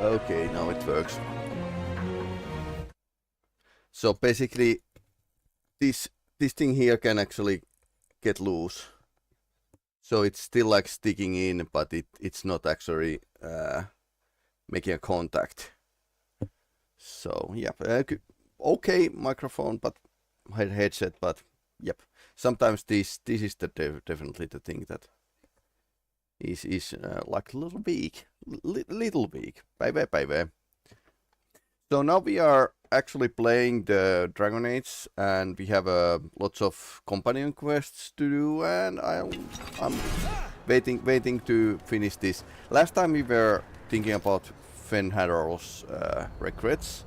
Okay, now it works. So basically, this thing here can actually get loose. So it's still like sticking in, but it's not actually making a contact. So yeah, okay microphone, but headset, but yep. Sometimes this is definitely the thing that is like a little weak, little weak. Bye. So now we are actually playing the Dragon Age, and we have lots of companion quests to do, and I'm waiting to finish this. Last time we were thinking about Fen'Harel's regrets.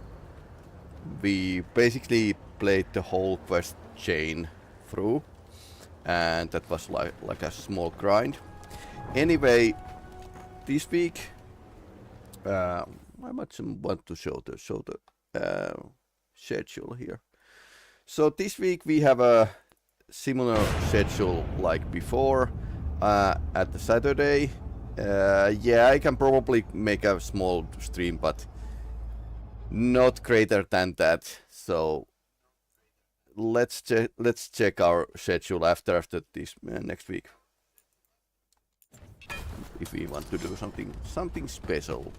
We basically played the whole quest chain through, and that was like a small grind. Anyway, this week I might want to show the schedule here. So this week we have a similar schedule like before at the Saturday. Yeah, I can probably make a small stream, but not greater than that. So let's check our schedule after this next week, if we want to do something special.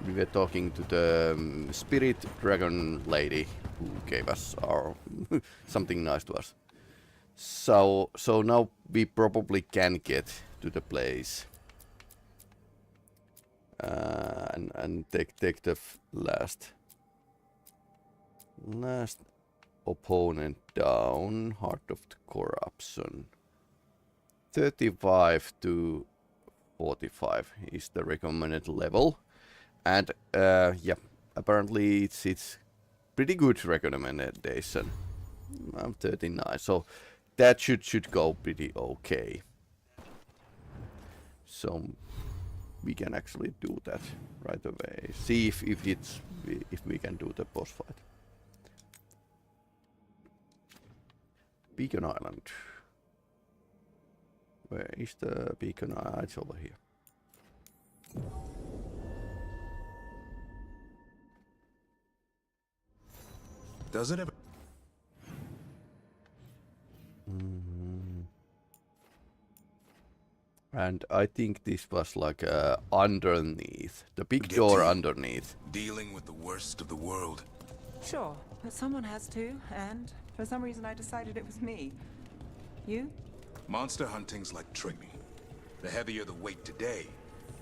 We were talking to the spirit dragon lady who gave us our something nice to us. So now we probably can get to the place and take the last opponent down. Heart of the Corruption. 35 to 45 is the recommended level, and yeah, apparently it's pretty good recommendation. I'm 39, so that should go pretty okay. So we can actually do that right away. See if we can do the boss fight. Beacon Island. Where is the beacon? It's over here. Does it ever... And I think this was like underneath. The big Get door to you. underneath. Dealing with the worst of the world? Sure, but someone has to, and for some reason I decided it was me. You? Monster hunting's like training. The heavier the weight today,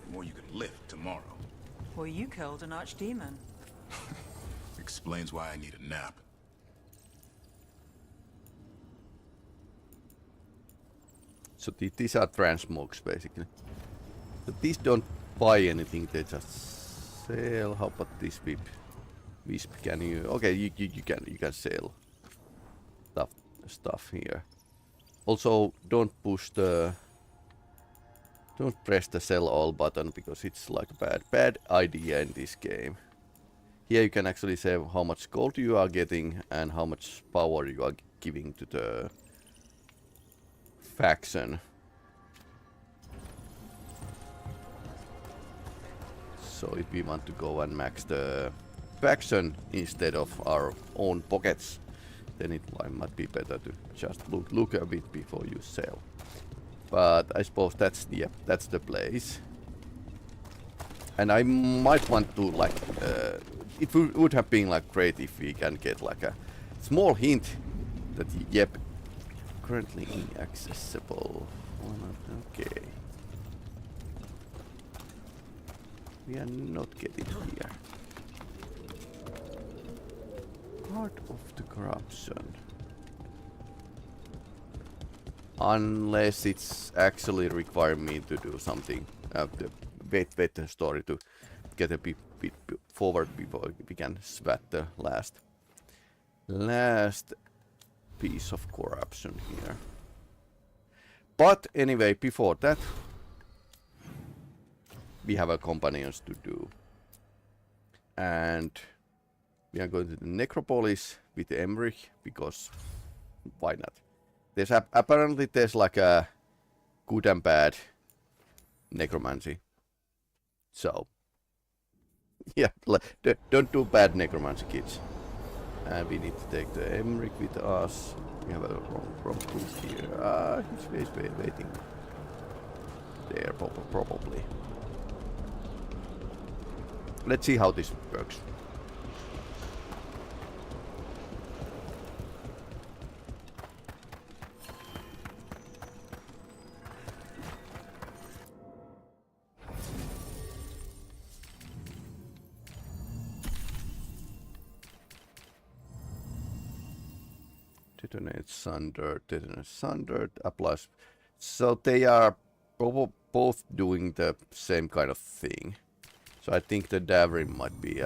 the more you can lift tomorrow. Well, you killed an archdemon. Explains why I need a nap. So these are transmogs basically. So these don't buy anything, they just sell. How about this wisp? Can you? Okay, you can sell stuff here. Also, don't press the sell all button because it's like a bad idea in this game. Here you can actually say how much gold you are getting and how much power you are giving to the faction. So if we want to go and max the faction instead of our own pockets, then it might be better to just look a bit before you sell. But I suppose that's the place. And I might want to like it would have been like great if we can get like a small hint that currently inaccessible. Okay. We are not getting here. Part of the corruption. Unless it's actually requiring me to do something. Wait the story to get a bit forward before we can swat the last piece of corruption here. But anyway, before that, we have a companions to do. And we are going to the necropolis with Emmerich because why not? There's apparently there's like a good and bad necromancy. So yeah, don't do bad necromancy, kids. And we need to take the Emmerich with us. We have a wrong priest here. He's waiting there probably. Let's see how this works. Detonate sundered, applies. So they are both doing the same kind of thing. So I think the Davrim might be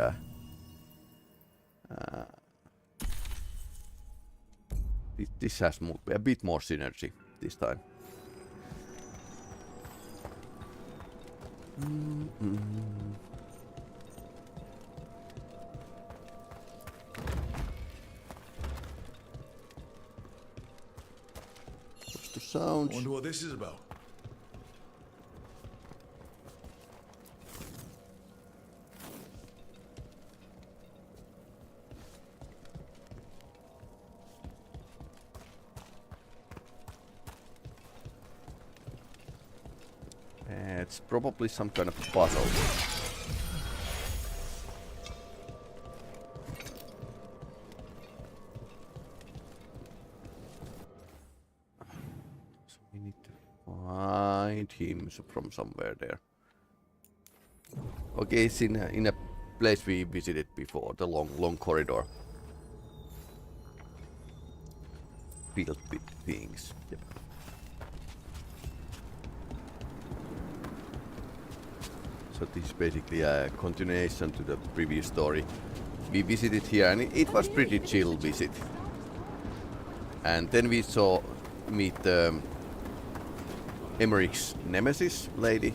this has a bit more synergy this time. What's the sound? Wonder what this is about. It's probably some kind of puzzle. So we need to find him from somewhere there. Okay, it's in a place we visited before, the long corridor. Built with things. Yep. So this is basically a continuation to the previous story. We visited here and it was pretty chill visit. And then we meet Emmerich's nemesis lady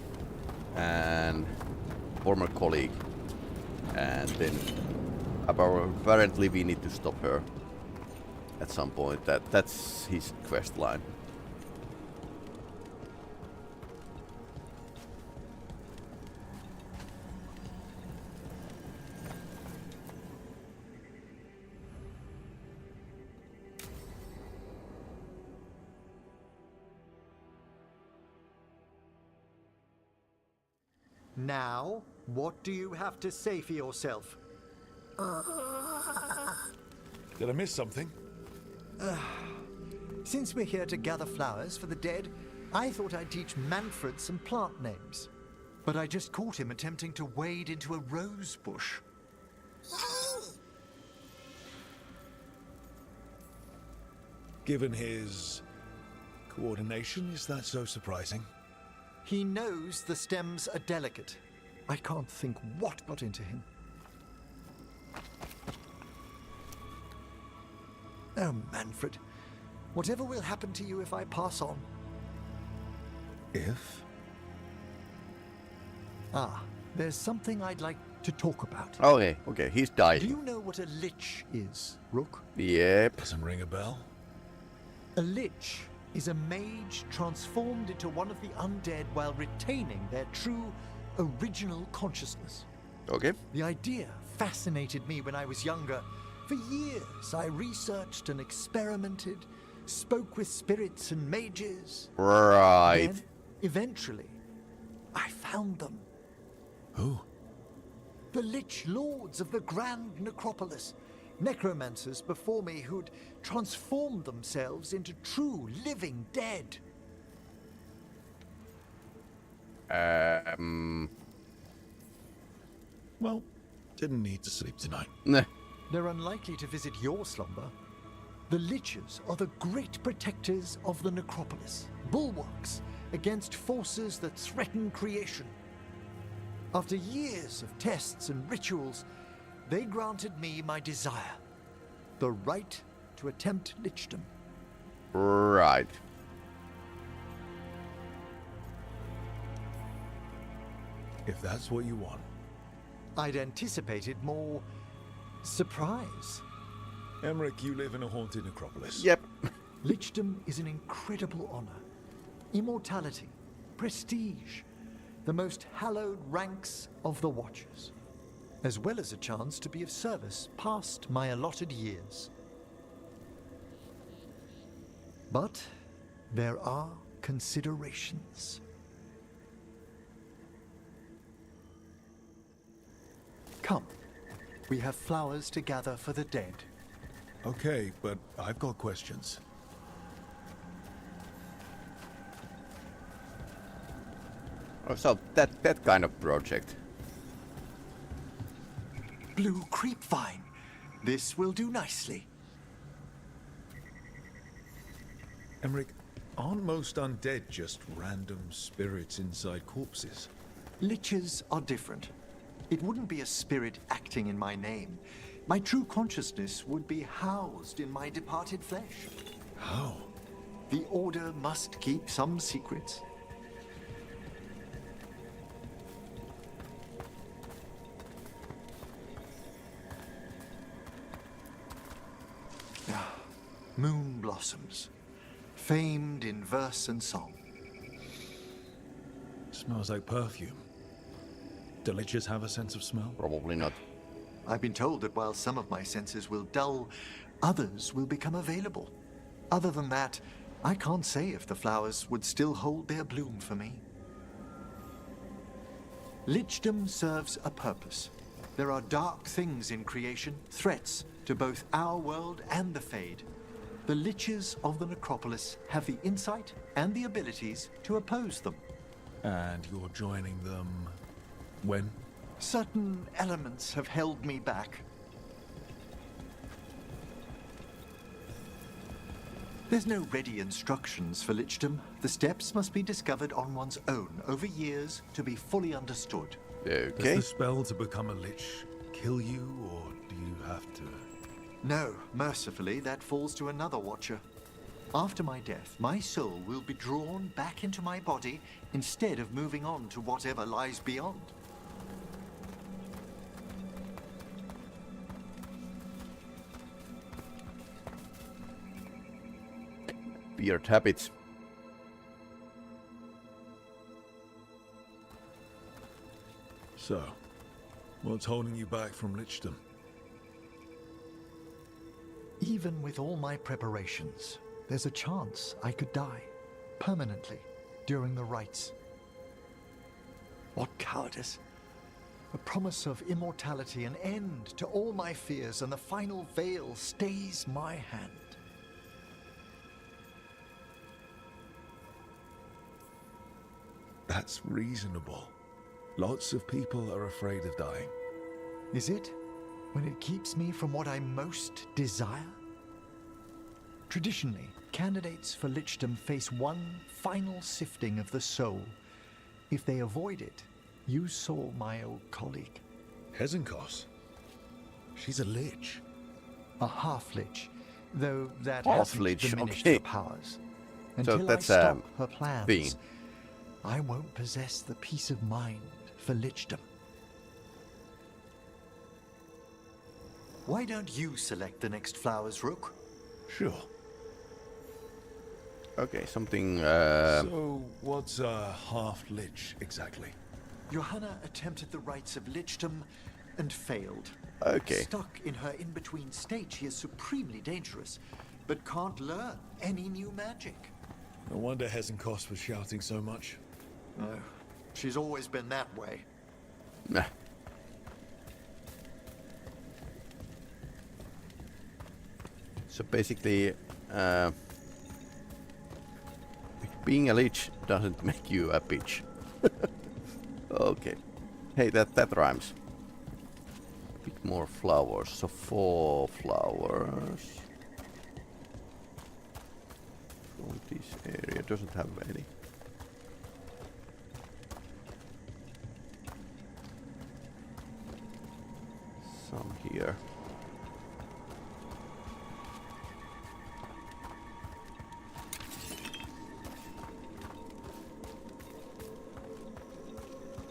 and former colleague. And then apparently we need to stop her at some point. That's his quest line. Now, what do you have to say for yourself? Did I miss something? Since we're here to gather flowers for the dead, I thought I'd teach Manfred some plant names. But I just caught him attempting to wade into a rose bush. Given his coordination, is that so surprising? He knows the stems are delicate. I can't think what got into him. Oh, Manfred. Whatever will happen to you if I pass on? If? Ah, there's something I'd like to talk about. Okay, he's dying. Do you know what a lich is, Rook? Yep. Doesn't ring a bell? A lich is a mage transformed into one of the undead while retaining their true, original consciousness. Okay. The idea fascinated me when I was younger. For years, I researched and experimented, spoke with spirits and mages. Right. Then, eventually, I found them. Who? The Lich Lords of the Grand Necropolis. Necromancers before me who'd transformed themselves into true living dead. Well, didn't need to sleep tonight. Nah. They're unlikely to visit your slumber. The Liches are the great protectors of the Necropolis, bulwarks against forces that threaten creation. After years of tests and rituals, they granted me my desire, the right to attempt lichdom. Right. If that's what you want. I'd anticipated more surprise. Emmerich, you live in a haunted necropolis. Yep. Lichdom is an incredible honor. Immortality, prestige, the most hallowed ranks of the Watchers, as well as a chance to be of service past my allotted years. But there are considerations. Come, we have flowers to gather for the dead. Okay, but I've got questions. Oh, so that kind of project. Blue creepvine. This will do nicely. Emmerich, aren't most undead just random spirits inside corpses? Liches are different. It wouldn't be a spirit acting in my name. My true consciousness would be housed in my departed flesh. How? The Order must keep some secrets. Moon blossoms, famed in verse and song. Smells like perfume. Do liches have a sense of smell? Probably not. I've been told that while some of my senses will dull, others will become available. Other than that, I can't say if the flowers would still hold their bloom for me. Lichdom serves a purpose. There are dark things in creation, threats to both our world and the Fade. The Liches of the Necropolis have the insight and the abilities to oppose them. And you're joining them when? Certain elements have held me back. There's no ready instructions for lichdom. The steps must be discovered on one's own over years to be fully understood. Does Okay. the spell to become a lich kill you, or do you have to? No, mercifully, that falls to another Watcher. After my death, my soul will be drawn back into my body instead of moving on to whatever lies beyond. Weird habits. So, what's holding you back from lichdom? Even with all my preparations, there's a chance I could die permanently during the rites. What cowardice. A promise of immortality, an end to all my fears, and the final veil stays my hand. That's reasonable. Lots of people are afraid of dying. Is it? When it keeps me from what I most desire? Traditionally, candidates for lichdom face one final sifting of the soul. If they avoid it, you saw my old colleague. Hezenkos? She's a lich. A half-lich, though that Half-lich, hasn't diminished okay. her powers. Until that's I a stop her plans, thing. I won't possess the peace of mind for lichdom. Why don't you select the next flowers, Rook? Sure. Okay, something. So, what's a half-lich exactly? Johanna attempted the rites of lichdom and failed. Okay. Stuck in her in-between state, she is supremely dangerous, but can't learn any new magic. No wonder Hezenkos was shouting so much. No, she's always been that way. Nah. So basically, being a lich doesn't make you a bitch. Okay. Hey, that rhymes. Pick more flowers. So 4 flowers. From this area doesn't have any. Some here.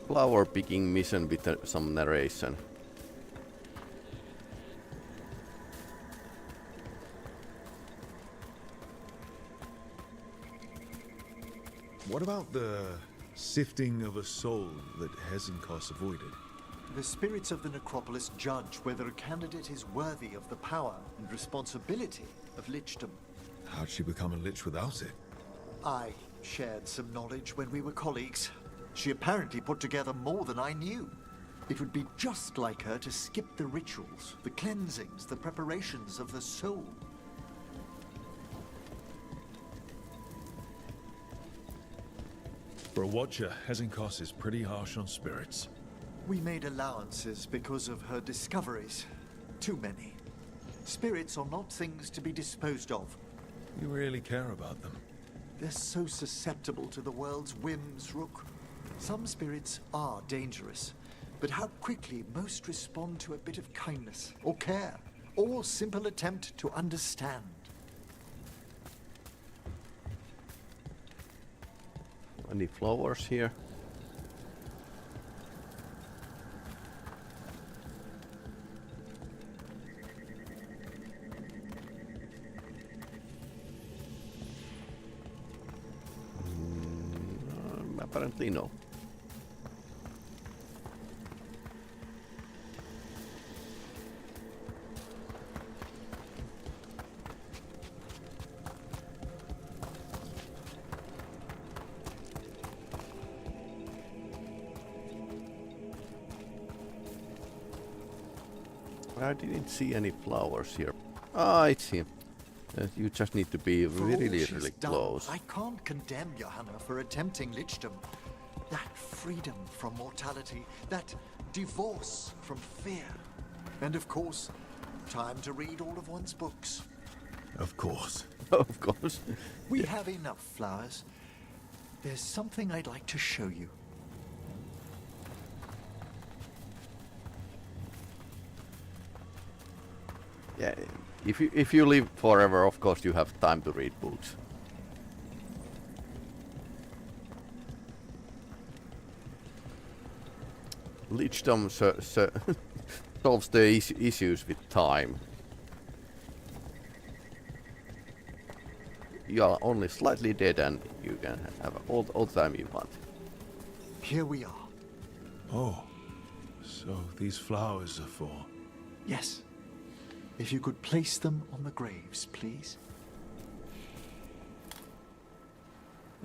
Flower picking mission with some narration. What about the sifting of a soul that Hezenkos avoided? The spirits of the necropolis judge whether a candidate is worthy of the power and responsibility of lichdom. How'd she become a lich without it? I shared some knowledge when we were colleagues. She apparently put together more than I knew. It would be just like her to skip the rituals, the cleansings, the preparations of the soul. For a watcher, Hezenkos is pretty harsh on spirits. We made allowances because of her discoveries. Too many. Spirits are not things to be disposed of. You really care about them. They're so susceptible to the world's whims, Rook. Some spirits are dangerous, but how quickly most respond to a bit of kindness, or care, or simple attempt to understand. Any flowers here? Apparently no. I didn't see any flowers here. Ah, it's here. You just need to be For all really, she's really done, close. I can't condemn Johanna for attempting lichdom. That freedom from mortality, that divorce from fear. And of course, time to read all of one's books. Of course. Of course. We have enough flowers. There's something I'd like to show you. Yeah, if you live forever, of course you have time to read books. Lichdom solves the issues with time. You are only slightly dead and you can have all the time you want. Here we are. Oh, so these flowers are for... Yes. If you could place them on the graves, please.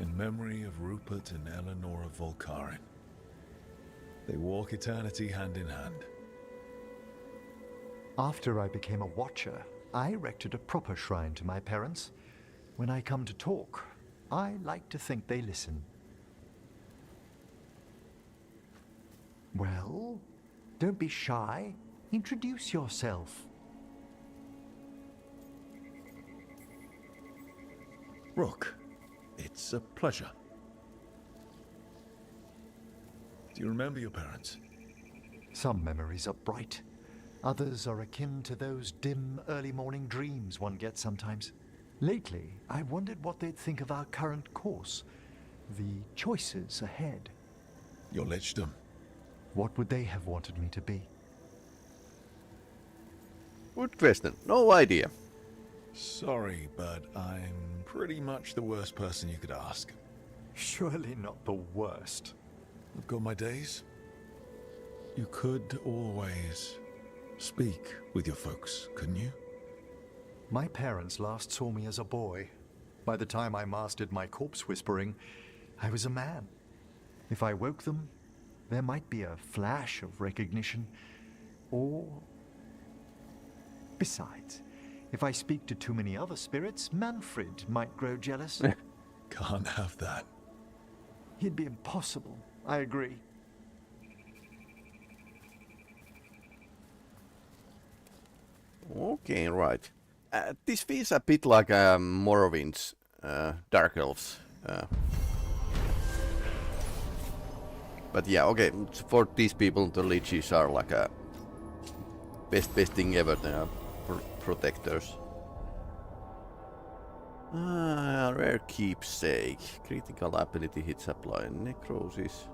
In memory of Rupert and Eleanor of Volkaren. They walk eternity hand in hand. After I became a watcher, I erected a proper shrine to my parents. When I come to talk, I like to think they listen. Well, don't be shy. Introduce yourself. Rook, it's a pleasure. Do you remember your parents? Some memories are bright. Others are akin to those dim early morning dreams one gets sometimes. Lately, I wondered what they'd think of our current course, the choices ahead. Your lichdom. What would they have wanted me to be? Good question. No idea. Sorry, but I'm pretty much the worst person you could ask. Surely not the worst. I've got my days. You could always speak with your folks, couldn't you? My parents last saw me as a boy. By the time I mastered my corpse whispering, I was a man. If I woke them, there might be a flash of recognition, or... Besides, if I speak to too many other spirits, Manfred might grow jealous. Can't have that. It'd be impossible, I agree. Okay, right. This feels a bit like Morrowind's Dark Elves. But yeah, okay, for these people, the Liches are like a best thing ever. They are protectors. Rare keepsake. Critical ability hits apply. Necrosis.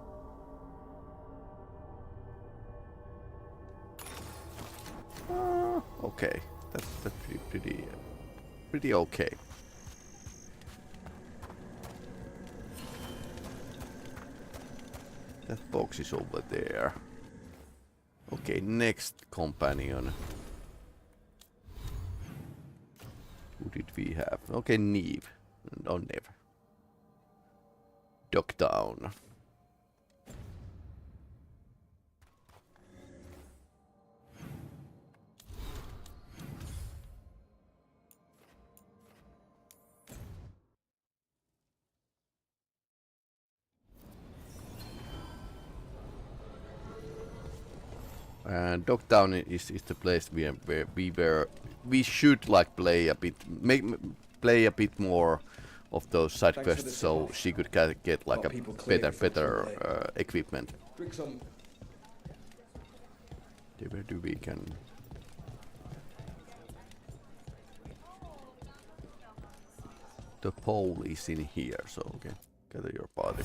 Okay, that's pretty okay. That box is over there. Okay, next companion. Who did we have? Okay, Neve. No, never. Dock down. And Dogtown is the place where we should like play a bit more of those side quests, so she could get like a better equipment. Where do we can? The pole is in here, so okay, gather your party.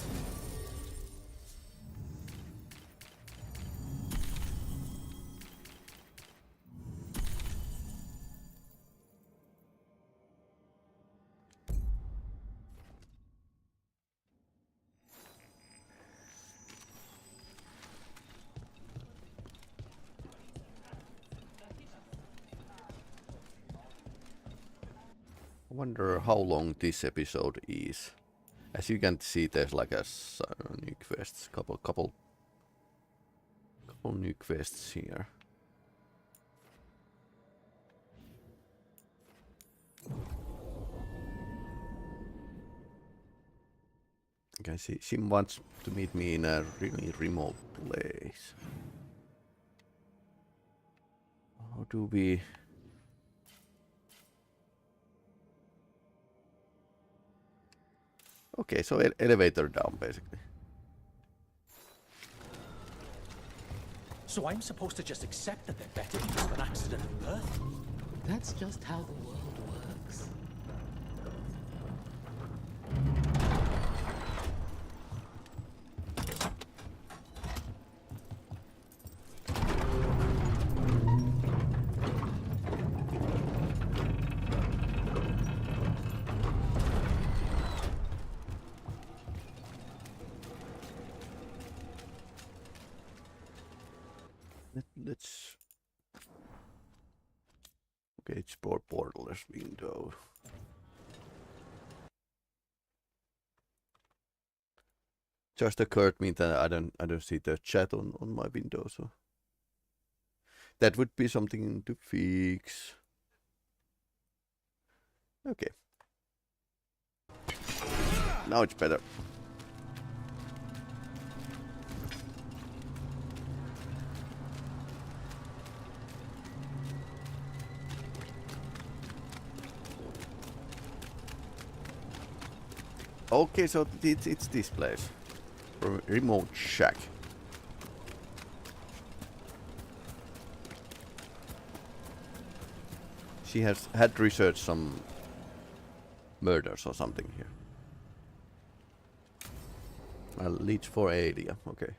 I wonder how long this episode is. As you can see, there's like a new quests, couple new quests here. Okay, she wants to meet me in a really remote place. How do we? Okay, so elevator down, basically. So I'm supposed to just accept that they're better because of an accident of birth? That's just how the world works. Let's. Okay, export borderless window. just occurred me that I don't see the chat on my window, so that would be something to fix. Okay. Now it's better. Okay, so it's this place. Remote shack. She had researched some murders or something here. Leads for area, okay.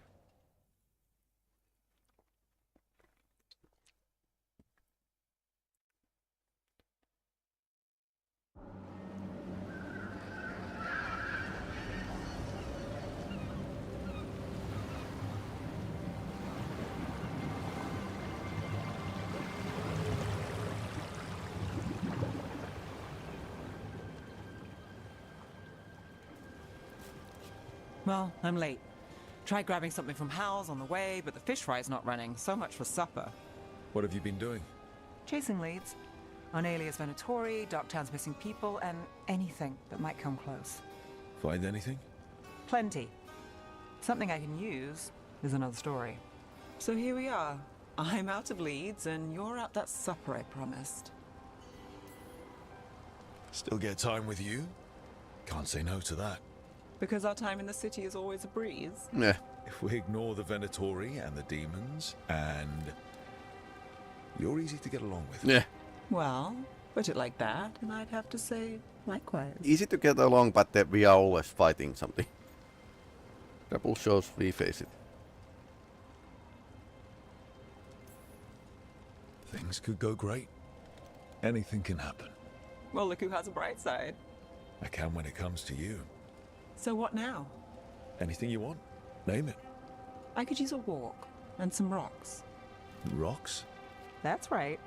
Well, I'm late. Tried grabbing something from Hal's on the way, but the fish fry's not running. So much for supper. What have you been doing? Chasing leads. On Alias Venatori, Darktown's missing people, and anything that might come close. Find anything? Plenty. Something I can use is another story. So here we are. I'm out of leads, and you're at that supper I promised. Still get time with you? Can't say no to that. Because our time in the city is always a breeze. Yeah. If we ignore the Venatori and the demons, and you're easy to get along with. Yeah. Well, put it like that, and I'd have to say likewise. Easy to get along, but we are always fighting something. Double shows we face it. Things could go great. Anything can happen. Well, look who has a bright side. I can when it comes to you. So what now? Anything you want, name it. I could use a walk and some rocks. Rocks? That's right.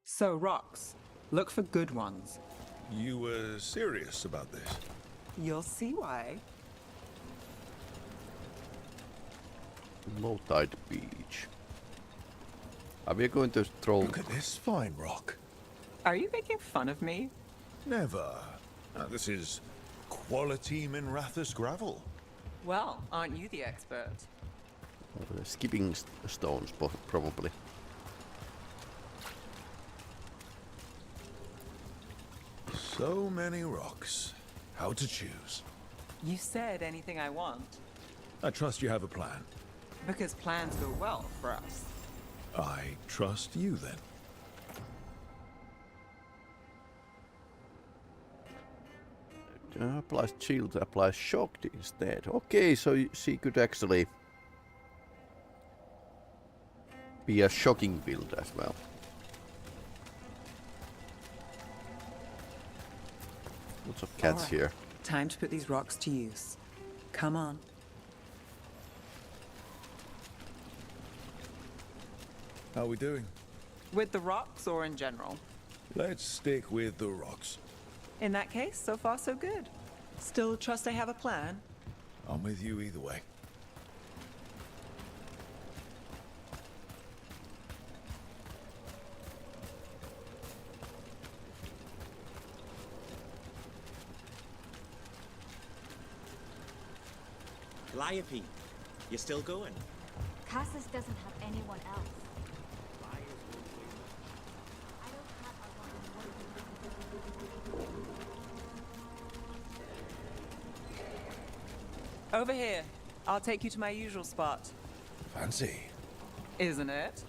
So rocks. Look for good ones. You were serious about this? You'll see why. Low tide beach. Are we going to throw? Look at this fine rock. Are you making fun of me? Never. This is quality Minrathous gravel. Well, aren't you the expert? Skipping stones, probably. So many rocks. How to choose? You said anything I want. I trust you have a plan. Because plans go well for us. I trust you then. Applies shield, applies shocked instead. Okay, so she could actually be a shocking build as well. Lots of cats Alright. here. Time to put these rocks to use. Come on. How are we doing? With the rocks or in general? Let's stick with the rocks. In that case, so far so good. Still trust I have a plan? I'm with you either way. Calliope, you still going? Cassis doesn't have anyone else. I don't have a Over here. I'll take you to my usual spot. Fancy. Isn't it?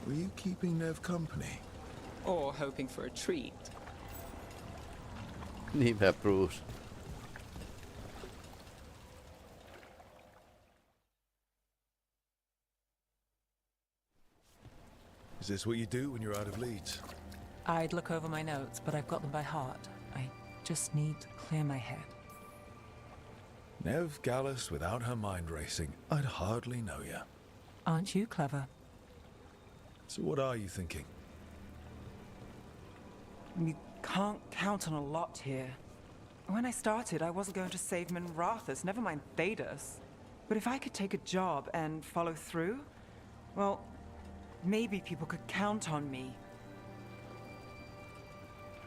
Were you keeping Nev company? Or hoping for a treat. Niinpä Bruce. Is this what you do when you're out of leads? I'd look over my notes, but I've got them by heart. I just need to clear my head. Nev Gallus without her mind racing. I'd hardly know ya. Aren't you clever? So what are you thinking? You can't count on a lot here. When I started, I wasn't going to save Minrathous, never mind Thedas. But if I could take a job and follow through, well, maybe people could count on me.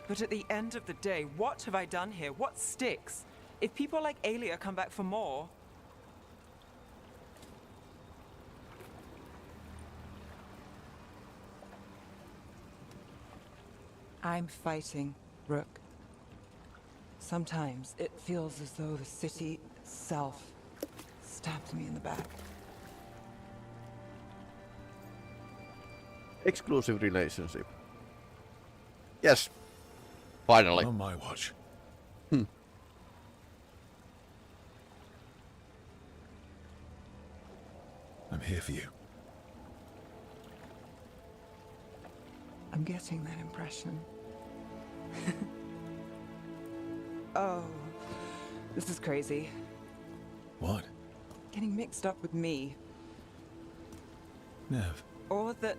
But at the end of the day, what have I done here? What sticks? If people like Aelia come back for more... I'm fighting, Rook. Sometimes it feels as though the city itself stabbed me in the back. Exclusive relationship. Yes. Finally. On my watch. I'm here for you. I'm getting that impression. Oh, this is crazy. What? Getting mixed up with me. Nev, Or that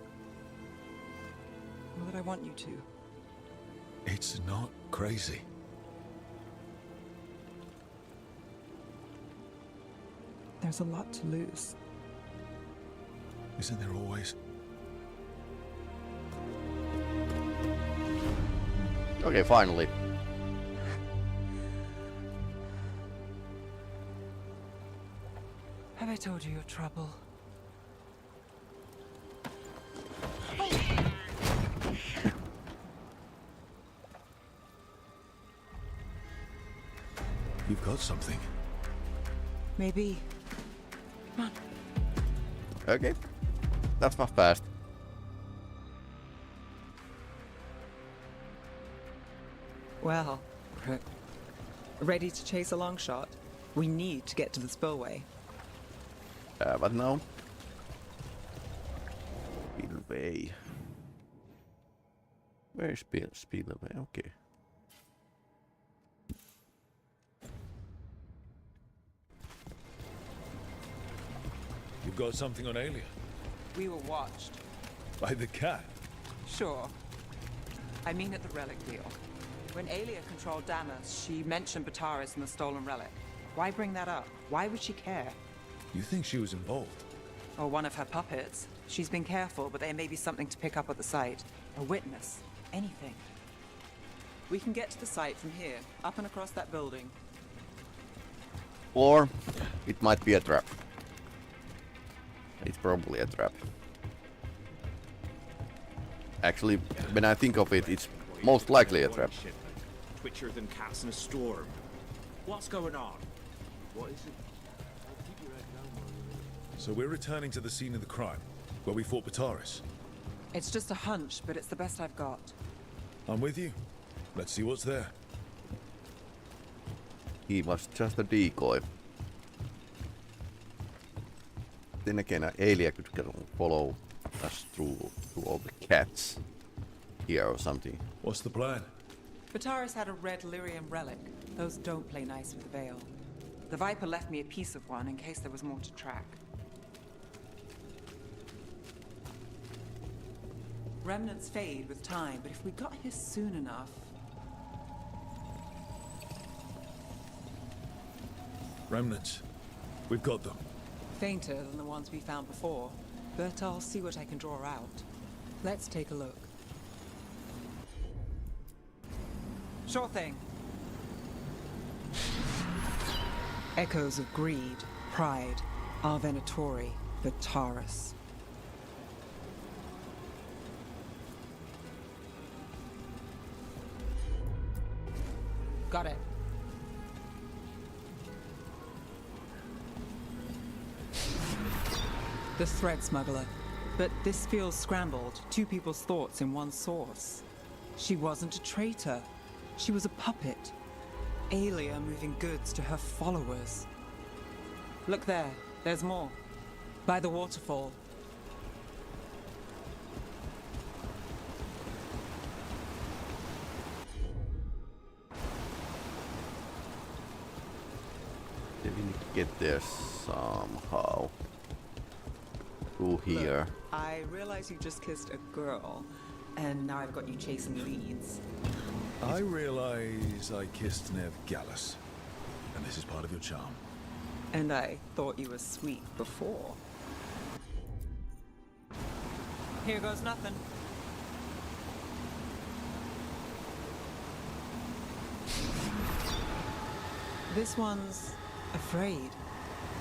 I want you to. it's not crazy. There's a lot to lose. Isn't there always? Okay, finally. Have I told you your trouble? You've got something. Maybe. Come on. Okay. That's not fast. Well, ready to chase a long shot? We need to get to the spillway. But no. Spillway. Where is spillway? Okay. You've got something on Aelia? We were watched. By the cat? Sure. I mean at the relic deal. When Aelia controlled Damas, she mentioned Bataris and the stolen relic. Why bring that up? Why would she care? You think she was involved? Or one of her puppets. She's been careful, but there may be something to pick up at the site. A witness. Anything. We can get to the site from here, up and across that building. Or it might be a trap. It's probably a trap. Actually, when I think of it, it's most likely a trap. Twitcher than cats in a storm. What's going on? What is it? So we're returning to the scene of the crime, where we fought Bataris. It's just a hunch, but it's the best I've got. I'm with you. Let's see what's there. He was just a decoy. Then again, Aelia could follow us through all the cats here or something. What's the plan? Bataris had a red lyrium relic. Those don't play nice with the veil. The Viper left me a piece of one in case there was more to track. Remnants fade with time, but if we got here soon enough... Remnants. We've got them. Fainter than the ones we found before, but I'll see what I can draw out. Let's take a look. Sure thing. Echoes of greed, pride, Arvenatori, Bataris. Got it. The thread smuggler. But this feels scrambled. Two people's thoughts in one source. She wasn't a traitor. She was a puppet. Aelia moving goods to her followers. Look there. There's more. By the waterfall. They need to get there somehow. through here. I realize you just kissed a girl, and now I've got you chasing leads. I realize I kissed Nev Gallus, and this is part of your charm. And I thought you were sweet before. Here goes nothing. This one's afraid.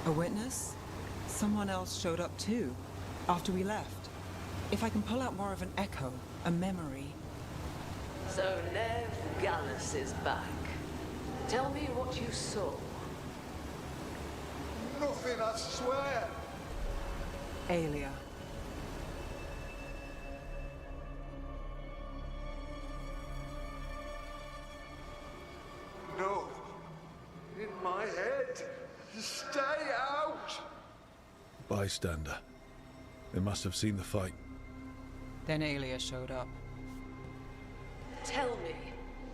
A witness? Someone else showed up too, after we left. If I can pull out more of an echo, a memory. So Nev Gallus is back. Tell me what you saw. Nothing, I swear. Aelia. No. In my head. Stay out. Bystander. They must have seen the fight. Then Aelia showed up. Tell me,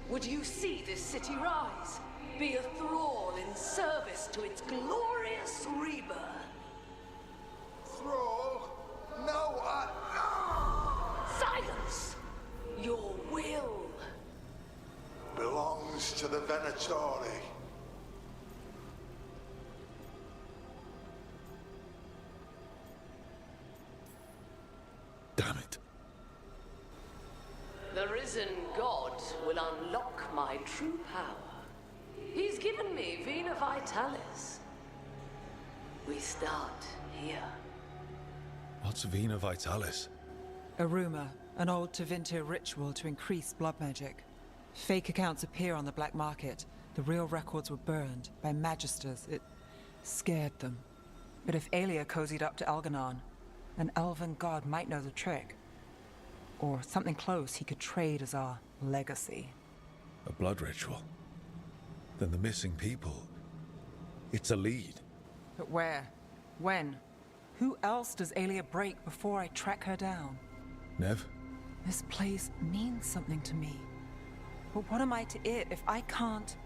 would you see this city rise? Be a thrall in service to its glorious rebirth? Thrall? No, Silence! Your will belongs to the Venatori. Damn it. The risen god will unlock my true power. He's given me Vena Vitalis. We start here. What's Vena Vitalis? A rumor, an old Tevinter ritual to increase blood magic. Fake accounts appear on the black market. The real records were burned by magisters. It scared them. But if Aelia cozied up to Algernon, an elven god might know the trick. Or something close he could trade as our legacy. A blood ritual? Then the missing people... It's a lead. But where? When? Who else does Aelia break before I track her down? Nev? This place means something to me. But what am I to it if I can't?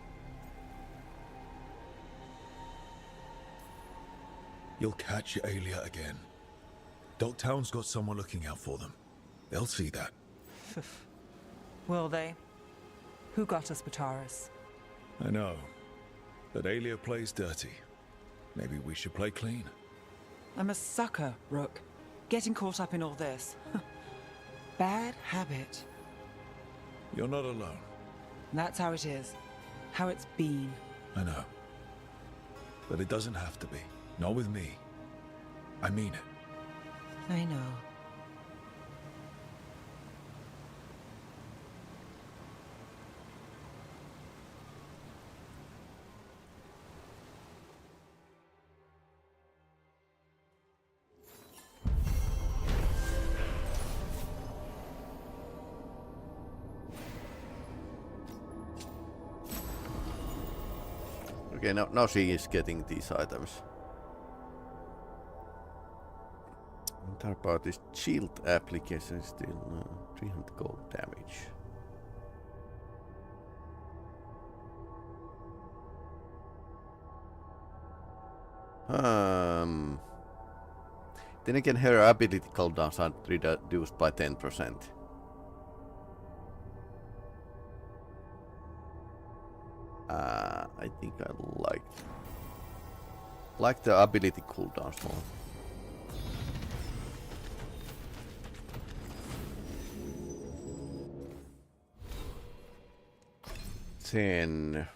You'll catch Aelia again. Dogtown's got someone looking out for them. They'll see that. Will they? Who got us, Bataris? I know. But Aelia plays dirty. Maybe we should play clean. I'm a sucker, Rook. Getting caught up in all this. Bad habit. You're not alone. That's how it is. How it's been. I know. But it doesn't have to be. Not with me. I mean it. I know. Okay, now she is getting these items. What about this shield application? Still 300 gold damage. Then again, her ability cooldowns are reduced by 10%. I think I like the ability cooldowns more. Then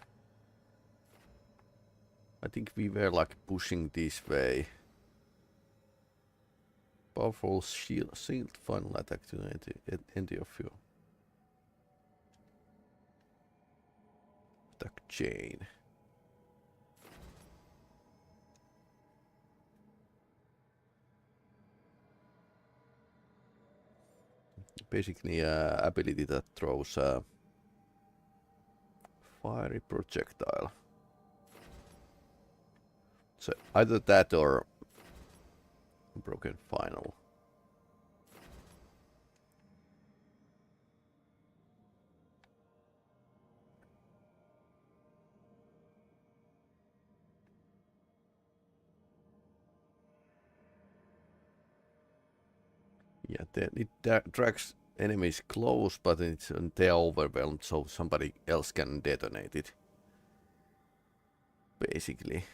I think we were like pushing this way. Powerful shield final attack to end of you. Attack chain. Basically, ability that throws a fiery projectile. So either that or broken final. Yeah, it drags enemies close, but they're overwhelmed, so somebody else can detonate it. Basically.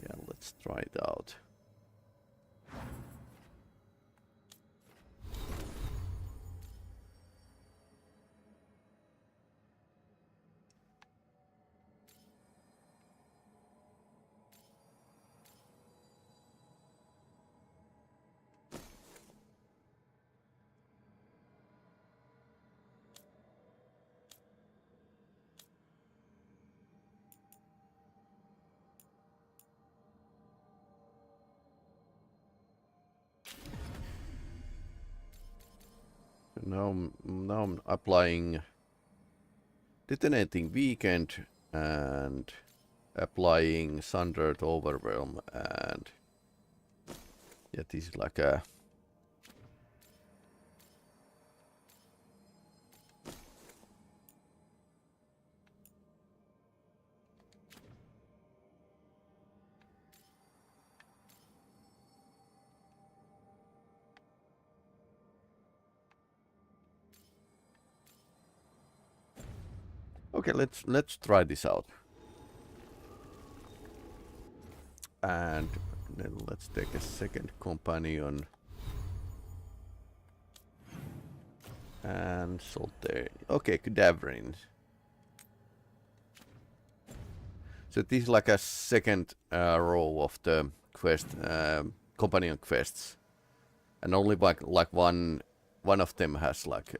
Yeah, let's try it out. Now I'm applying detonating weekend and applying Sundered Overwhelm, and yeah, this is like a okay, let's try this out. And then let's take a second companion. And salt there. Okay, cadaverines. So this is like a second row of the quest, companion quests. And only like one of them has like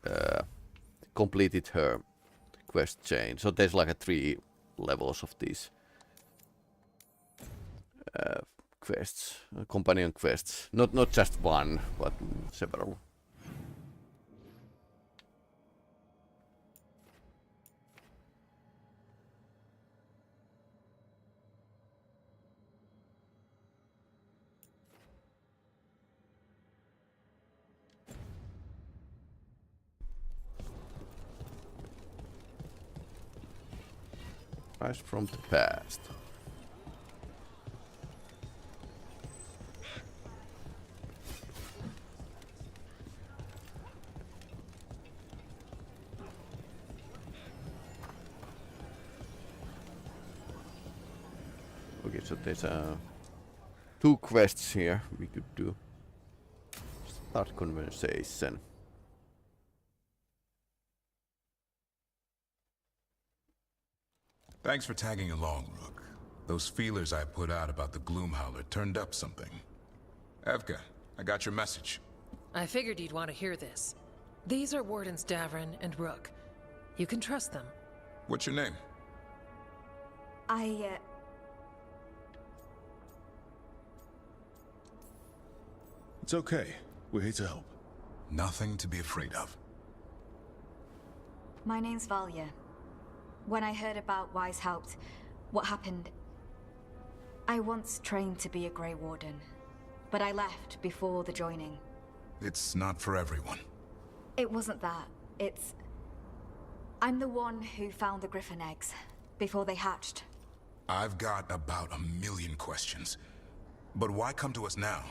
completed her quest chain. So there's like 3 levels of these quests, companion quests. Not just one, but several. Rise from the past. Okay, so there's 2 quests here we could do. Start conversation. Thanks for tagging along, Rook. Those feelers I put out about the Gloomhowler turned up something. Evka, I got your message. I figured you'd want to hear this. These are Wardens Davrin and Rook. You can trust them. What's your name? It's okay. We're here to help. Nothing to be afraid of. My name's Valya. When I heard about Weishaupt, what happened... I once trained to be a Grey Warden, but I left before the joining. It's not for everyone. It wasn't that. It's... I'm the one who found the Griffin eggs, before they hatched. I've got about 1,000,000 questions. But why come to us now?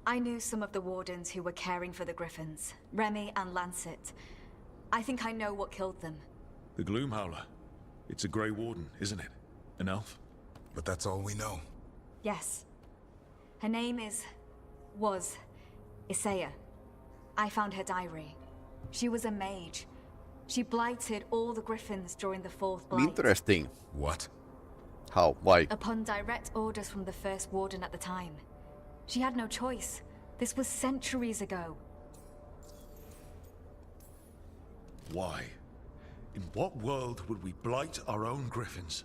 I knew some of the Wardens who were caring for the Griffins, Remy and Lancet. I think I know what killed them. The Gloomhowler. It's a Grey Warden, isn't it? An elf? But that's all we know. Yes. Her name was Isaiah. I found her diary. She was a mage. She blighted all the Griffins during the 4th blight. Interesting. What? How? Why? Upon direct orders from the first Warden at the time. She had no choice. This was centuries ago. Why? In what world would we blight our own Griffins?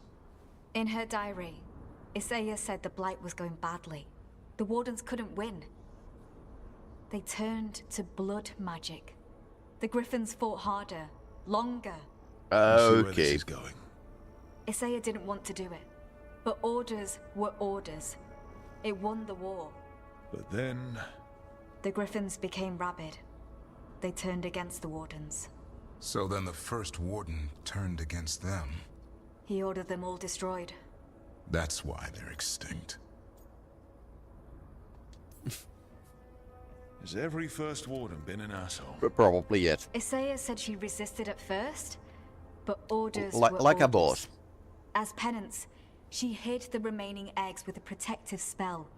In her diary, Isaiah said the blight was going badly. The Wardens couldn't win. They turned to blood magic. The Griffins fought harder, longer. Where this Okay. is going. Isaiah didn't want to do it. But orders were orders. It won the war. But then... The Griffins became rabid. they turned against the Wardens. So then the first warden turned against them. He ordered them all destroyed. That's why they're extinct. Has every first warden been an asshole? Probably yes. Isaiah said she resisted at first, but orders were Like a orders. boss. As penance, she hid the remaining eggs with a protective spell.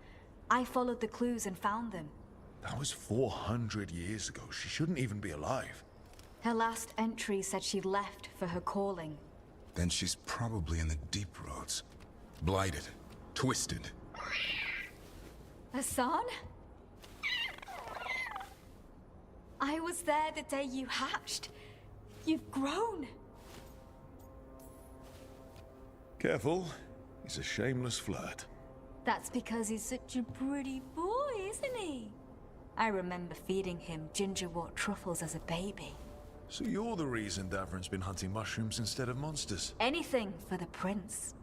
I followed the clues and found them. That was 400 years ago. She shouldn't even be alive. Her last entry said she left for her calling. Then she's probably in the deep roads. Blighted. Twisted. Hassan? I was there the day you hatched. You've grown. Careful. He's a shameless flirt. That's because he's such a pretty boy, isn't he? I remember feeding him gingerwort truffles as a baby. So you're the reason Davron's been hunting mushrooms instead of monsters? Anything for the prince.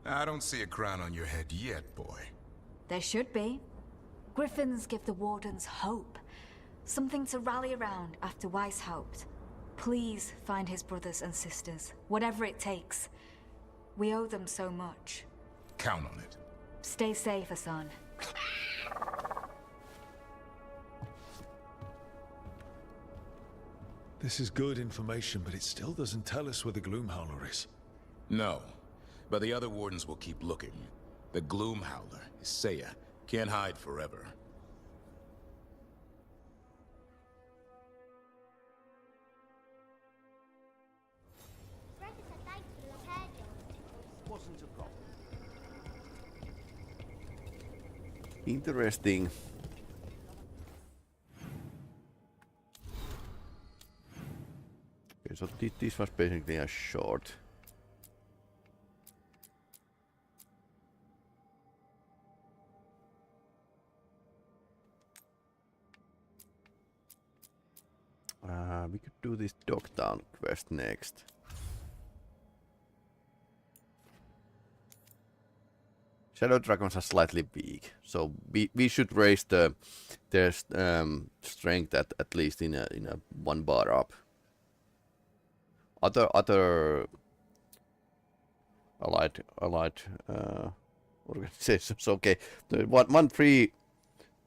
I don't see a crown on your head yet, boy. There should be. Griffins give the Wardens hope. Something to rally around after Weishaupt. Please find his brothers and sisters, whatever it takes. We owe them so much. Count on it. Stay safe, Hassan. This is good information, but it still doesn't tell us where the Gloomhowler is. No, but the other wardens will keep looking. The Gloomhowler, Isaiah, can't hide forever. Wasn't a problem. Interesting. Okay, so this was basically a short. We could do this Dogtown quest next. Shadow dragons are slightly weak, so we should raise their strength at least in a 1 bar up. Other allied organizations, okay. The 1-3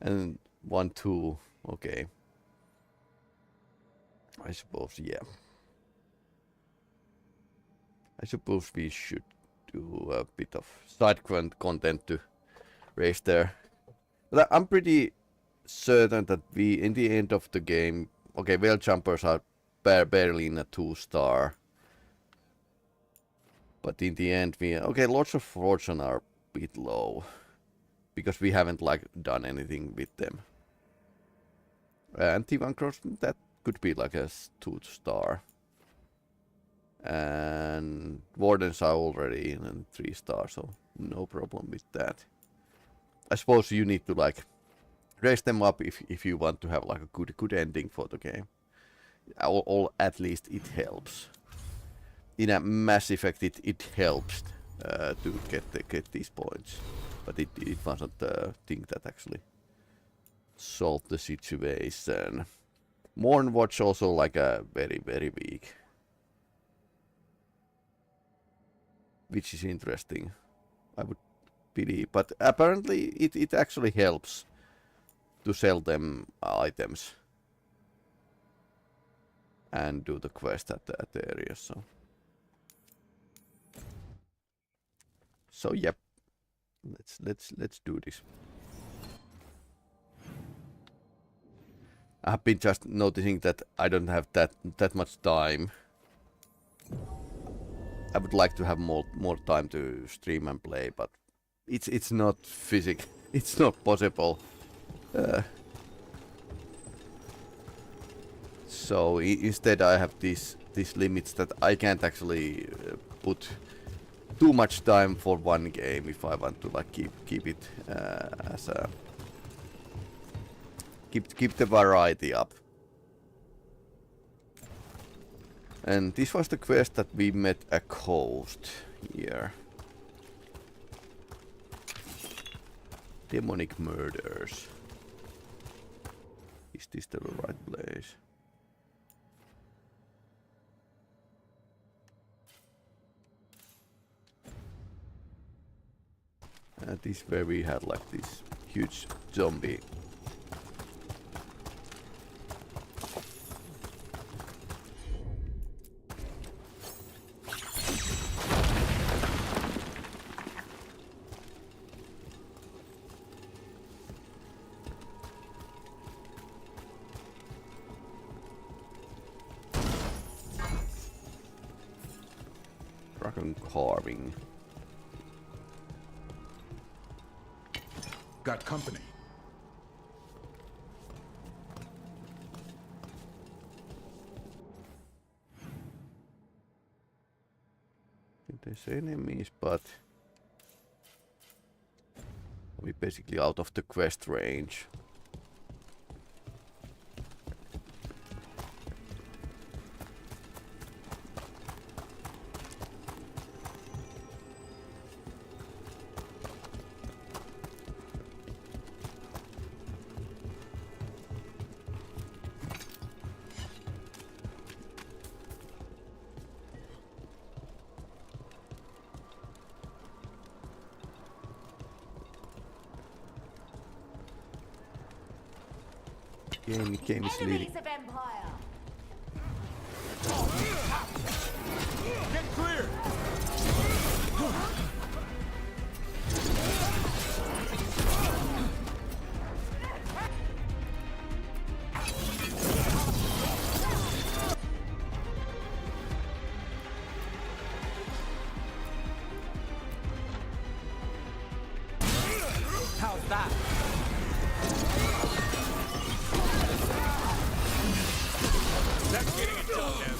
and 1-2, okay. I suppose, yeah. I suppose we should do a bit of side content to raise there. But I'm pretty certain that we, in the end of the game, okay, Veil Jumpers are barely in a 2-star. But in the end, Lords of Fortune are a bit low. Because we haven't, like, done anything with them. And T1 Cross, that could be like a 2-star. And Wardens are already in a 3-star, so no problem with that. I suppose you need to like raise them up if you want to have like a good ending for the game. Or at least it helps. In a Mass Effect, it helps to get these points, but it wasn't the thing that actually solved the situation. Mornwatch also like a very weak. Which is interesting, I would believe. But apparently it actually helps to sell them items and do the quest at that area. So yep, let's do this. I have been just noticing that I don't have that much time. I would like to have more time to stream and play, but it's not it's not possible. So instead I have these limits that I can't actually put too much time for one game if I want to like keep it as a keep the variety up. And this was the quest that we met a coast here. Demonic murders. Is this the right place? This where we had like this huge zombie. Dragon carving. Got company. There's enemies, but we're basically out of the quest range. Game is leading. Enemies of Empire. Get clear! How's that? That's getting it done, Ev.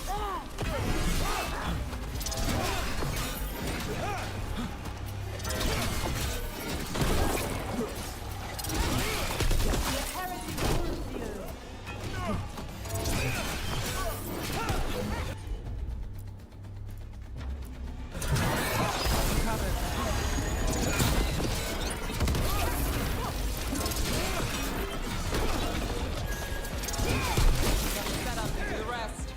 Set up and do the rest.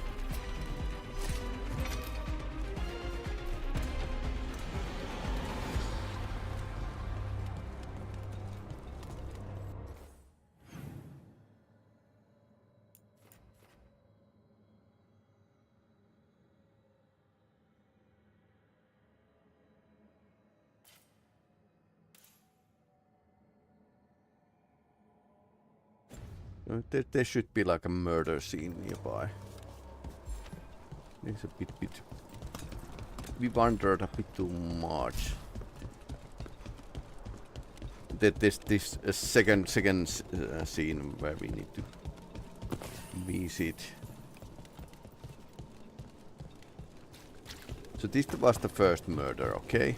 There should be like a murder scene nearby. It's a bit. We wandered a bit too much. There's this second scene where we need to visit. So this was the first murder, okay?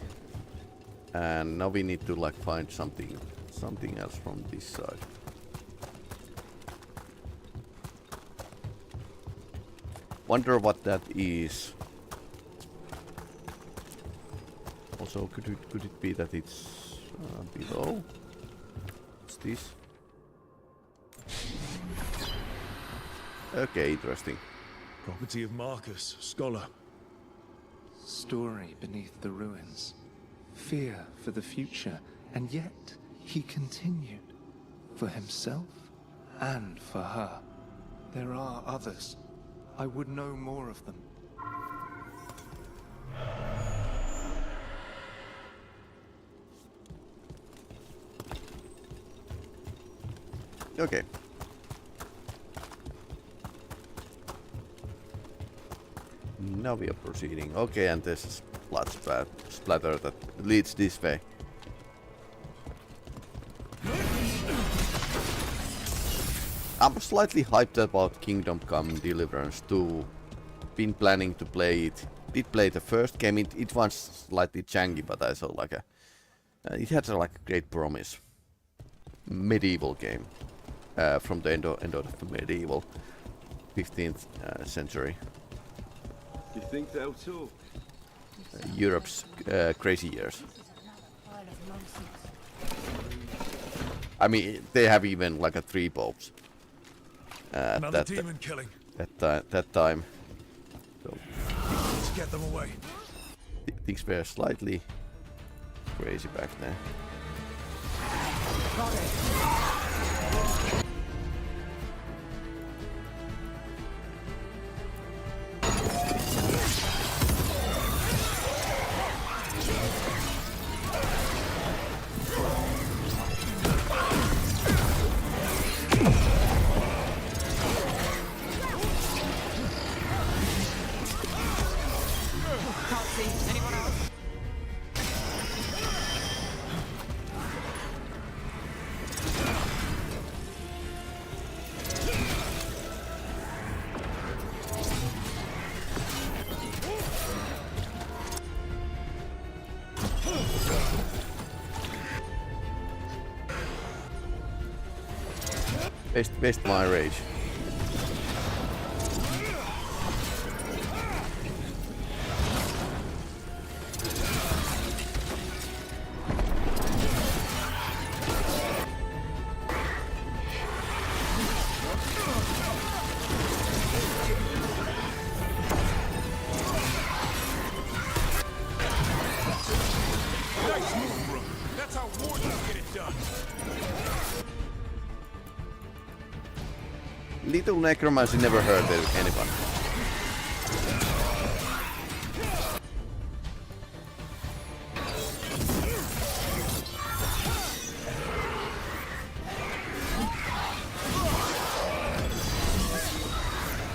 And now we need to like find something else from this side. Wonder what that is. Also, could it be that it's below? What's this? Okay, interesting. Property of Marcus, scholar. Story beneath the ruins. Fear for the future, and yet he continued. For himself and for her. There are others. I would know more of them. Okay. Now we are proceeding. Okay, and there's blood splatter that leads this way. I'm slightly hyped about Kingdom Come Deliverance 2. Been planning to play it. Did play the first game. It was slightly janky, but I saw like it had like a great promise. Medieval game from the end of the medieval 15th century. You think they'll talk? Europe's crazy years. I mean, they have even like a 3 popes. Another demon killing. That time. So Let's get them away. things were slightly crazy back then. Got it. Waste my rage. Nice move, bro. That's how wardens get it done. Little necromancy never hurt anyone.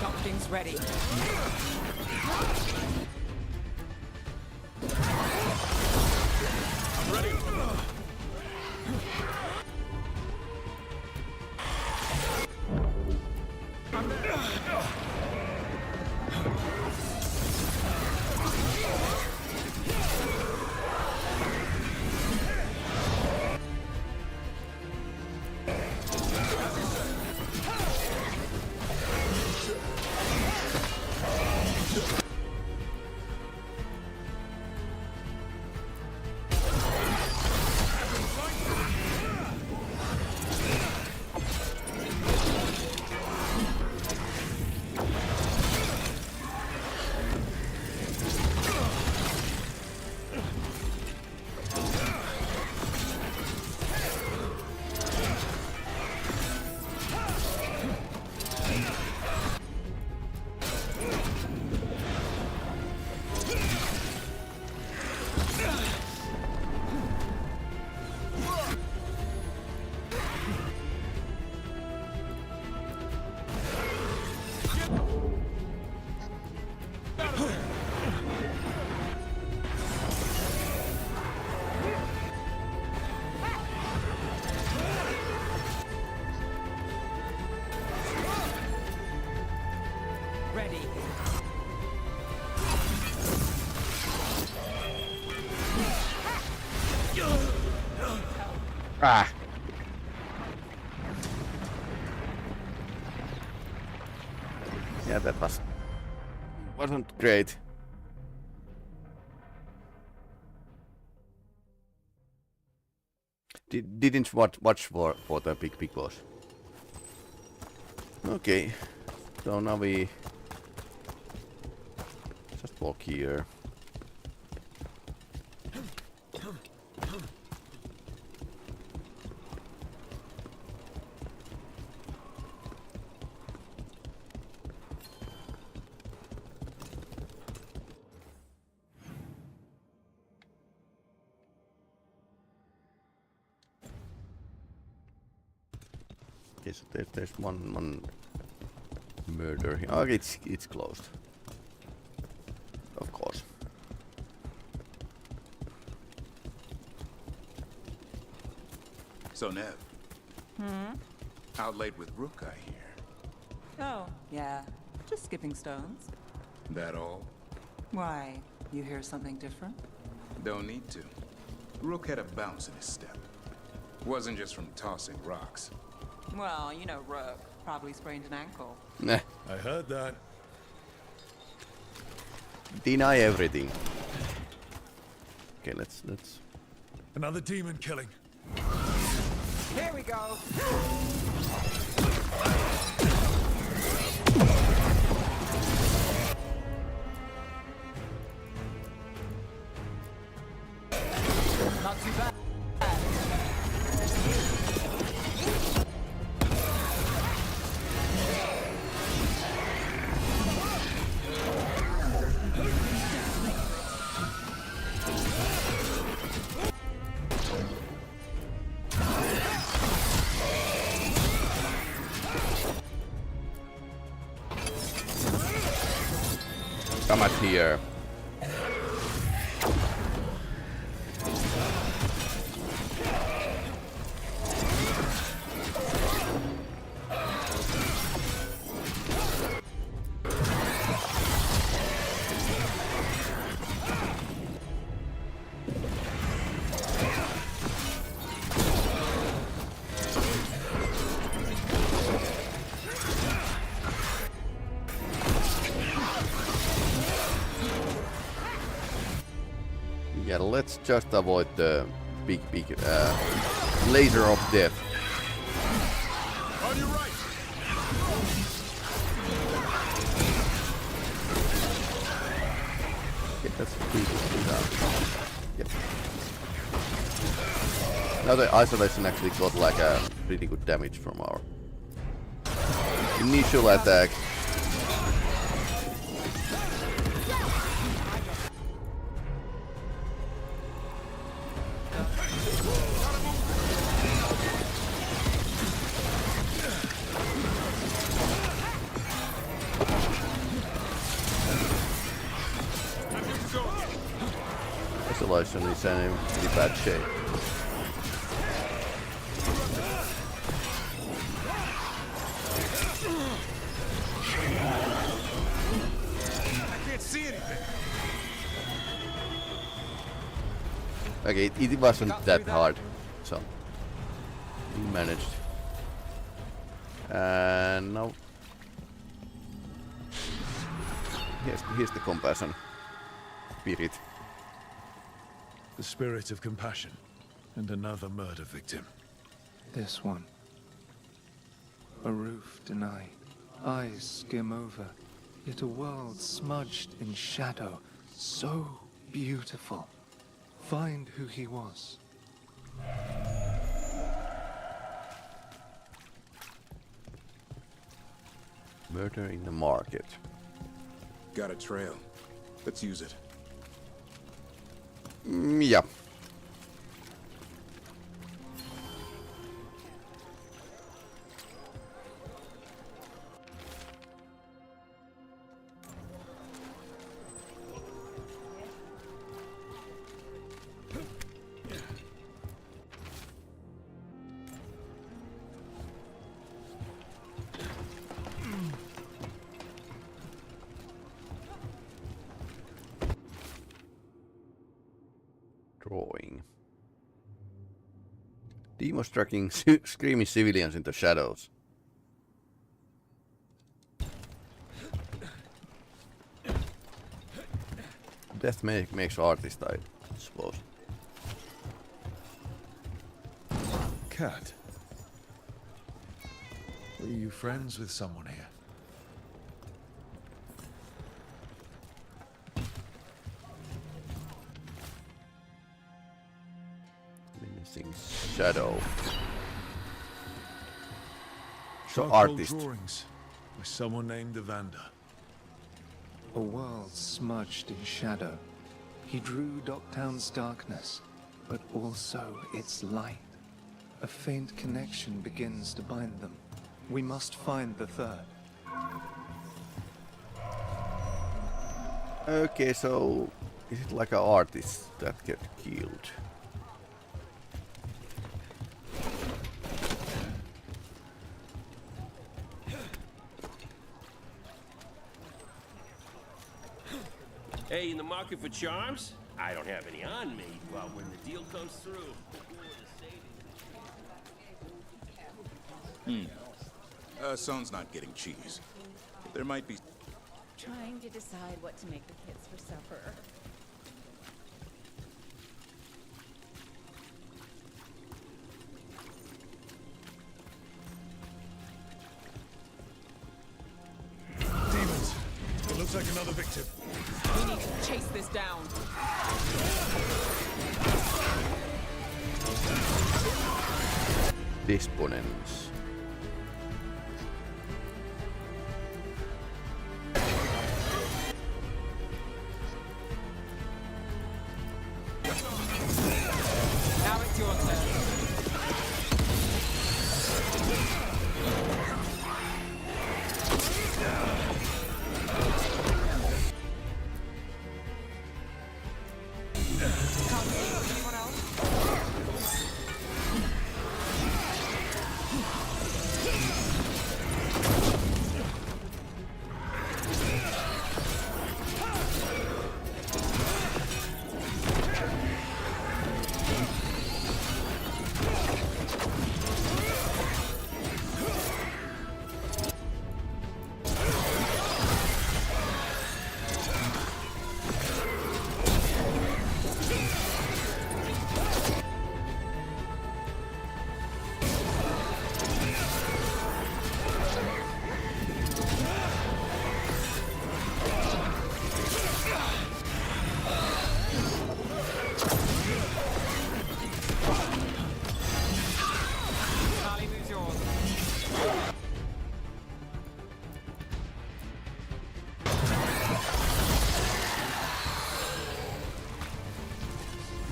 Docting's ready. I'm ready. Ready. Ah. Yeah, that wasn't great. Didn't watch for the big boss. Okay, so now we just walk here. Okay, so there's one murder here. Oh, it's closed. Of course. So, Nev. Out late with Rook, I hear. Oh, yeah. Just skipping stones. That all? Why? You hear something different? Don't need to. Rook had a bounce in his step. Wasn't just from tossing rocks. Well, you know Rook. Probably sprained an ankle. Nah. I heard that. Deny everything. Okay, let's. Another demon killing. Here we go. Not too bad. Come at here. Yeah, let's just avoid the big laser of death. On your right. Okay, that's pretty down. Yep. Now the isolation actually got like a pretty good damage from our initial attack. Isolation is in pretty bad shape. I can't see anything. Okay, it wasn't that hard, so we managed. And now here's the compassion spirit. The spirit of compassion. And another murder victim. This one. A roof denied. Eyes skim over. Yet a world smudged in shadow. So beautiful. Find who he was. Murder in the market. Got a trail. Let's use it. Yeah. Drawing. Demons tracking screaming civilians in the shadows. Death makes artist, I suppose. Cat. Were you friends with someone here? Menacing shadow. So Charcoal artist. drawings by someone named Evander. A world smudged in shadow. He drew Docktown's darkness, but also its light. A faint connection begins to bind them. We must find the third. Okay, so is it like an artist that get killed? Hey, in the market for charms? I don't have any on me, but when the deal comes through... Son's not getting cheese. There might be... Trying to decide what to make the kids for supper. Demons. It looks like another victim. We need to chase this down. Disponents. Now it's your turn. Anyone else?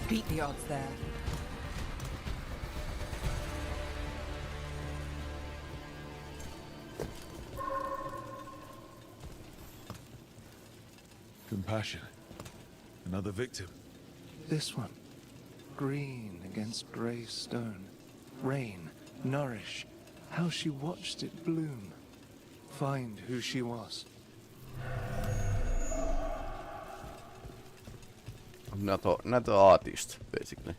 Beat the odds there. Compassion. Another victim. This one. Green against grey stone. Rain, nourish. How she watched it bloom. Find who she was. Not the artist, basically.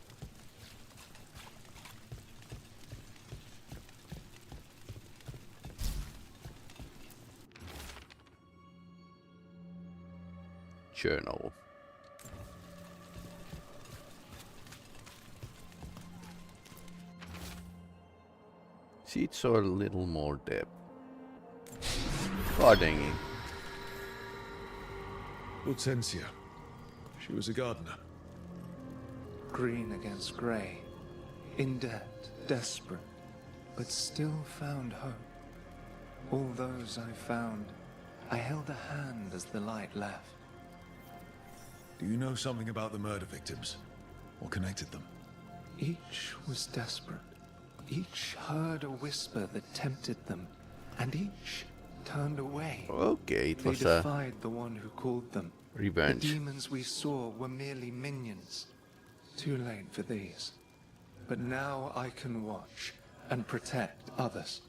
Journal. Seeds are a little more depth. Gardening. Hortensia. She was a gardener. Green against grey. In debt, desperate, but still found hope. All those I found, I held a hand as the light left. Do you know something about the murder victims? What connected them? Each was desperate. Each heard a whisper that tempted them, and each turned away. Okay, it was they defied the one who called them. Revenge. The demons we saw were merely minions. Too late for these. But now I can watch and protect others.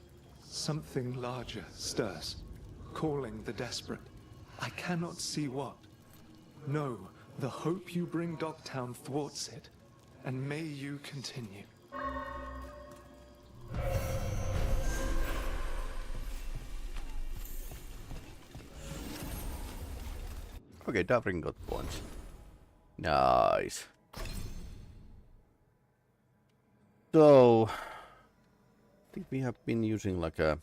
Something larger stirs, calling the desperate. I cannot see what. No, the hope you bring Dogtown thwarts it, and may you continue. Okay, Davrin got points. Nice. So, I think we have been using like a...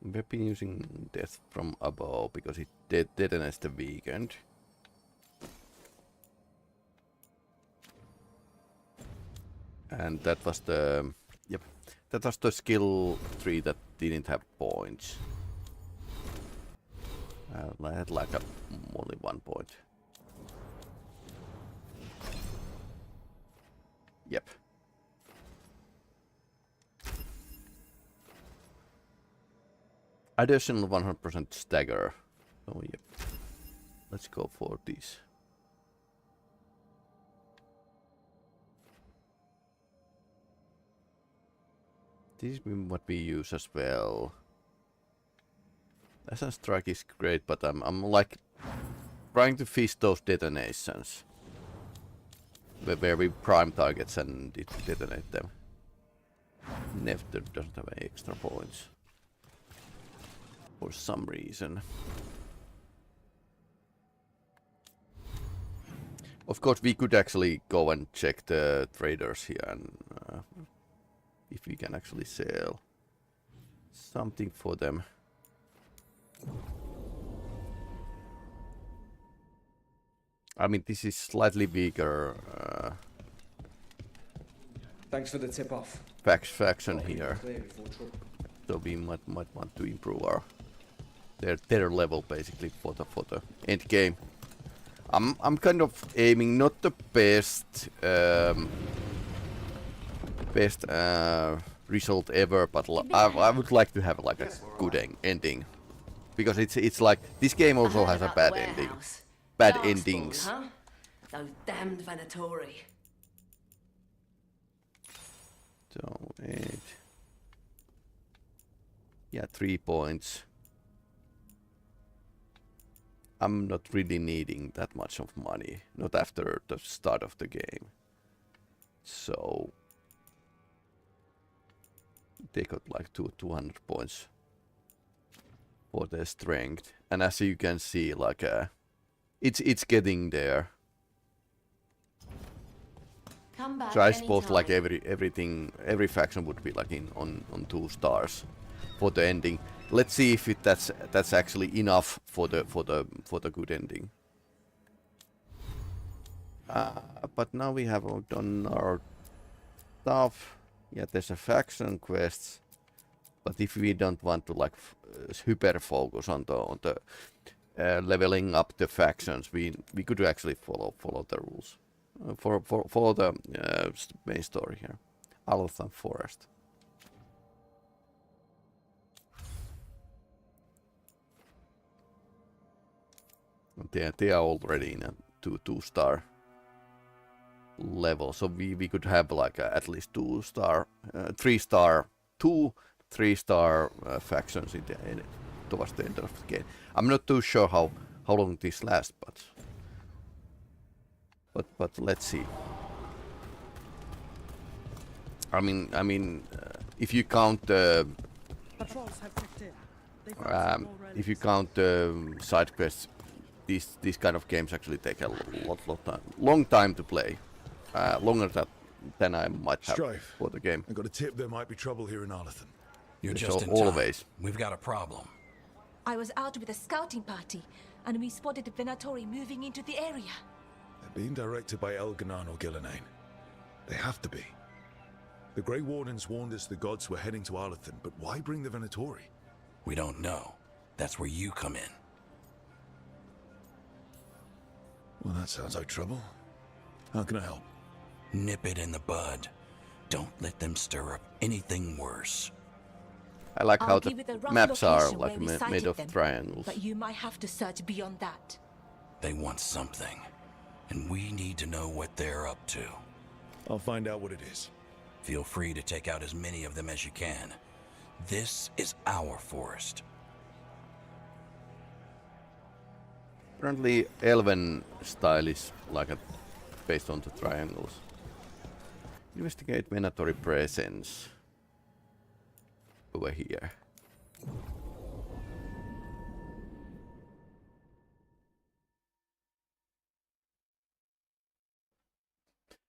We've been using Death from Above because it detonates the weekend. And that was the... Yep. That was the skill tree that didn't have points. I had like only 1 point. Yep. Additional 100% stagger. Oh yep. Let's go for this. This is what we use as well. Essence strike is great, but I'm like trying to fish those detonations where we prime targets and detonate them. Never doesn't have any extra points for some reason. Of course, we could actually go and check the traders here and if we can actually sell something for them. I mean, this is slightly weaker Thanks for the tip off. faction here. So we might want to improve our their level basically for the end game. I'm kind of aiming not the best result ever, but I would like to have like a good ending, because it's like this game also has a bad ending, bad endings. Huh? Those damned Venatori. So 8. Yeah, 3 points. I'm not really needing that much of money, not after the start of the game. So they got like 200 points for their strength, and as you can see, like it's getting there. Come back So I suppose anytime. like every faction would be like on 2 stars for the ending. Let's see if that's actually enough for the good ending. But now we have done our stuff. Yeah, there's a faction quests, but if we don't want to like hyper focus on the leveling up the factions, we could actually follow the rules. Follow the main story here. Altham Forest. They are already in a 2-star level, so we could have like at least 2-star, 3-star, 3-star factions towards the end of the game. I'm not too sure how long this lasts, but let's see. I mean, if you count if you count side quests, these kind of games actually take a long time to play, longer than I might have Strife. for the game. I got a tip there might be trouble here in Arlathan. You're So just in always. time. We've got a problem. I was out with a scouting party, and we spotted the Venatori moving into the area. They're being directed by Elganan or Gillenane. They have to be. The Grey Wardens warned us the gods were heading to Arlathan, but why bring the Venatori? We don't know. That's where you come in. Well, that sounds like trouble. How can I help? Nip it in the bud. Don't let them stir up anything worse. I like how I'll the give you the rough maps are location like where we made sighted of them, triangles. but you might have to search beyond that. They want something, and we need to know what they're up to. I'll find out what it is. Feel free to take out as many of them as you can. This is our forest. Apparently, Elven style is like based on the triangles. Investigate Venatori presence over here.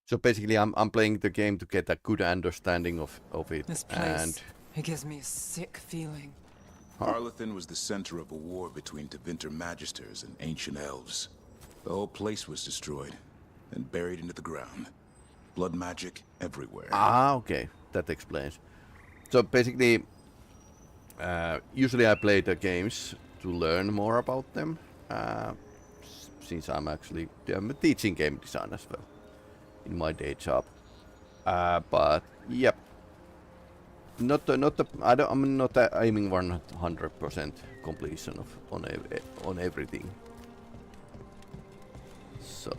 So basically, I'm playing the game to get a good understanding of it. This place, it gives me a sick feeling. Arlathan was the center of a war between Tevinter Magisters and ancient elves. The whole place was destroyed and buried into the ground. Blood magic everywhere. Ah, okay, that explains. So basically, usually I play the games to learn more about them. Since I'm a teaching game design as well in my day job. But yep. I'm not aiming 100% completion on everything. So,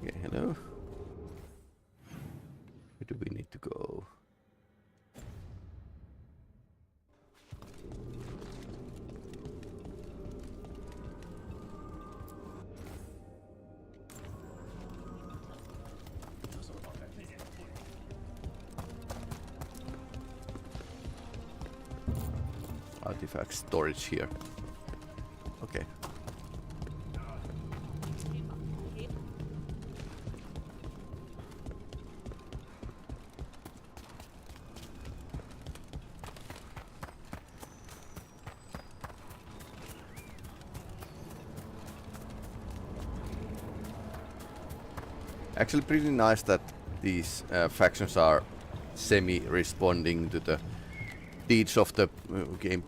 okay, hello. Where do we need to go? Artifact storage here. Okay. Actually, pretty nice that these factions are semi-responding to the deeds of the game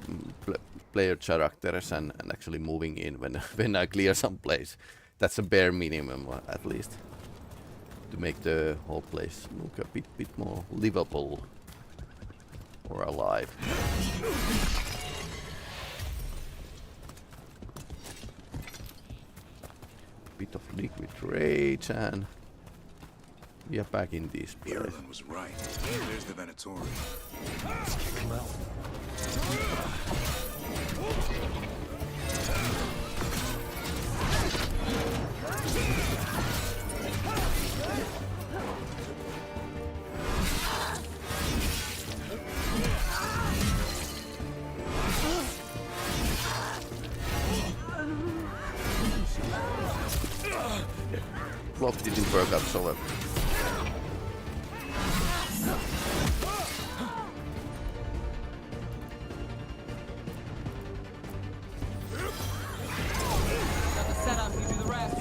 player characters and actually moving in when I clear some place. That's a bare minimum, at least, to make the whole place look a bit more livable or alive. Bit of liquid rage and we are back in this place. Erlen was right. There's the Venatori. Let's kick him out. Block didn't work out so well. Got the setup, you do the rest.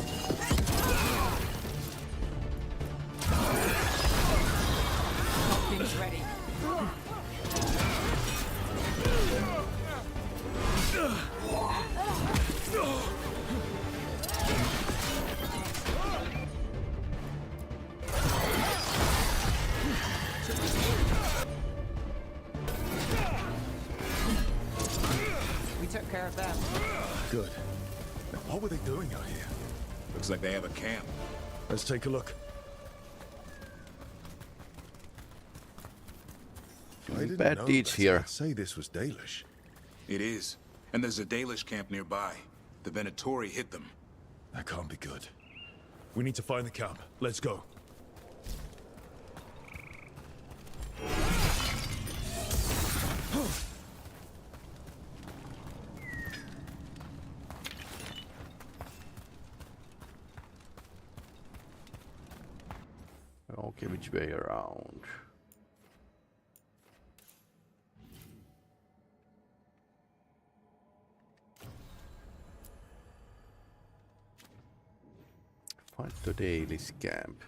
Things ready. We took care of them. Good. Now, what were they doing out here? Looks like they have a camp. Let's take a look. I didn't Bad know deeds that. here. I'd say this was Dalish. It is. And there's a Dalish camp nearby. The Venatori hit them. That can't be good. We need to find the camp. Let's go. Okay, which way around? Find the daily camp.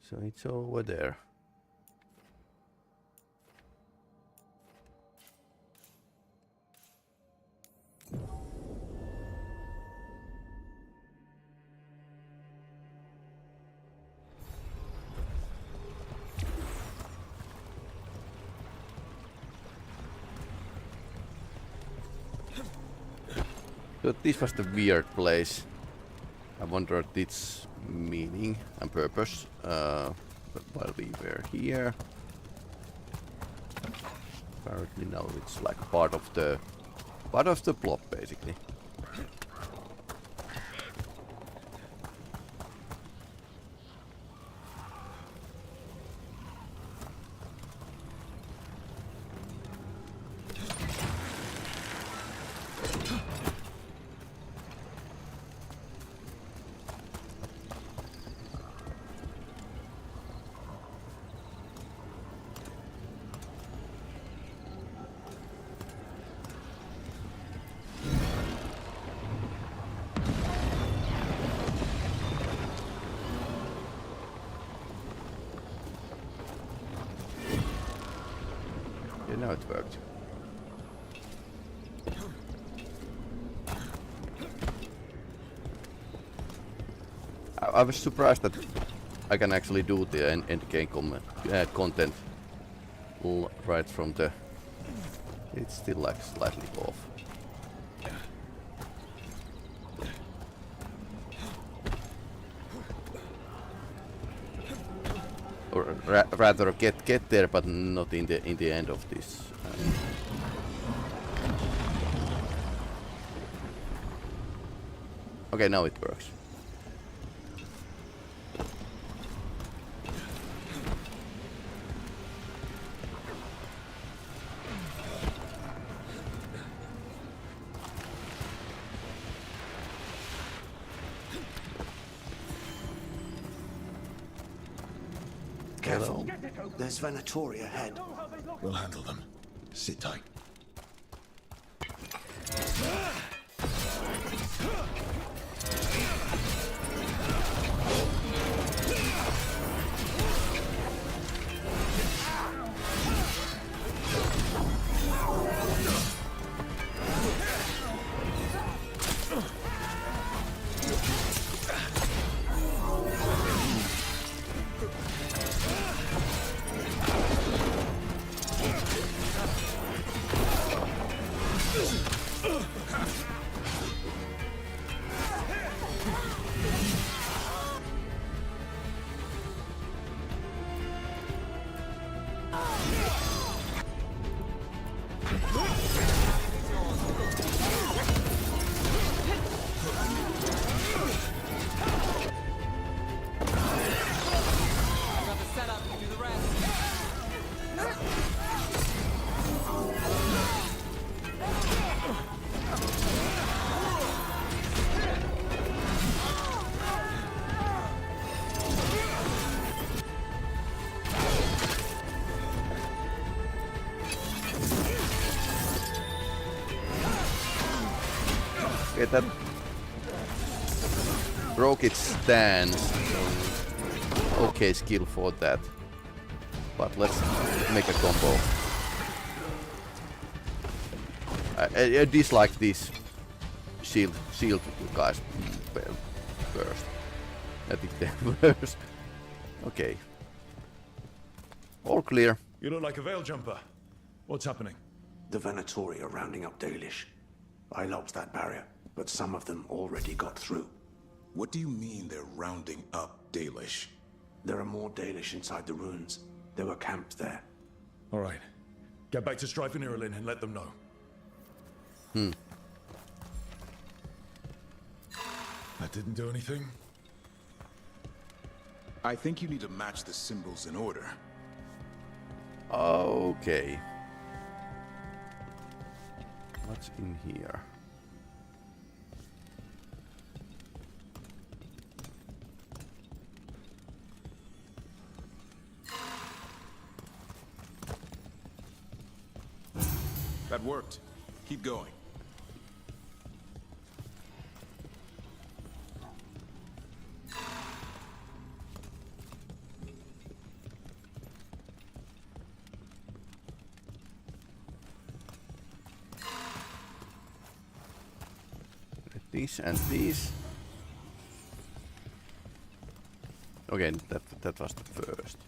So it's over there. So this was the weird place. I wondered its meaning and purpose. But while we were here, apparently now it's like part of the plot, basically. Yeah, now it worked. I was surprised that I can actually do the end game content right from the... It's still like slightly off. Or rather get there, but not in the end of this. Okay, now it works. Careful. There's Venatori ahead. We'll handle them. Sit tight. Okay, that broke its stance. So okay skill for that. But let's make a combo. I dislike this shield guys first. I think they're worse. Okay. All clear. You look like a veil jumper. What's happening? The Venatori are rounding up Dalish. I locked that barrier, but some of them already got through. What do you mean they're rounding up Dalish? There are more Dalish inside the ruins. They were camped there. All right. Get back to Fen'Harel and let them know. That didn't do anything? I think you need to match the symbols in order. Okay. What's in here? That worked. Keep going. These and these. Okay, that was the first.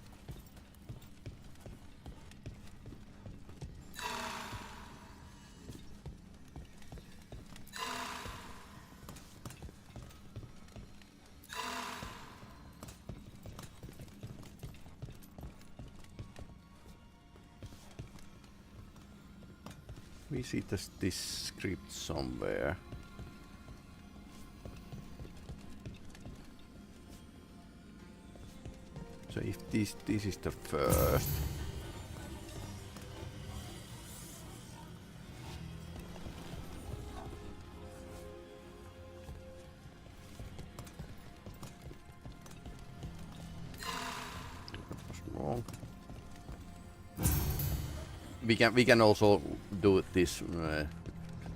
We see this script somewhere. So if this is the first. That was wrong. We can also do this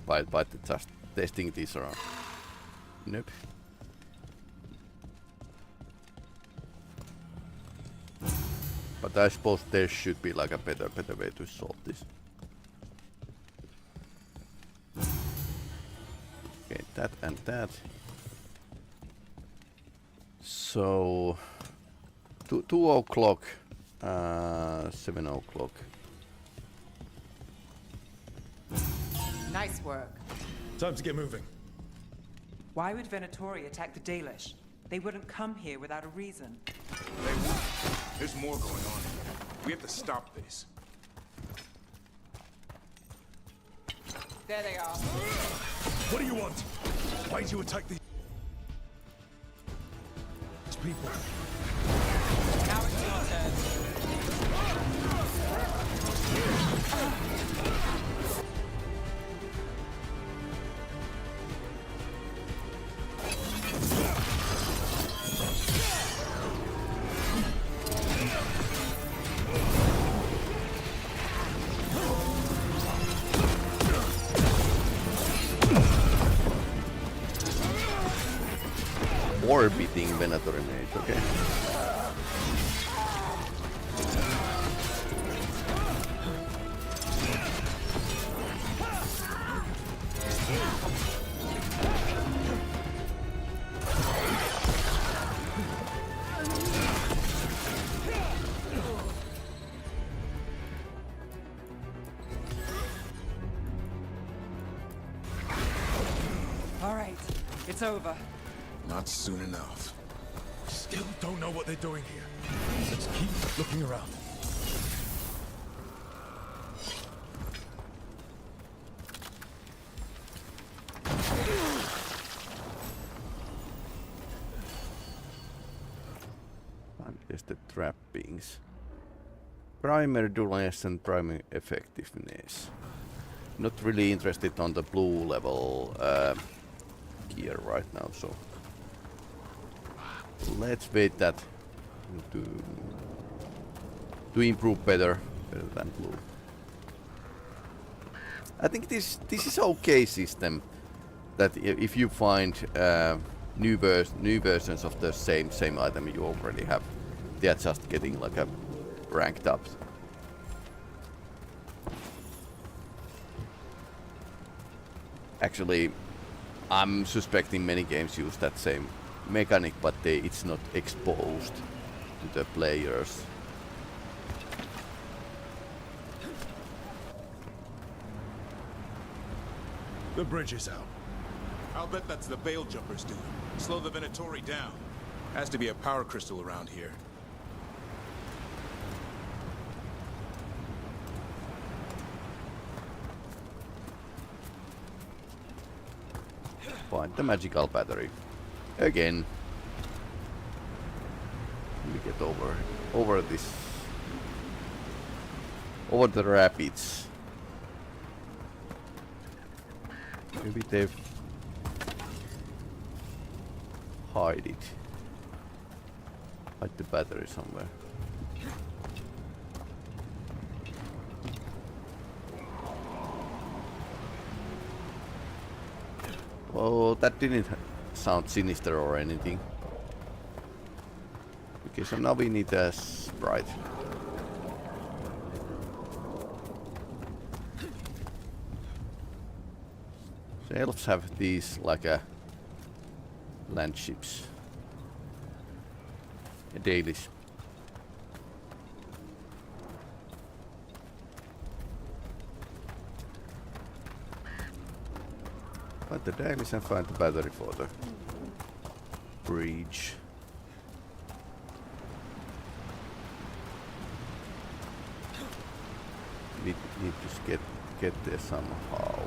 by just testing this around. Nope. But I suppose there should be like a better way to solve this. Okay, that and that. So 2 o'clock, 7 o'clock. Nice work. Time to get moving. Why would Venatori attack the Dalish? They wouldn't come here without a reason. They won't. There's more going on. We have to stop this. There they are. What do you want? Why did you attack these people? Now it's your turn. Orbiting Venatori mage, okay. All right, it's over. Not soon enough. Still don't know what they're doing here. Let's keep looking around. And there's the trappings. Primary duration and primary effectiveness. Not really interested on the blue level gear right now, so let's wait that to improve better than blue. I think this is okay system that if you find new versions of the same item you already have, they are just getting like a ranked up. Actually, I'm suspecting many games use that same mechanic, but it's not exposed to the players. The bridge is out. I'll bet that's the Veil Jumpers doing. Slow the Venatori down. Has to be a power crystal around here. Find the magical battery. Again. Let me get over this. Over the rapids. Maybe they've hide it. Hide the battery somewhere. Oh, that didn't sound sinister or anything. Okay, so now we need a sprite. The elves have these like a land ships. Dailies. Find the dailies and find the battery for the bridge. We need to get there somehow.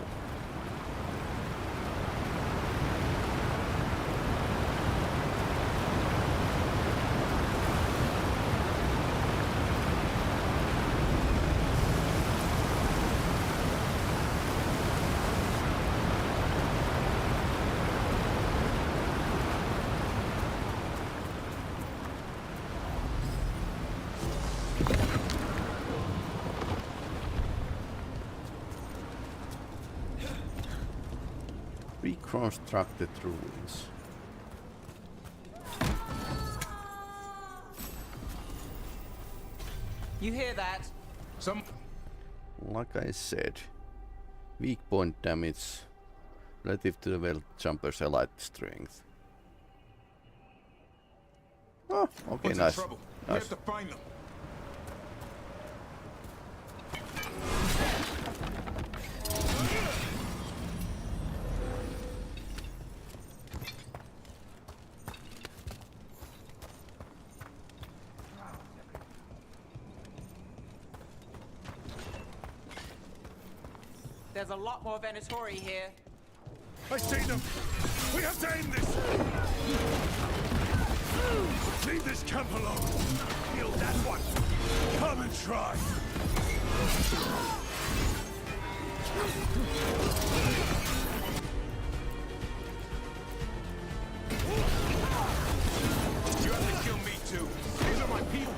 Reconstructed ruins. You hear that? Like I said, weak point damage relative to the Veil Jumper's elite strength. Oh, okay, What's nice. the trouble? We Nice. have to find them. There's a lot more Venatori here. I see them! We have to end this! Leave this camp alone! Kill that one! Come and try! You have to kill me too. These are my people.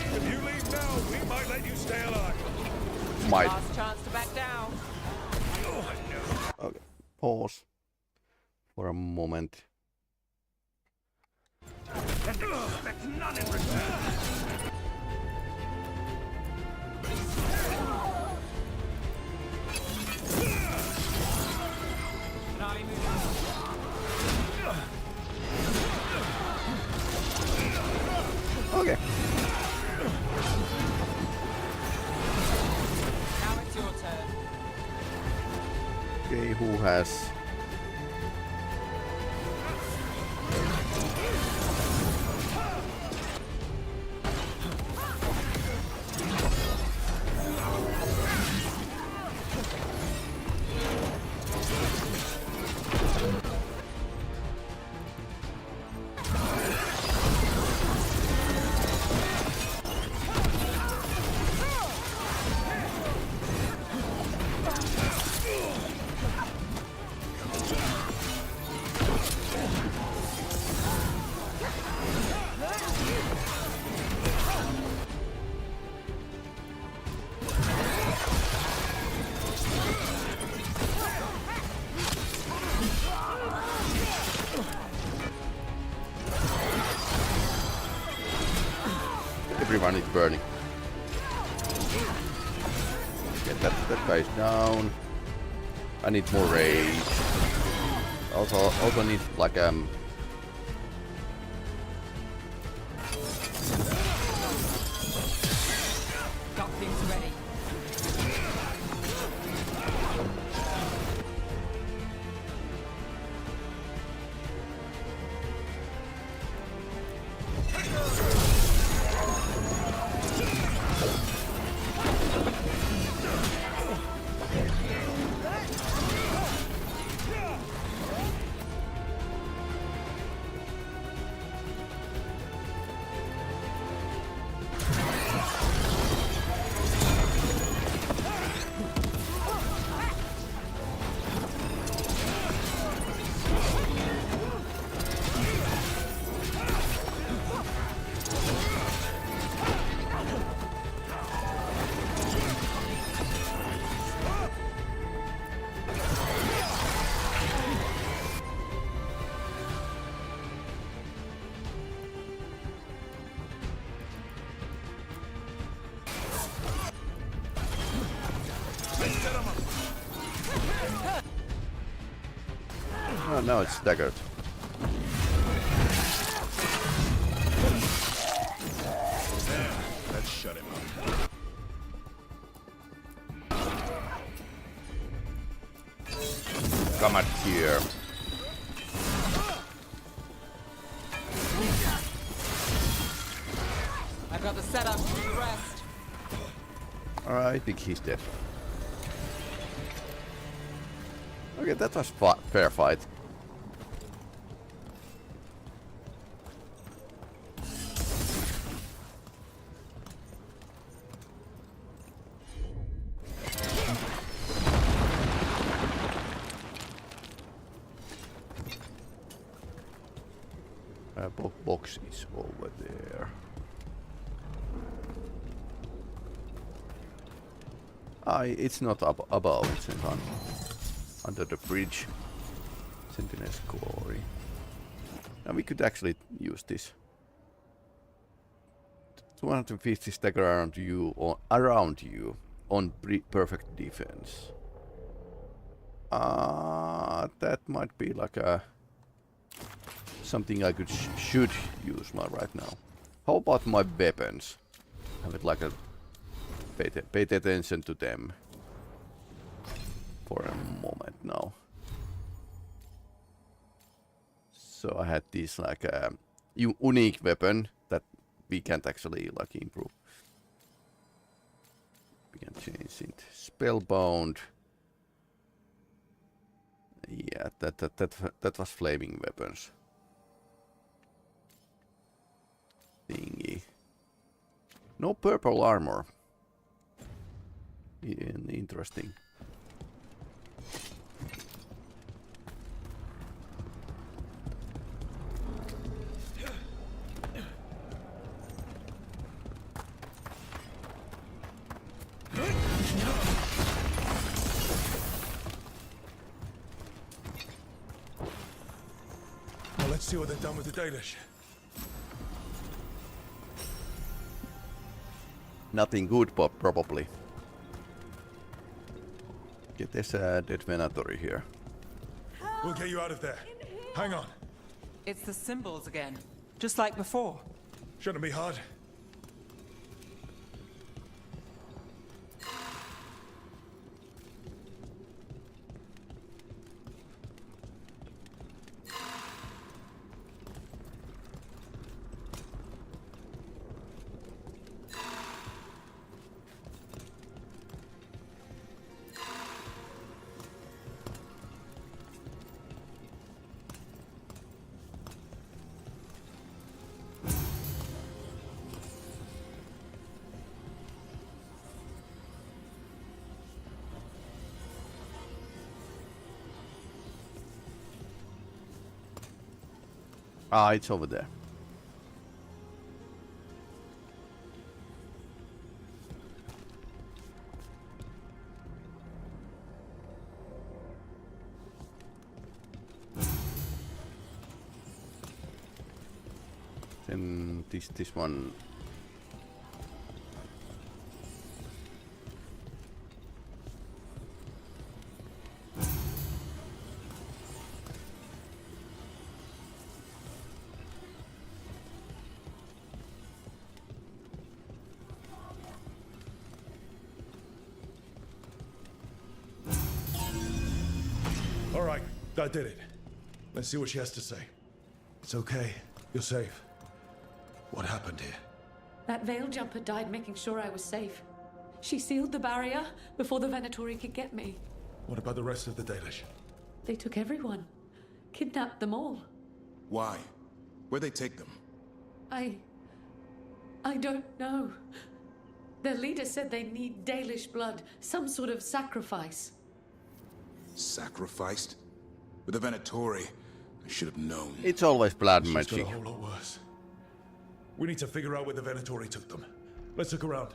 If you leave now, we might let you stay alive. Might. Last chance to back down. Okay, pause for a moment. And expect none in return. Okay. Now it's your turn. Okay, who has? it burning. Okay, that guy is down. I need more rage. Also need like Got things ready. Oh, now it's staggered. Let's shut him up. Come at here. I've got the setup. The rest. I think he's dead. Okay, that was fair fight. Box is over there. It's not above, it's under the bridge. Sentinel's Quarry. Now we could actually use this. 250 stagger around you on perfect defense. That might be like a something I could should use right now. How about my weapons? Have it like a pay attention to them for a moment now. So I had this like a unique weapon that we can't actually like improve. We can change it. Spellbound. Yeah, that was flaming weapons. Thingy. No purple armor. Interesting. Well, let's see what they've done with the Dalish. Nothing good, probably. Okay, there's a dead Venatori here. We'll get you out of there. Hang on. It's the symbols again, just like before. Shouldn't be hard. It's over there. Then this one I did it. Let's see what she has to say. It's okay. You're safe. What happened here? That veil jumper died making sure I was safe. She sealed the barrier before the Venatori could get me. What about the rest of the Dalish? They took everyone. Kidnapped them all. Why? Where'd they take them? I don't know. Their leader said they need Dalish blood, some sort of sacrifice. Sacrificed? With the Venatori, I should have known. It's always blood She's magic. got a whole lot worse. We need to figure out where the Venatori took them. Let's look around.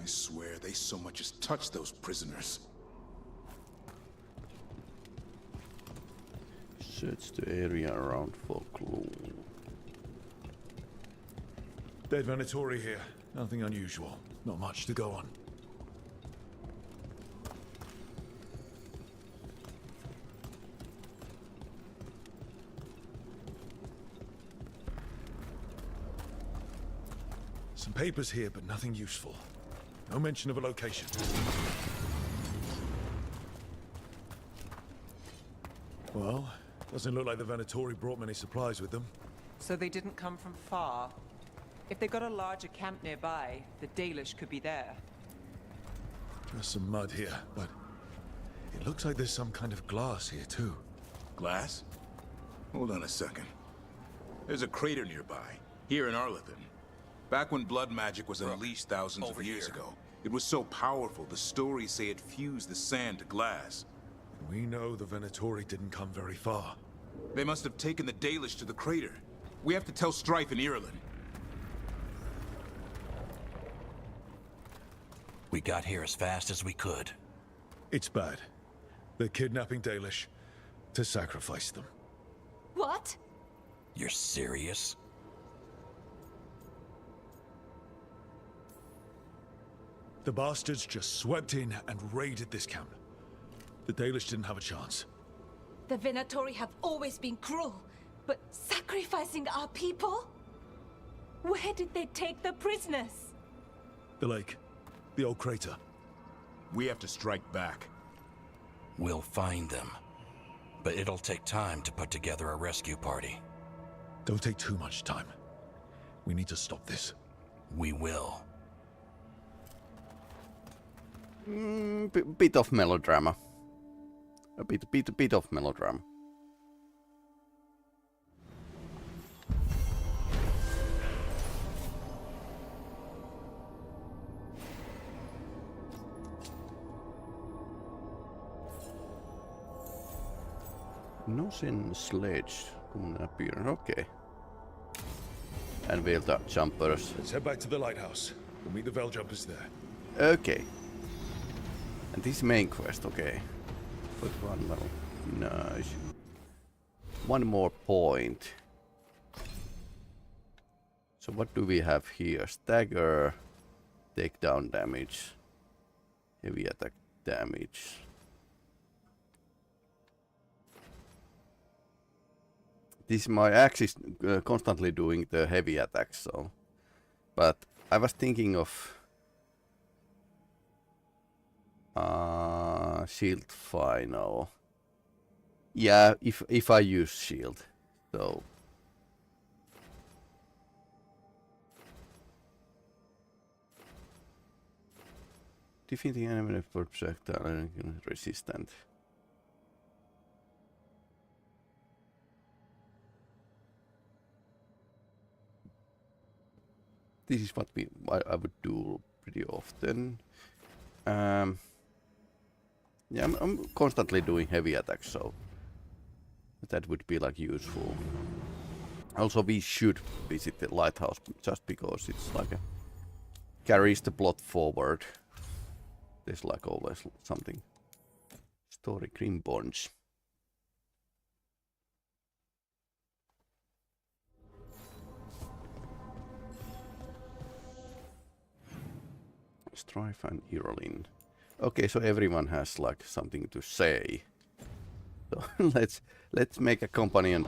I swear they so much as touched those prisoners. Search the area around for clue. Dead Venatori here. Nothing unusual. Not much to go on. Some papers here, but nothing useful. No mention of a location. Well, doesn't look like the Venatori brought many supplies with them. So they didn't come from far. If they got a larger camp nearby, the Dalish could be there. There's some mud here, but it looks like there's some kind of glass here too. Glass? Hold on a second. There's a crater nearby, here in Arlington. Back when blood magic was unleashed thousands of years ago, it was so powerful, the stories say it fused the sand to glass. We know the Venatori didn't come very far. They must have taken the Dalish to the crater. We have to tell Strife in Ireland. We got here as fast as we could. It's bad. They're kidnapping Dalish to sacrifice them. What? You're serious? The bastards just swept in and raided this camp. The Dalish didn't have a chance. The Venatori have always been cruel, but sacrificing our people? Where did they take the prisoners? The lake. The old crater. We have to strike back. We'll find them. But it'll take time to put together a rescue party. Don't take too much time. We need to stop this. We will. Bit of melodrama. A bit of melodrama. Nosen sledge. Okay. And we'll the jumpers. Let's head back to the lighthouse. We'll meet the Veil jumpers there. Okay. And this main quest, okay. Put one level. Nice. One more point. So what do we have here? Stagger, takedown damage, heavy attack damage. This my axe is constantly doing the heavy attacks, so. But I was thinking of shield final. Yeah, if I use shield, so. Defeating enemy projectile resistant. This is what I would do pretty often. Yeah, I'm constantly doing heavy attacks, so that would be like useful. Also, we should visit the lighthouse just because it's like carries the plot forward. There's like always something. Story Grim Bonds. Strife and Irolin. Okay, so everyone has like something to say. So let's make a companion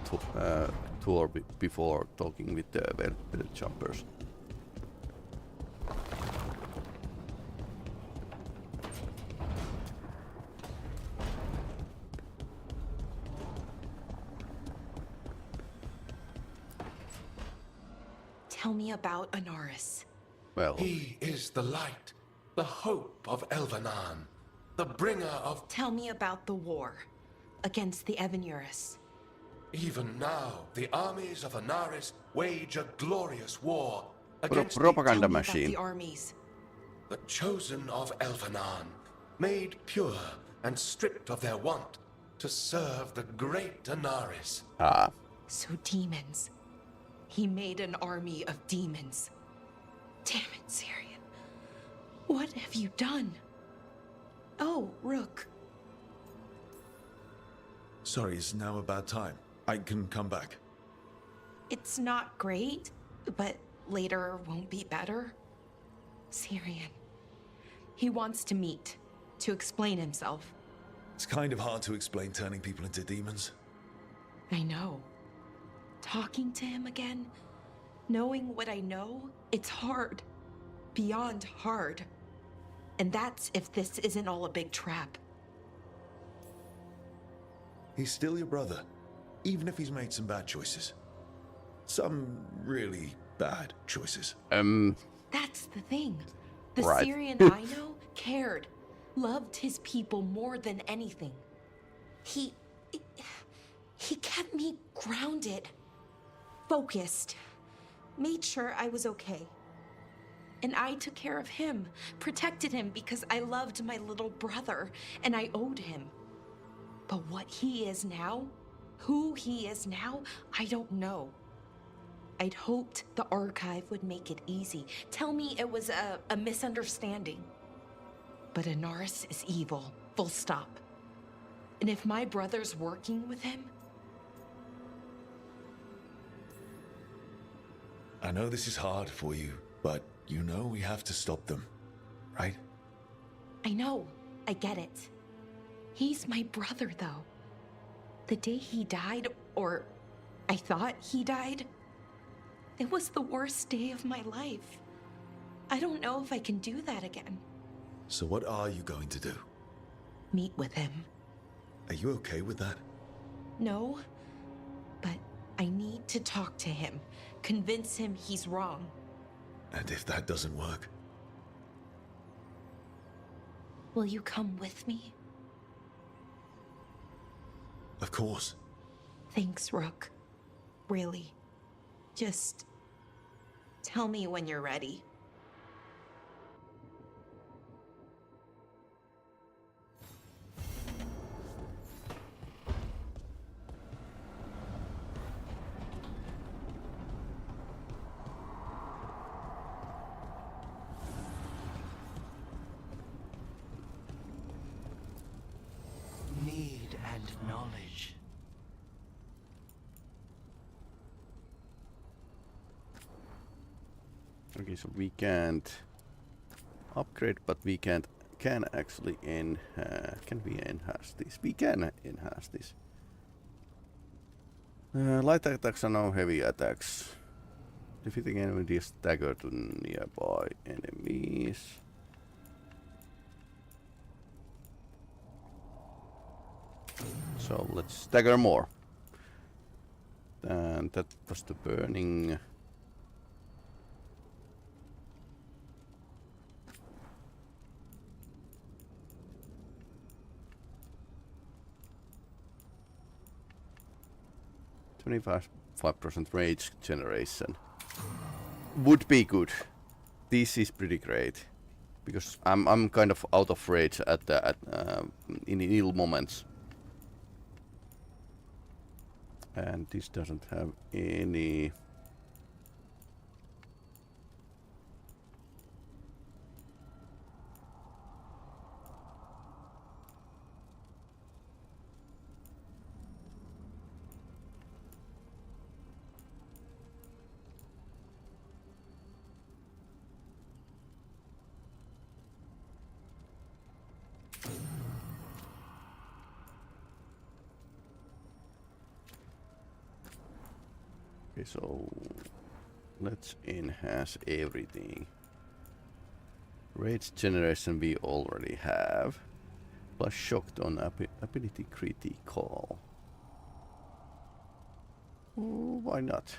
tour before talking with the jumpers. Tell me about Anaris. Well, he is the light, the hope of Elvenan, the bringer of... Tell me about the war against the Evenuris. Even now, the armies of Anaris wage a glorious war against propaganda machine. The armies. The chosen of Elvenan, made pure and stripped of their want to serve the great Anaris. Ah. So demons. He made an army of demons. Damn it, Syrian. What have you done? Oh, Rook. Sorry, is now a bad time? I can come back. It's not great, but later won't be better. Syrian. He wants to meet, to explain himself. It's kind of hard to explain turning people into demons. I know. Talking to him again, knowing what I know, it's hard. Beyond hard. And that's if this isn't all a big trap. He's still your brother, even if he's made some bad choices. Some really bad choices. That's the thing. The right. Syrian I know cared, loved his people more than anything. He kept me grounded, focused, made sure I was okay. And I took care of him, protected him because I loved my little brother and I owed him. But what he is now, who he is now, I don't know. I'd hoped the archive would make it easy. Tell me it was a misunderstanding. But Anaris is evil, full stop. And if my brother's working with him... I know this is hard for you, but you know we have to stop them, right? I know, I get it. He's my brother, though. The day he died, or I thought he died, it was the worst day of my life. I don't know if I can do that again. So what are you going to do? Meet with him. Are you okay with that? No, but I need to talk to him, convince him he's wrong. And if that doesn't work? Will you come with me? Of course. Thanks, Rook. Really. Just tell me when you're ready. Need and knowledge. Okay, so we can't upgrade, but we can actually can we enhance this? We can enhance this. Light attacks are now heavy attacks. Defeating enemies stagger to nearby enemies. So let's stagger more. And that was the burning. %5% rage generation would be good. This is pretty great because I'm kind of out of rage in ill moments. And this doesn't have any. Okay, so let's enhance everything. Rage generation we already have. Plus shocked on ability critical. Why not?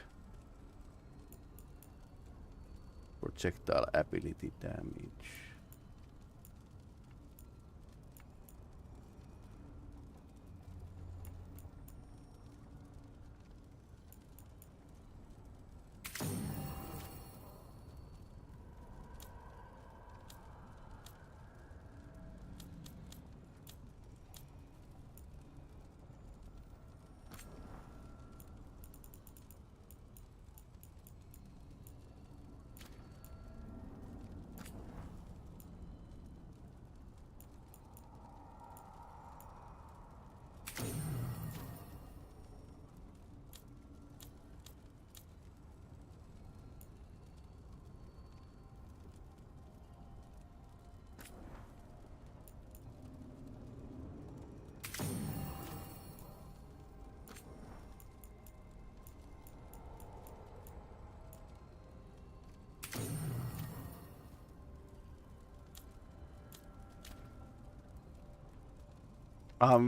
Projectile ability damage.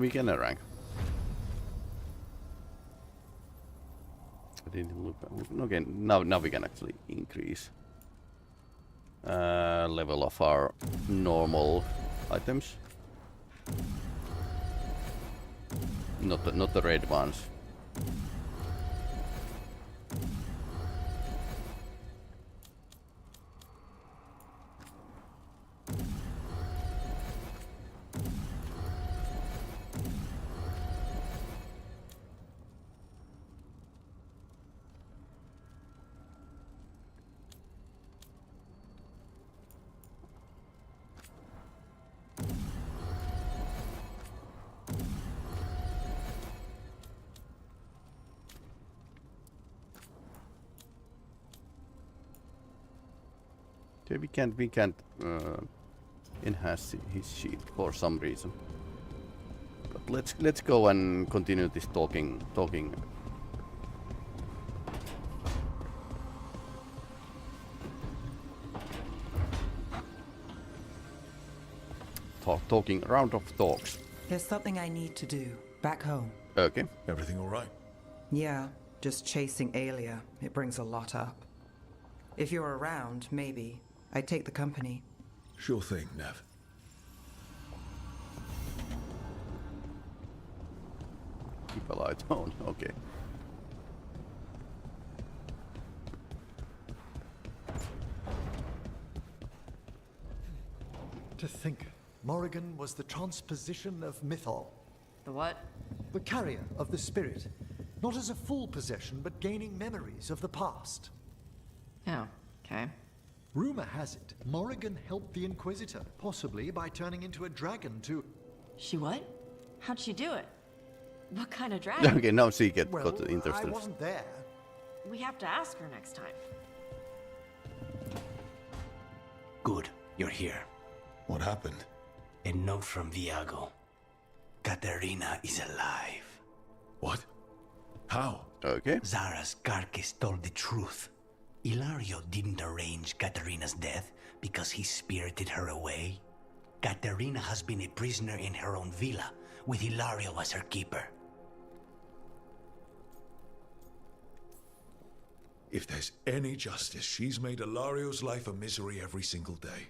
We can rank. I didn't look. Okay, now we can actually increase level of our normal items. Not the red ones. Okay, we can't enhance his shield for some reason. But let's go and continue this talking. Talking round of talks. There's something I need to do back home. Okay. Everything all right? Yeah, just chasing Aelia. It brings a lot up. If you're around, maybe I'd take the company. Sure thing, Nev. Keep a light on, okay. To think, Morrigan was the transposition of Mythol. The what? The carrier of the spirit. Not as a full possession, but gaining memories of the past. Oh, okay. Rumor has it, Morrigan helped the Inquisitor, possibly by turning into a dragon to... She what? How'd she do it? What kind of dragon? Okay, now she got I interested. wasn't there. We have to ask her next time. Good, you're here. What happened? A note from Viago. Katerina is alive. What? How? Okay. Zara's carcass told the truth. Ilario didn't arrange Katerina's death because he spirited her away. Katerina has been a prisoner in her own villa, with Ilario as her keeper. If there's any justice, she's made Ilario's life a misery every single day.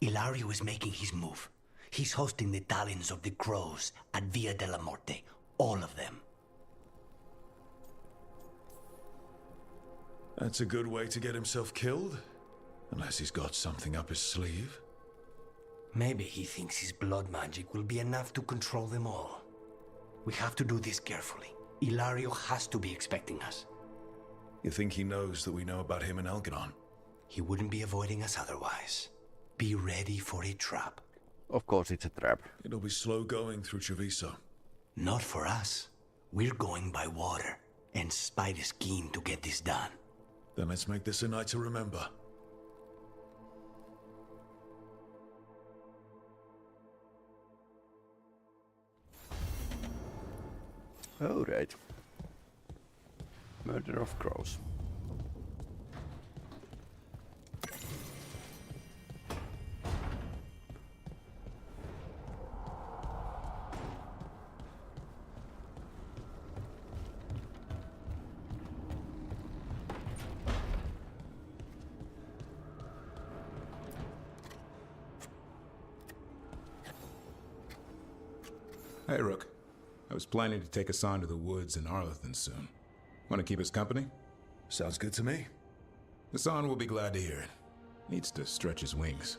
Ilario is making his move. He's hosting the talents of the crows at Via della Morte. All of them. That's a good way to get himself killed. Unless he's got something up his sleeve. Maybe he thinks his blood magic will be enough to control them all. We have to do this carefully. Ilario has to be expecting us. You think he knows that we know about him and Elganon? He wouldn't be avoiding us otherwise. Be ready for a trap. Of course it's a trap. It'll be slow going through Treviso. Not for us. We're going by water, and Spite is keen to get this done. Then let's make this a night to remember. All right. Murder of crows. Hey, Rook. I was planning to take Hassan to the woods in Arlington soon. Want to keep us company? Sounds good to me. Hassan will be glad to hear it. Needs to stretch his wings.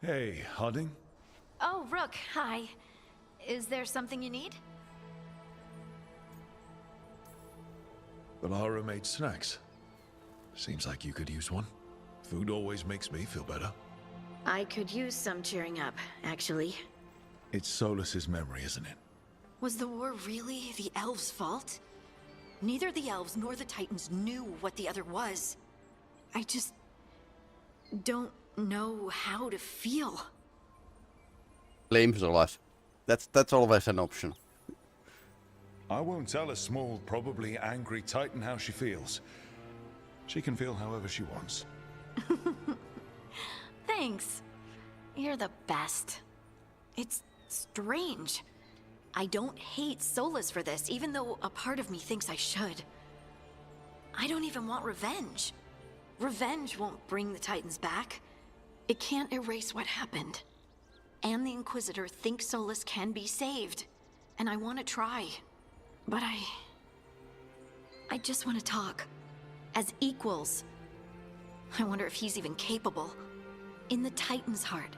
Hey, Harding? Oh, Rook, hi. Is there something you need? Lara made snacks. Seems like you could use one. Food always makes me feel better. I could use some cheering up, actually. It's Solus's memory, isn't it? Was the war really the elves' fault? Neither the elves nor the Titans knew what the other was. I just don't know how to feel. Blame Solus. That's always an option. I won't tell a small, probably angry Titan how she feels. She can feel however she wants. Thanks. You're the best. It's strange. I don't hate Solus for this, even though a part of me thinks I should. I don't even want revenge. Revenge won't bring the Titans back. It can't erase what happened. And the Inquisitor thinks Solus can be saved. And I want to try. But I just want to talk. As equals. I wonder if he's even capable. In the Titan's heart,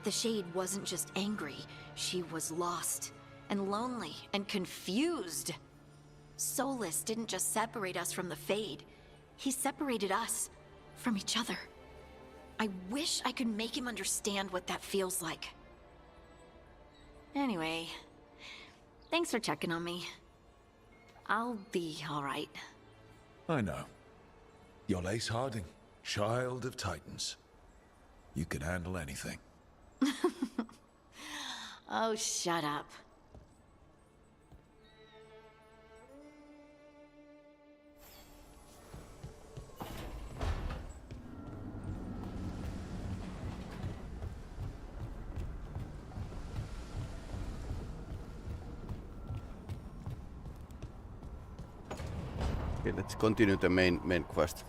the Shade wasn't just angry. She was lost, and lonely, and confused. Solus didn't just separate us from the Fade. He separated us from each other. I wish I could make him understand what that feels like. Anyway, thanks for checking on me. I'll be all right. I know. You're Ace Harding, child of Titans. You can handle anything. Oh, shut up. Okay, let's continue the main quest.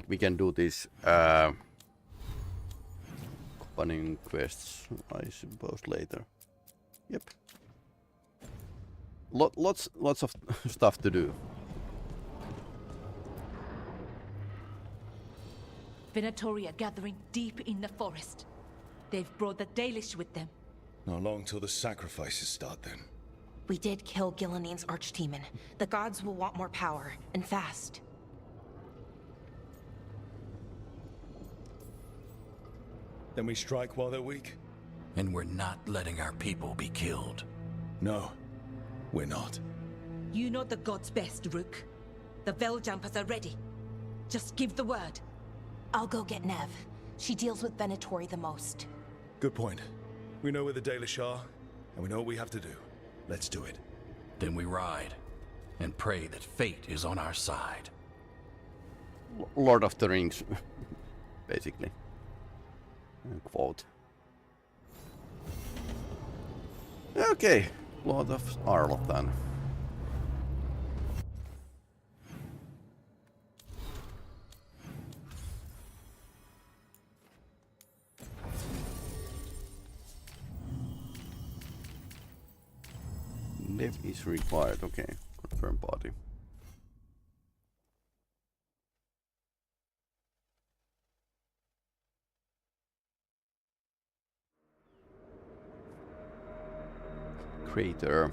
We can do this companion quests, I suppose, later. Yep. Lots of stuff to do. Venatori are gathering deep in the forest. They've brought the Dalish with them. Not long till the sacrifices start then. We did kill Gillening's archdemon. The gods will want more power, and fast. Then we strike while they're weak? And we're not letting our people be killed. No, we're not. You know the gods best, Rook. The Veiljumpers are ready. Just give the word. I'll go get Nev. She deals with Venatori the most. Good point. We know where the Dalish are, and we know what we have to do. Let's do it. Then we ride, and pray that fate is on our side. Lord of the Rings, basically. Quote. Okay, Lord of Arlothan. Dev is required, okay. Confirm party. Crater.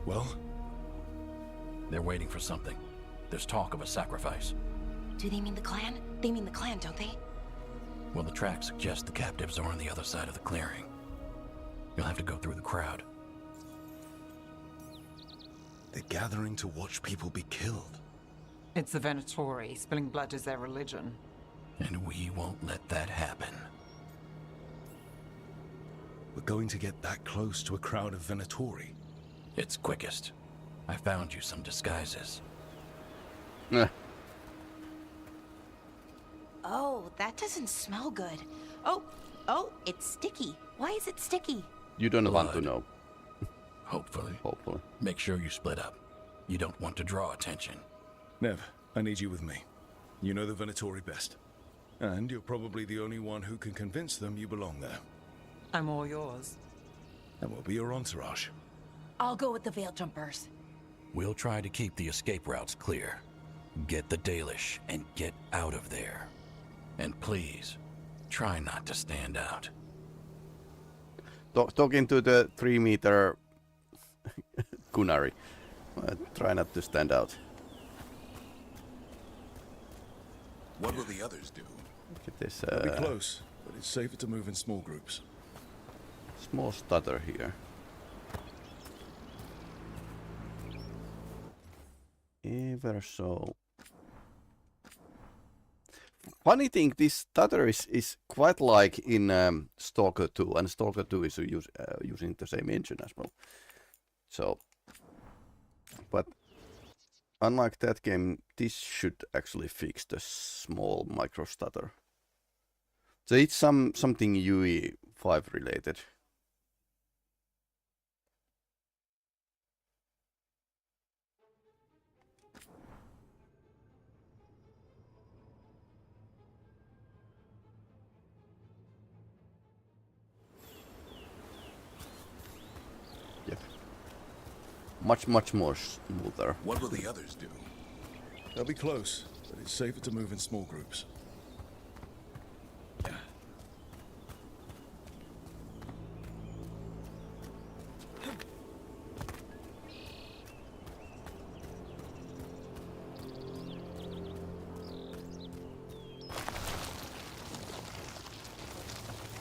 Well? They're waiting for something. There's talk of a sacrifice. Do they mean the clan? They mean the clan, don't they? Well, the tracks suggest the captives are on the other side of the clearing. You'll have to go through the crowd. They're gathering to watch people be killed. It's the Venatori. Spilling blood is their religion. And we won't let that happen. We're going to get that close to a crowd of Venatori. It's quickest. I found you some disguises. Oh, that doesn't smell good. Oh, it's sticky. Why is it sticky? You don't want to know. Hopefully. Hopefully. Make sure you split up. You don't want to draw attention. Nev, I need you with me. You know the Venatori best. And you're probably the only one who can convince them you belong there. I'm all yours. And we'll be your entourage. I'll go with the Veil Jumpers. We'll try to keep the escape routes clear. Get the Dalish and get out of there. And please, try not to stand out. Talking to the 3-meter Gunari. Try not to stand out. What will the others do? Look at this. They'll be close, but it's safer to move in small groups. Small stutter here. Ever so. Funny thing, this stutter is quite like in Stalker 2, and Stalker 2 is using the same engine as well. So, but unlike that game, this should actually fix the small micro stutter. So it's something UE5 related. Yep. Much more smoother. What will the others do? They'll be close, but it's safer to move in small groups.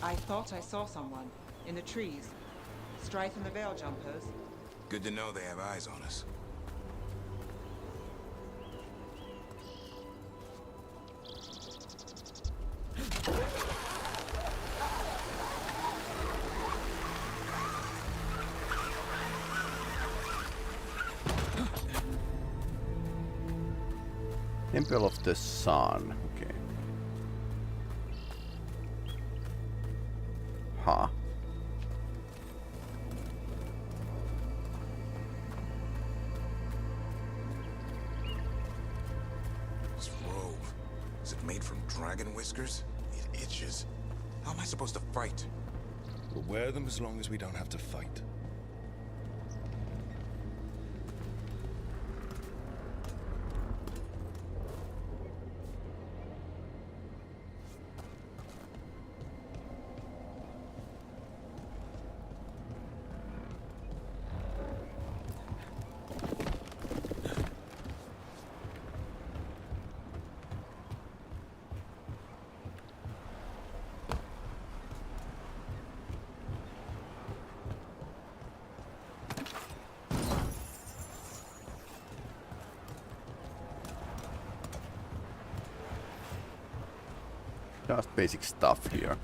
I thought I saw someone in the trees. Strife and the Veil Jumpers. Good to know they have eyes on us. Temple of the Sun. Okay. Huh. This robe, is it made from dragon whiskers? It itches. How am I supposed to fight? We'll wear them as long as we don't have to fight. Just basic stuff here.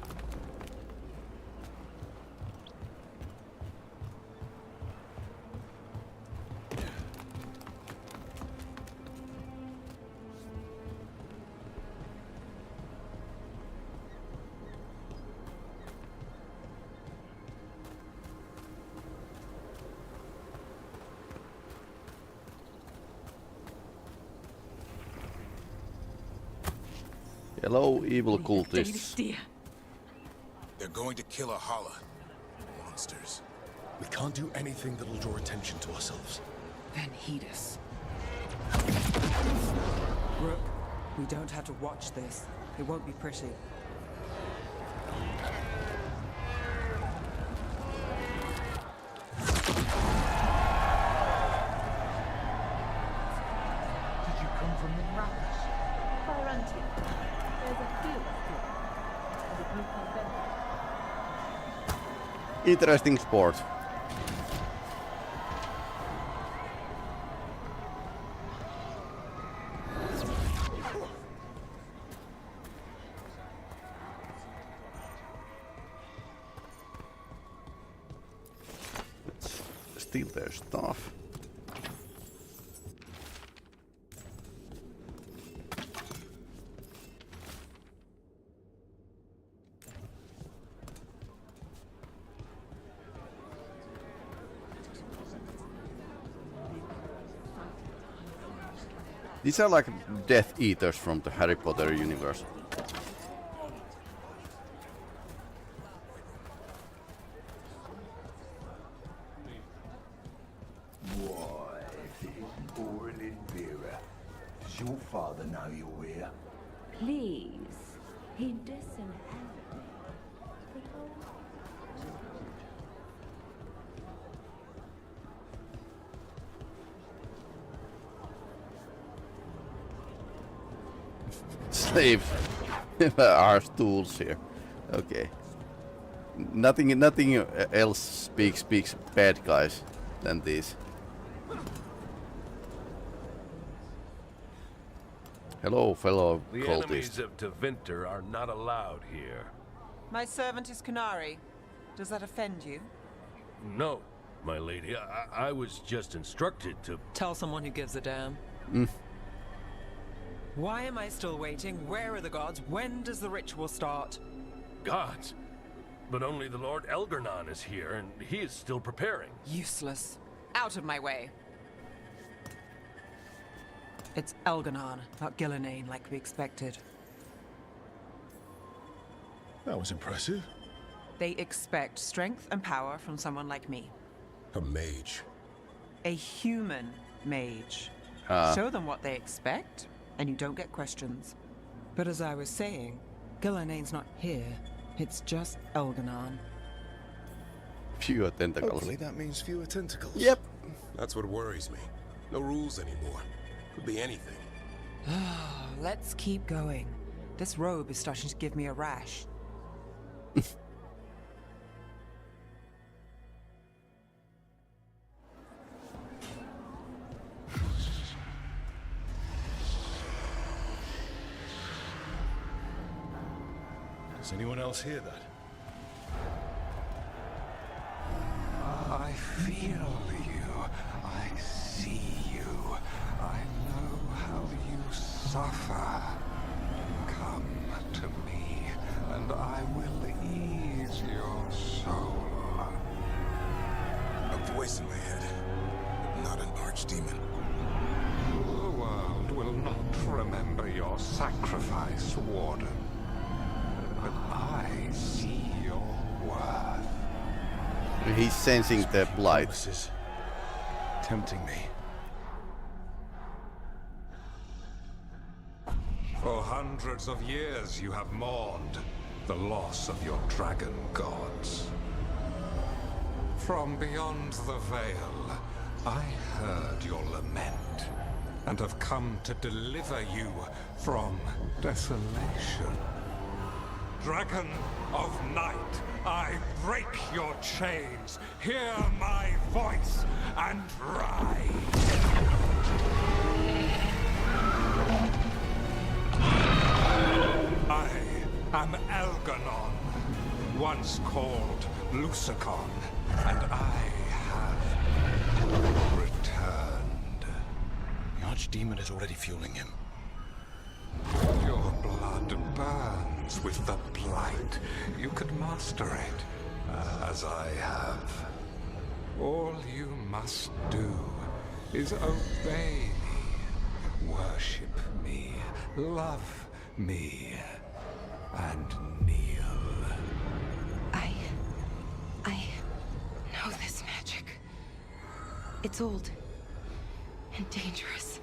Hello, evil cultists. They're going to kill a Hala. Monsters. We can't do anything that'll draw attention to ourselves. Then heed us. Rook, we don't have to watch this. It won't be pretty. Did you come from the mountains? Fire there's a few here. And a group of them. Interesting sport. steal their stuff. These are like Death Eaters from the Harry Potter universe. Why, it is Orlin Vera. Does your father know you're here? Please, he doesn't have to. Slaves are tools here. Okay. Nothing else speaks bad guys than these. Hello, fellow The cultists. enemies of Tevinter are not allowed here. My servant is Canary. Does that offend you? No, my lady. I was just instructed to... Tell someone who gives a damn. Why am I still waiting? Where are the gods? When does the ritual start? Gods? But only the Lord Elgar'nan is here, and he is still preparing. Useless. Out of my way. It's Elgar'nan, not Gillenane like we expected. That was impressive. They expect strength and power from someone like me. A mage. A human mage. Show them what they expect, and you don't get questions. But as I was saying, Gillenane's not here. It's just Elgar'nan. Fewer tentacles. Hopefully that means fewer tentacles. Yep. That's what worries me. No rules anymore. Could be anything. Let's keep going. This robe is starting to give me a rash. Does anyone else hear that? I feel you. I see you. I know how you suffer. Come to me, and I will ease your soul. A voice in my head, not an archdemon. The world will not remember your sacrifice, Warden. But I see your worth. He's sensing the blight. Tempting me. For hundreds of years you have mourned the loss of your dragon gods. From beyond the veil, I heard your lament and have come to deliver you from desolation. Dragon of night, I break your chains. Hear my voice and rise. I am Elgar'nan, once called Lusakon, and I have returned. The Archdemon is already fueling him. Your blood burns with the blight. You could master it, as I have. All you must do is obey me, worship me, love me, and kneel. I know this magic. It's old and dangerous.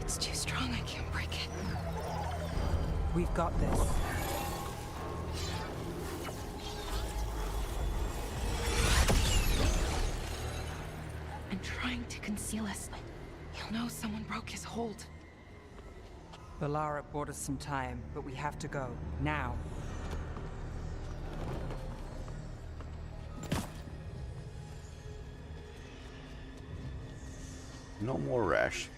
It's too strong, I can't break it. We've got this. I'm trying to conceal us. He'll know someone broke his hold. Valara bought us some time, but we have to go. Now. No more rash.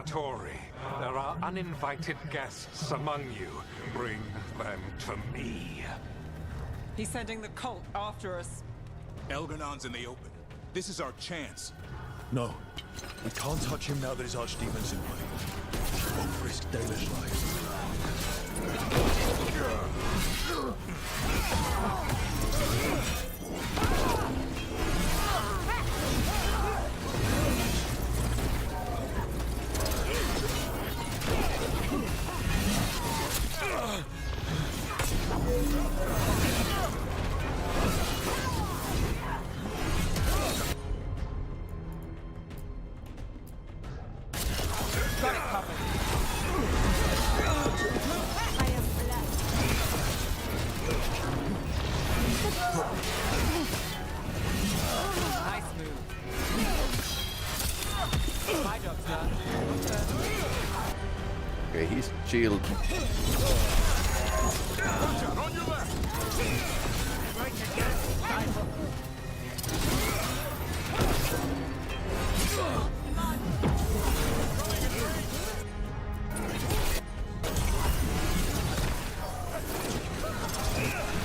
Venatori, there are uninvited guests among you. Bring them to me. He's sending the cult after us. Elgernon's in the open. This is our chance. No. We can't touch him now that his archdemon's in play. Won't risk Dalish lives. Got it covered. Nice move. My job's done. Okay, he's chilled. On your left.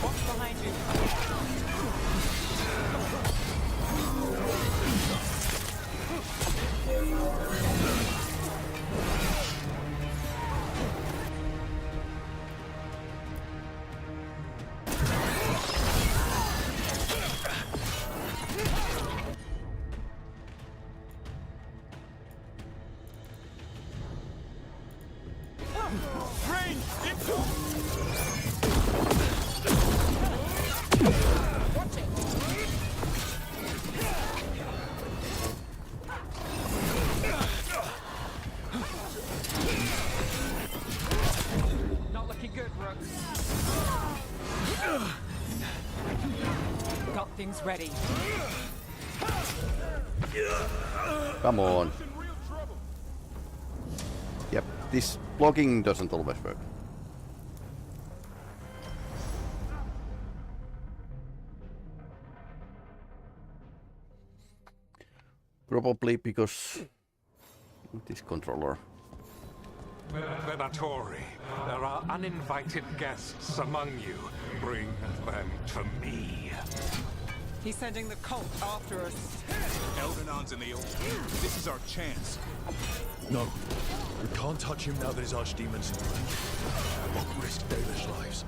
What's behind you? Not looking good, Brooks. Got things ready. Come on. Yep, this blocking doesn't always work. Probably because this controller. Venatori, there are uninvited guests among you. Bring them to me. He's sending the cult after us. Elgernon's in the open. This is our chance. No. We can't touch him now that his archdemon's in play. Won't risk Dalish lives.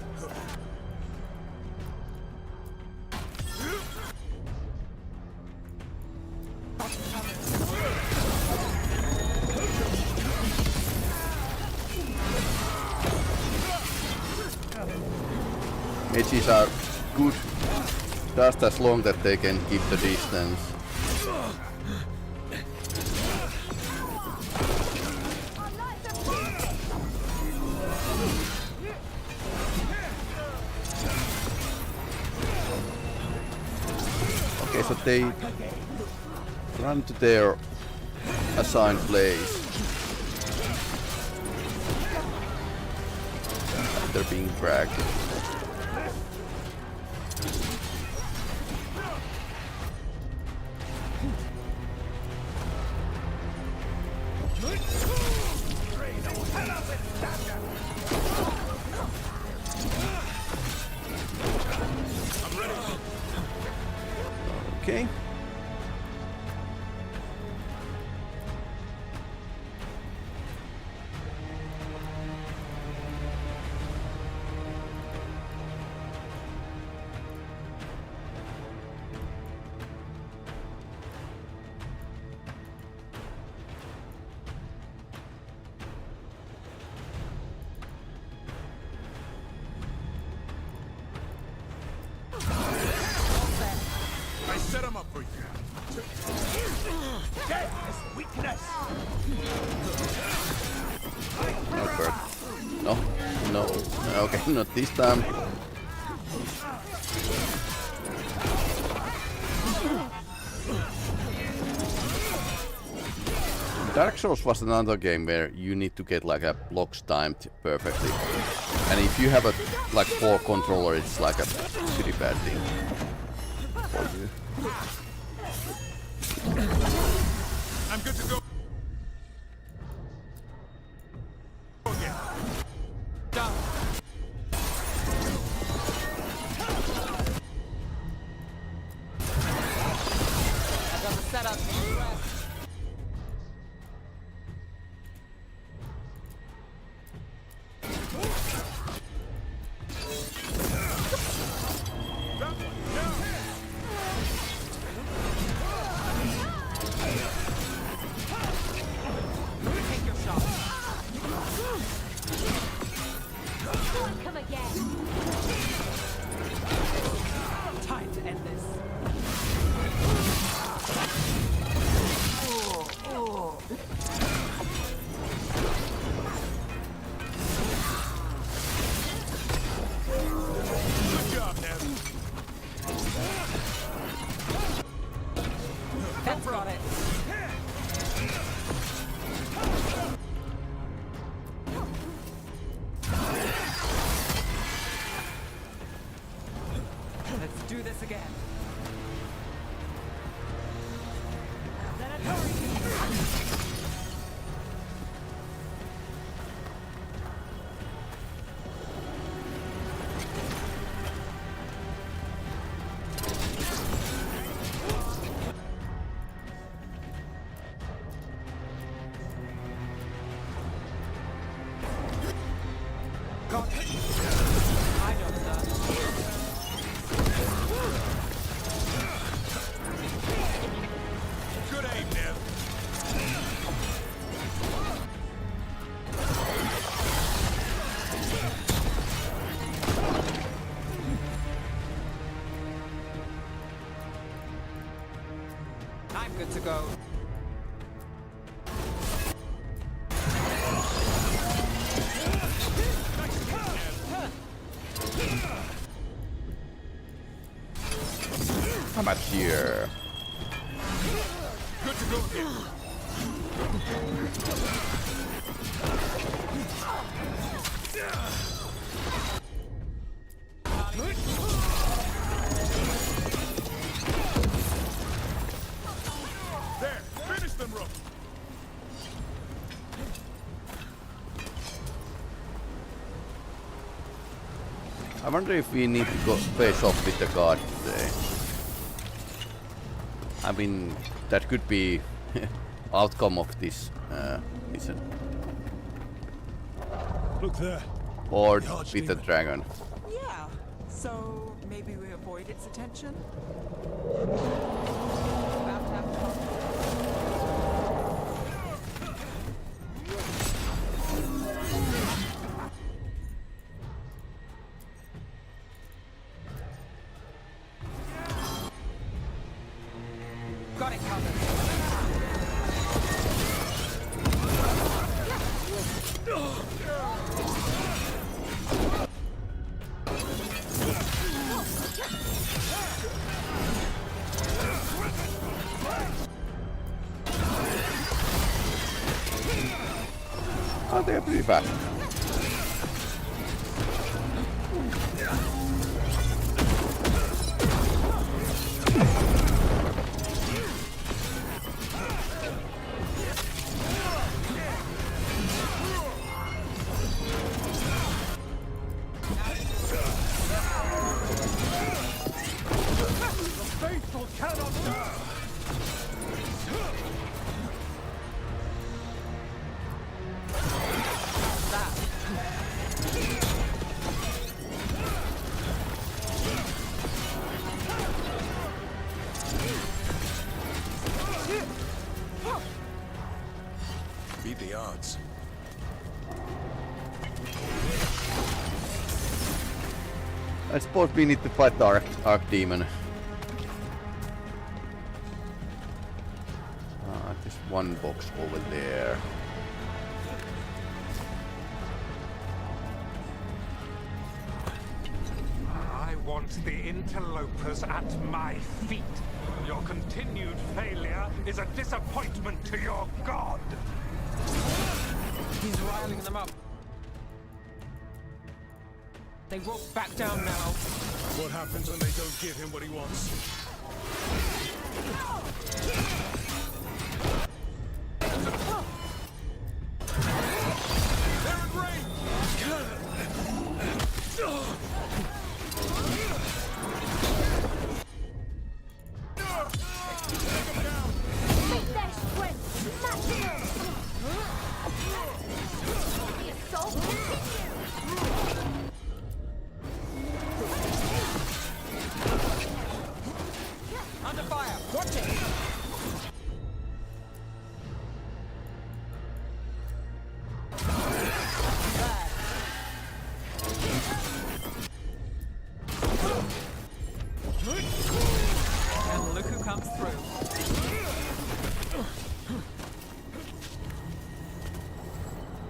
Mages are good just as long that they can keep the distance. Okay, so they run to their assigned place. They're being dragged. Okay. I set him up for you. Weakness. Not work. No, no. Okay, not this time. Dark Souls was another game where you need to get like a blocks timed perfectly, and if you have a like poor controller, it's like a pretty bad thing for you. I'm good to go. this again. I'm good to go. How much here? Good to go again. There, finish them, Rook. I wonder if we need to go face off with the guard today. I mean, that could be outcome of this mission. Look there. Or with the dragon. Yeah. So maybe we avoid its attention? About to have fun. Got it covered. Oh, they're pretty fast. Faithful cannot beat the odds. I suppose we need to fight the Archdemon. There's one box over there. I want the interlopers at my feet. Your continued failure is a disappointment to your god. He's riling them up. They won't back down now. What happens when they don't give him what he wants? They're in range! Make their strength massive! The assault continues! Under fire! Watch it! And look who comes through.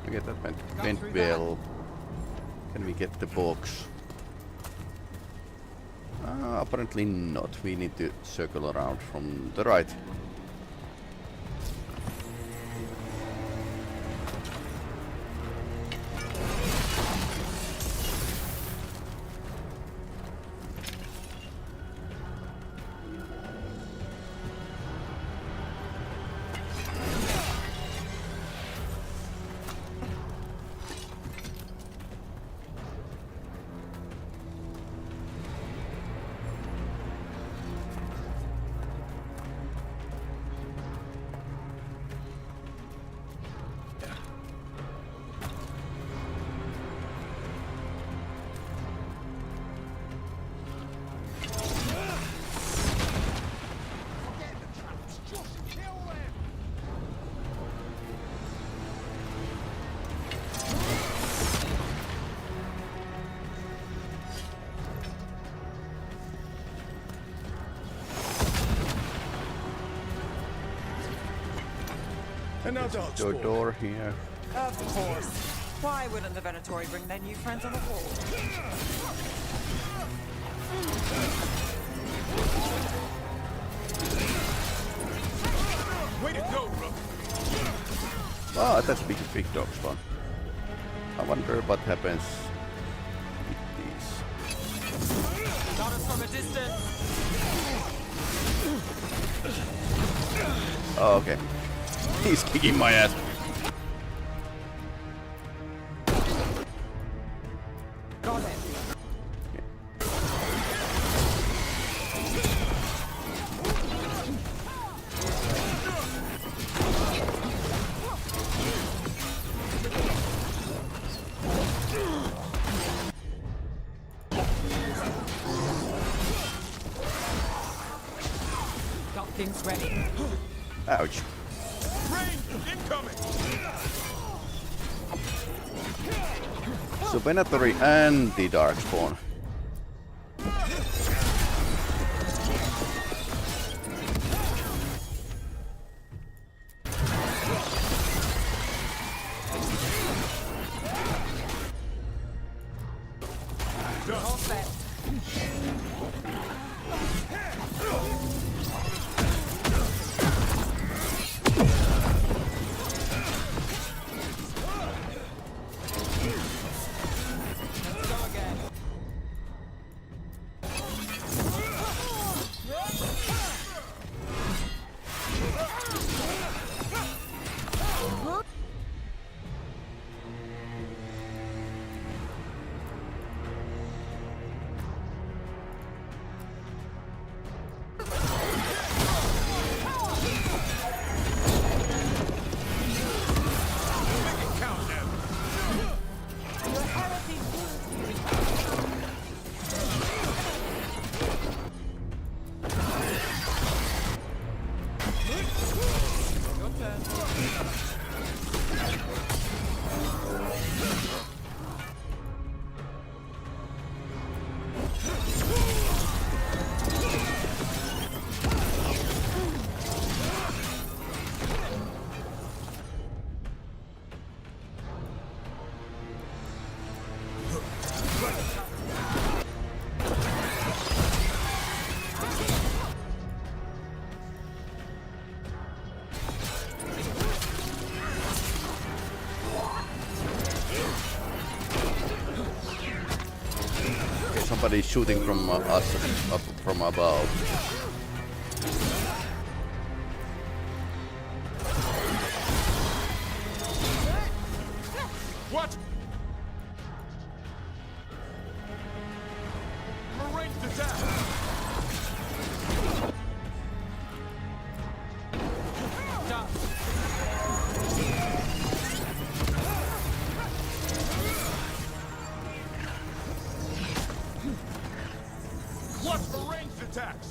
Look at that went well. Can we get the box? Apparently not. We need to circle around from the right. And now dark Your spawn. door here. Of course. Why wouldn't the Venatori bring their new friends on the wall? Way to go, Rook. Ah, that's big dog spawn. I wonder what happens with these. Got us from a distance. Oh, okay. He's kicking my ass. Got it. Got things ready. Ouch. Rain incoming. So Venatori and the Darkspawn. All set. Let's go again. Your turn. Okay, somebody's shooting from us up from above. What? Ranged attack. Done. Watch for ranged attacks.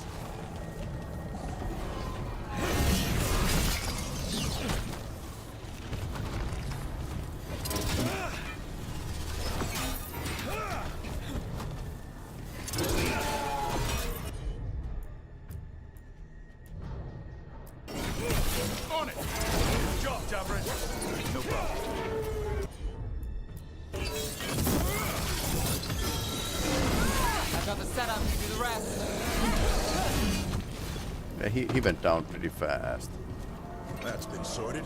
On it. Good job, Javrin. No problem. I've got the setup to do the rest. Yeah, he went down pretty fast. That's been sorted.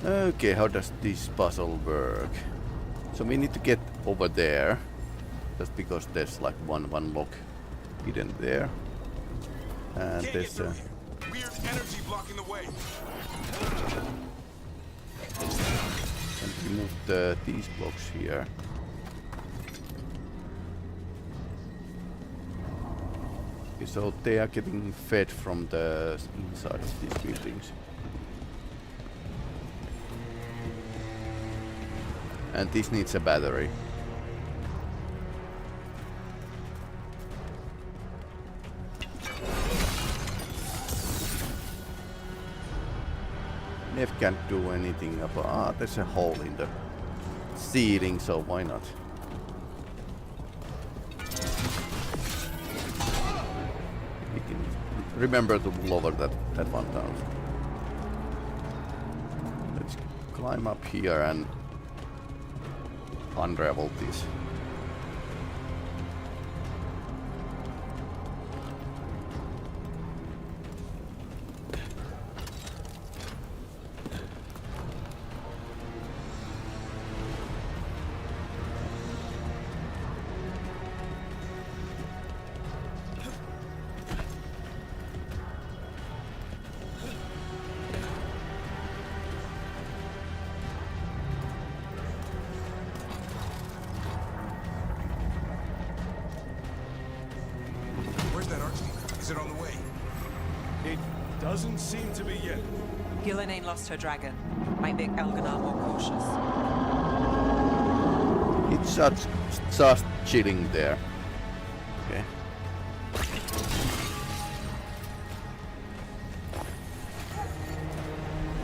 Okay, how does this puzzle work? So we need to get over there. Just because there's like one lock hidden there. And Can't there's get through here. Weird energy blocking the way. and remove these blocks here. Okay, so they are getting fed from the inside of these buildings. And this needs a battery. Nev can't do anything about. Ah, there's a hole in the ceiling, so why not? remember to lower that one down. Let's climb up here and unravel this. Is it on the way? It doesn't seem to be yet. Gillenane lost her dragon. Might make Elganar more cautious. It's just chilling there. Okay.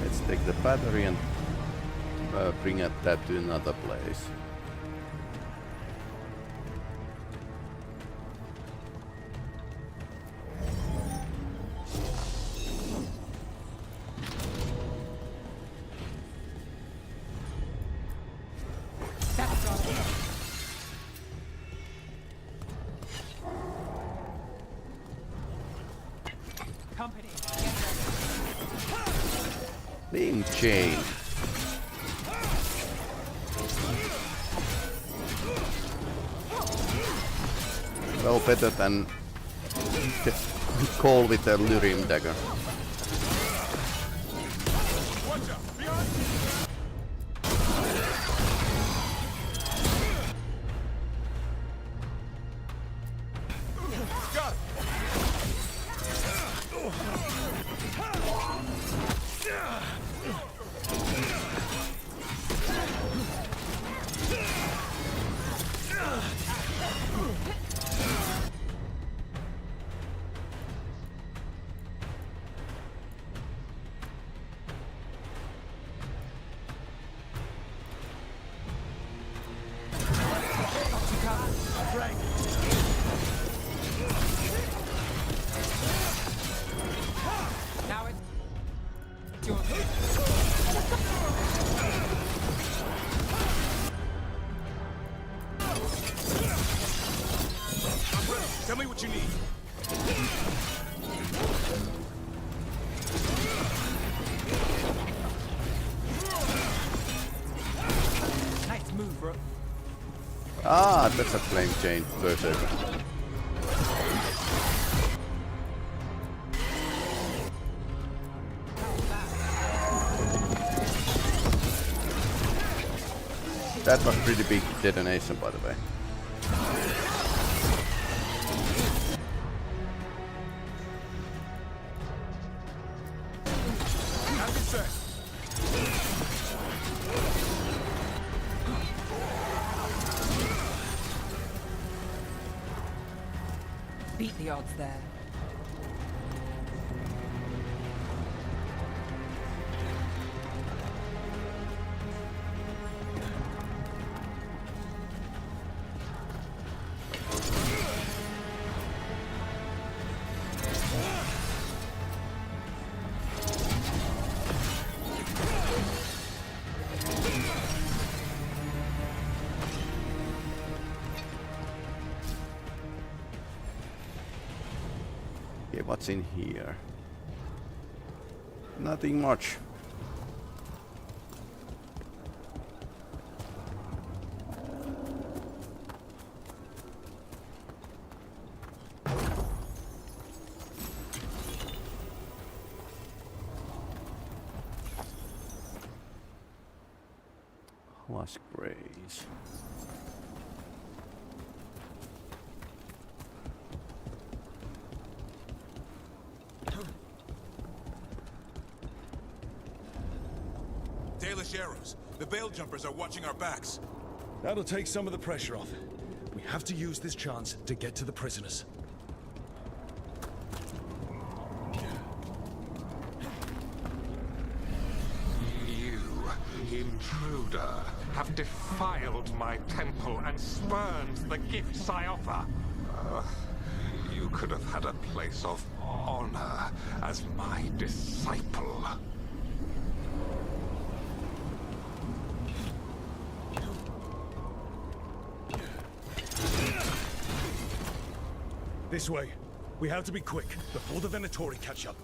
Let's take the battery and bring that to another place. Being chained. Well, better than call with a Lyrim dagger. Tell me what you need. Nice move, bro. Ah, that's a flame chain berserker. That was pretty big detonation, by the way. Beat the odds there. Okay, what's in here? Nothing much. Lush Grays. Arrows. The Veil Jumpers are watching our backs. That'll take some of the pressure off. We have to use this chance to get to the prisoners. You, intruder, have defiled my temple and spurned the gifts I offer. you could have had a place of honor as my disciple. This way. We have to be quick, before the Venatori catch up.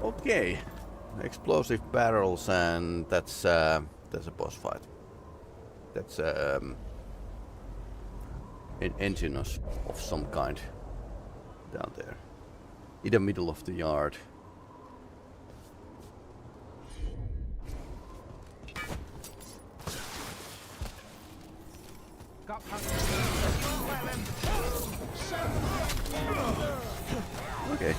Okay. Explosive barrels, and that's a boss fight. That's an engine of some kind down there. In the middle of the yard. Okay.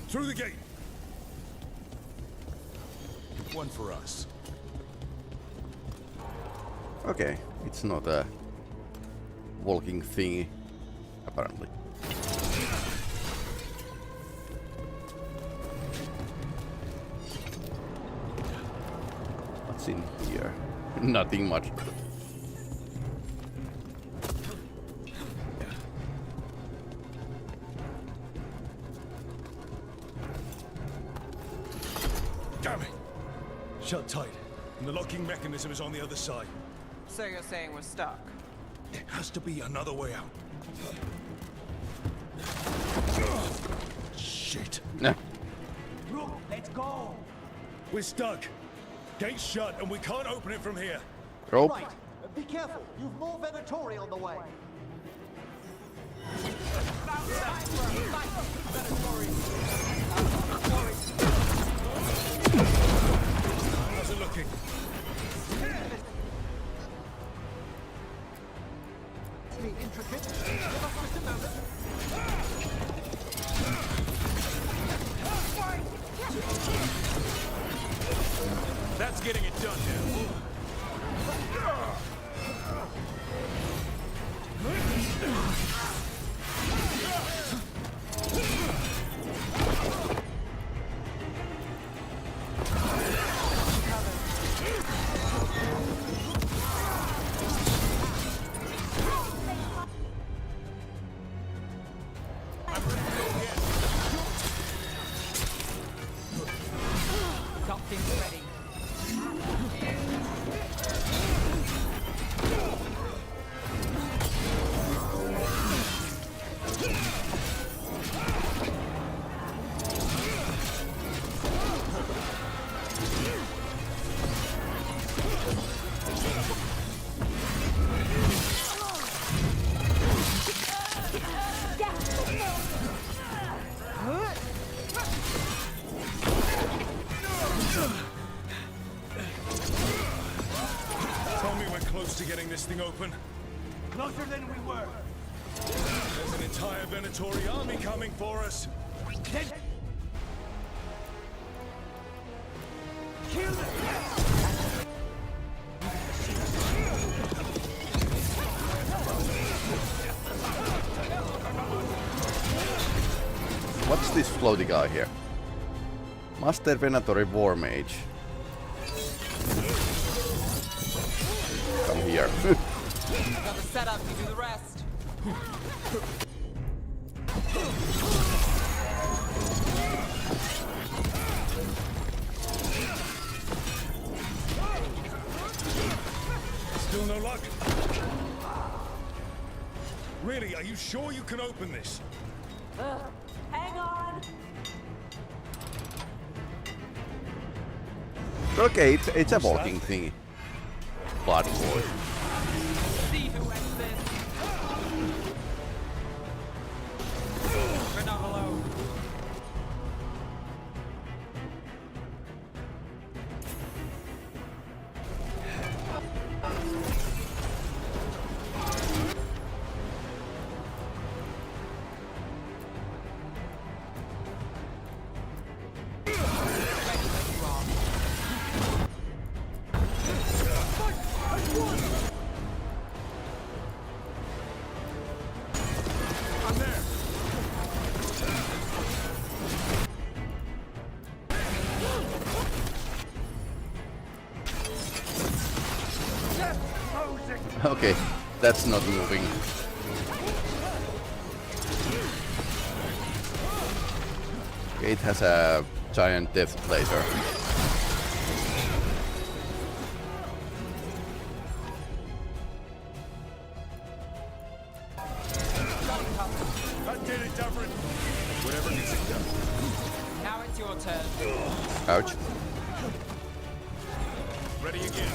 Through the gate. One for us. Okay, it's not a walking thingy, apparently. What's in here? Nothing much. Damn it! Shut tight. And the locking mechanism is on the other side. So you're saying we're stuck? There has to be another way out. Shit. Nah. Look, let's go. We're stuck. Gate's shut and we can't open it from here. Rope. Right. Be careful. You've more Venatori on the way. How's it looking? Intricate. Give us just a moment. That's getting it done now. Something's ready. Tell me we're close to getting this thing open. Closer than we were. There's an entire Venatori army coming for us. Then kill them. What's this floaty guy here? Master Venatori War Mage. Come here. Got the setup, you do the rest. you sure you can open this? Hang on. Okay, it's a walking thing. Blood force. See who ends this. We're not alone. Okay, that's not moving. Okay, it has a giant death laser. That did it, Dufferin. Whatever needs it done. Now it's your turn. Ouch. Ready again.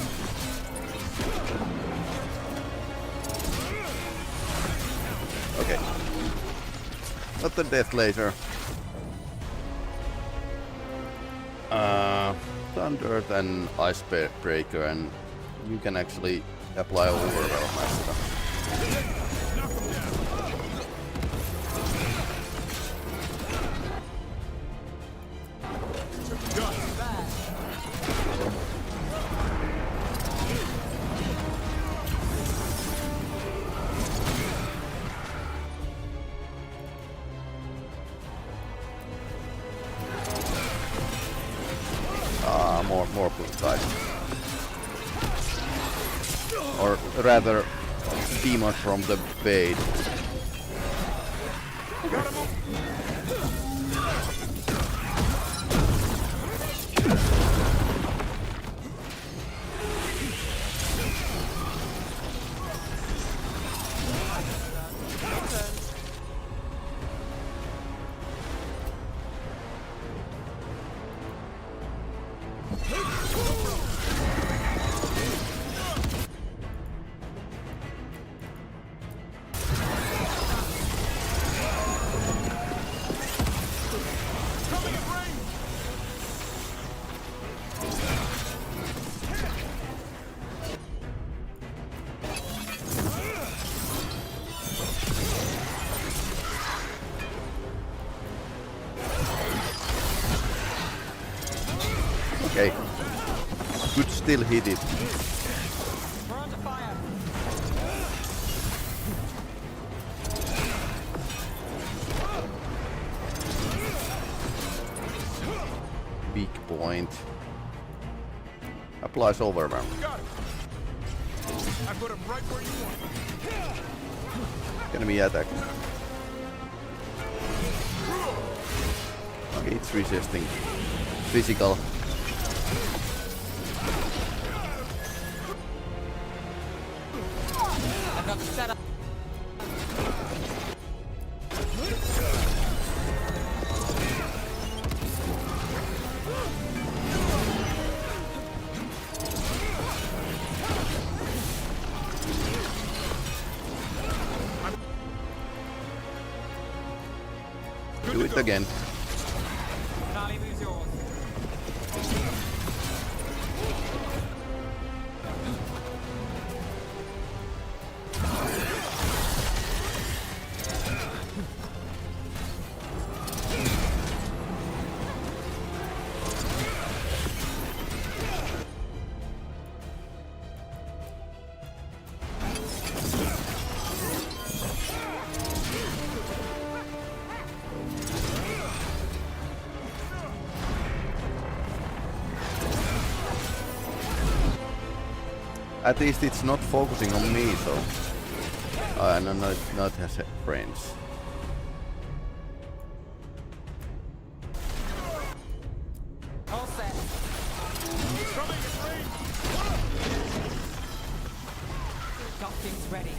Okay. Not the death laser. Thunder and Ice Breaker, and you can actually apply overwhelm and stuff. More blue guys. Or rather, demons from the Fade. Okay. Could still hit it. We're under fire. Weak point. Applies overwhelm. Got it. I put him right where you want. Enemy attack. Okay, it's resisting physical. I've got the setup. Do it again. Finale moves yours. At least it's not focusing on me, so no, not has friends. All set. Got things ready.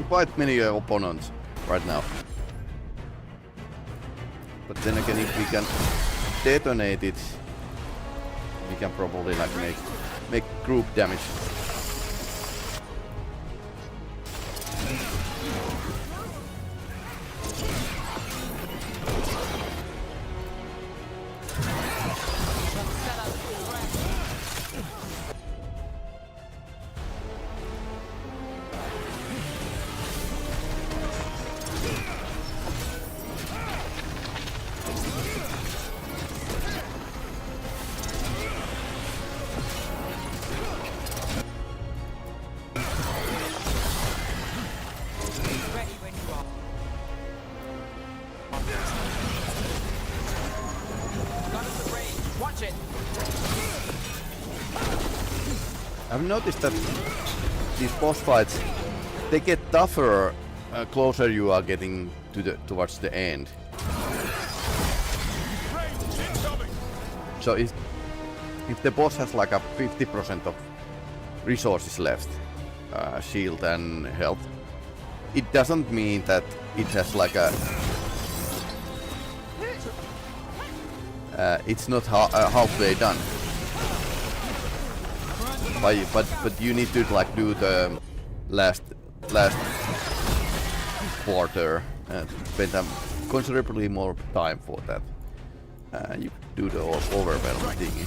quite many opponents right now. But then again, if we can detonate it, we can probably like make group damage. I've noticed that these boss fights, they get tougher closer you are getting to towards the end. So if the boss has like a 50% of resources left, shield and health, it doesn't mean that it has like a it's not halfway done. But you need to like do the last quarter and spend considerably more time for that. You do the overwhelming thingy.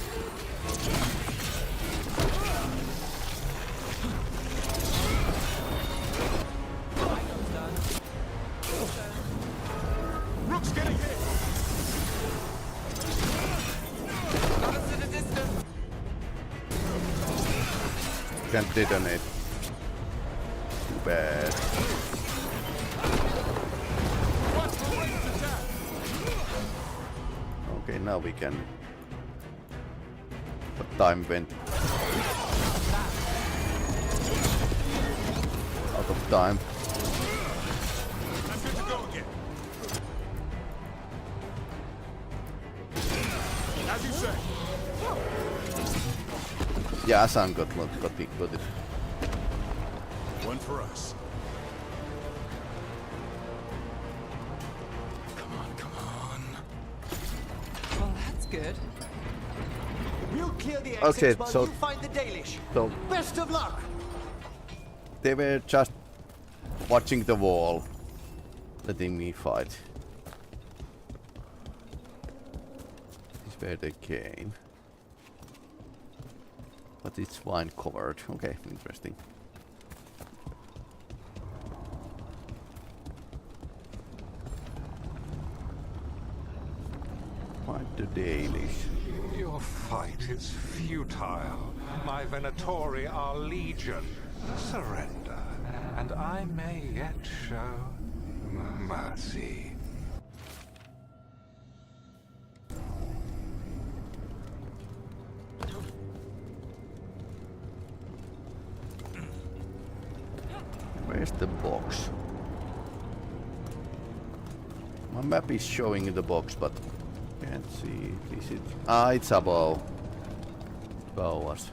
Rook's getting hit. Can't detonate. Too bad. Okay, now we can. But time went out of time. I'm good to go again. As you say. Yeah, Asan got it. One for us. Come on. Well, that's good. We'll clear the Okay, exits while so- you find the Dalish. So Best of luck. they were just watching the wall, letting me fight. This is where they came. But it's wine covered. Okay, interesting. Find the Dalish. Your fight is futile. My Venatori are legion. Surrender, and I may yet show mercy. Where's the box? My map is showing the box, but can't see. Is it? Ah, it's above. Above us.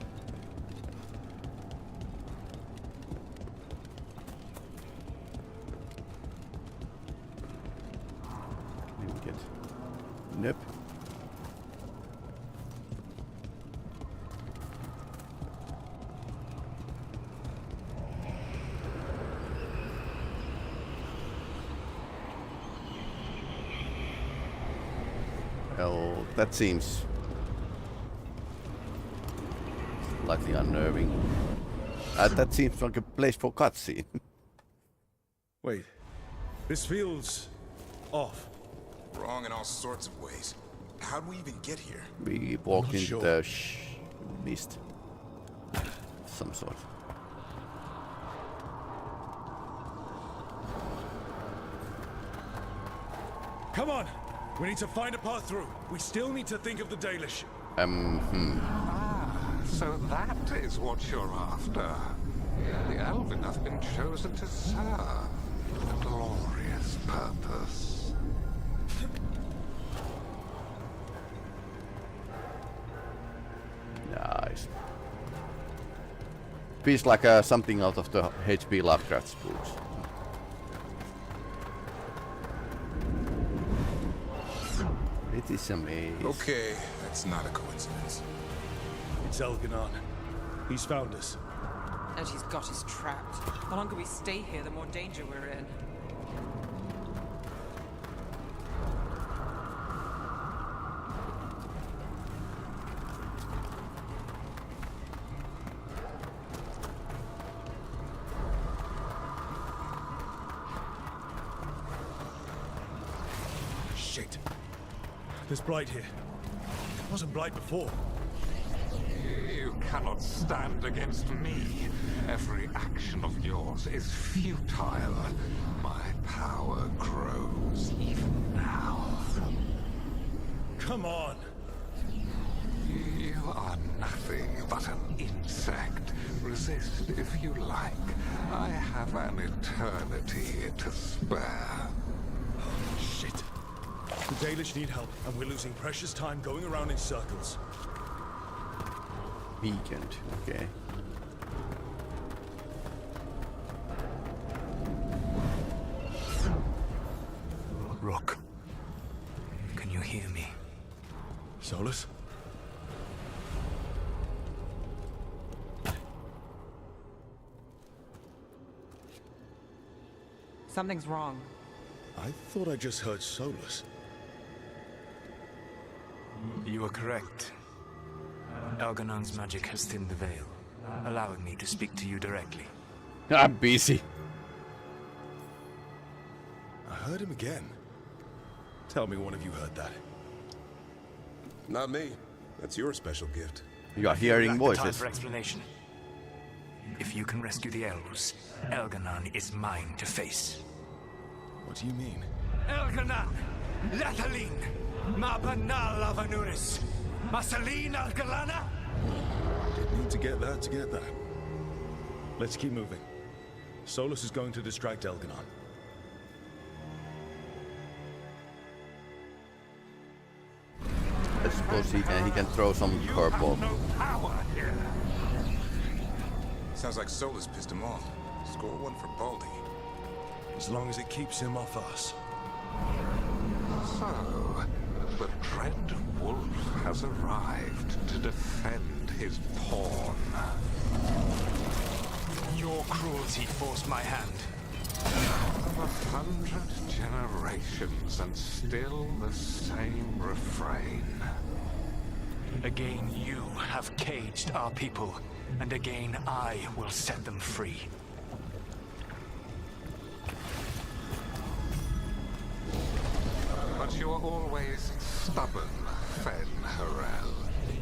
Can we get? Nope. Well, that seems slightly unnerving. That seems like a place for cutscene. Wait, this feels off. Wrong in all sorts of ways. How'd we even get here? We walked not in sure. the mist. Some sort. Come on! We need to find a path through. We still need to think of the Dalish. So that is what you're after. The Elven have been chosen to serve a glorious purpose. Nice. Feels like something out of the H.P. Lovecraft's books. It is a maze. Okay, that's not a coincidence. It's Elganon. He's found us. And he's got us trapped. The longer we stay here, the more danger we're in. Shit. There's Blight here. It wasn't Blight before. You cannot stand against me. Every action of yours is futile. My power grows even now. Come on! You are nothing but an insect. Resist if you like. I have an eternity to spare. Shit. The Dalish need help, and we're losing precious time going around in circles. Weekend, okay. Rook, can you hear me? Solus? Something's wrong. I thought I just heard Solus. You are correct. Elganon's magic has thinned the veil, allowing me to speak to you directly. I'm busy. I heard him again. Tell me one of you heard that. Not me. That's your special gift. You are hearing Time voices. for explanation. If you can rescue the elves, Elganon is mine to face. What do you mean? Elganon! Lathalin! Mabanal Avanuris! Masalin Algalana! Didn't need to get that. Let's keep moving. Solus is going to distract Elganon. I suppose he can throw some curveball. No power here. Sounds like Solus pissed him off. Score one for Baldy. As long as it keeps him off us. So, the Dread Wolf has arrived to defend his pawn. Your cruelty forced my hand. 100 generations and still the same refrain. Again, you have caged our people, and again I will set them free. But you are always stubborn, Fen'Harel.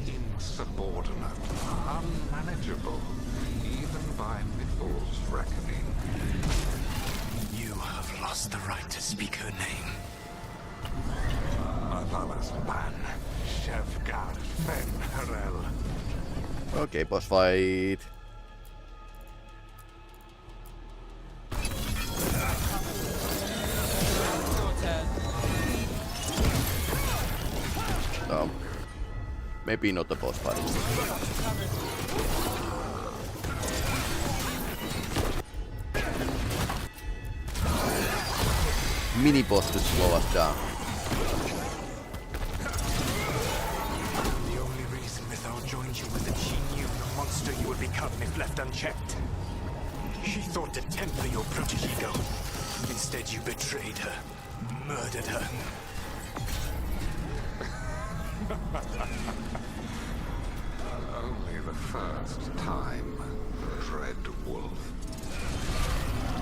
Insubordinate, unmanageable, even by Mithel's reckoning. You have lost the right to speak her name. Avalas ban, Shevgar Fen'Harel. Okay, boss fight. No. Maybe not the boss fight. Mini boss to slow us down. The only reason Mithal joined you was that she knew the monster you would become if left unchecked. She thought to temper your brutish ego. Instead, you betrayed her, murdered her. Only the first time, Dread Wolf.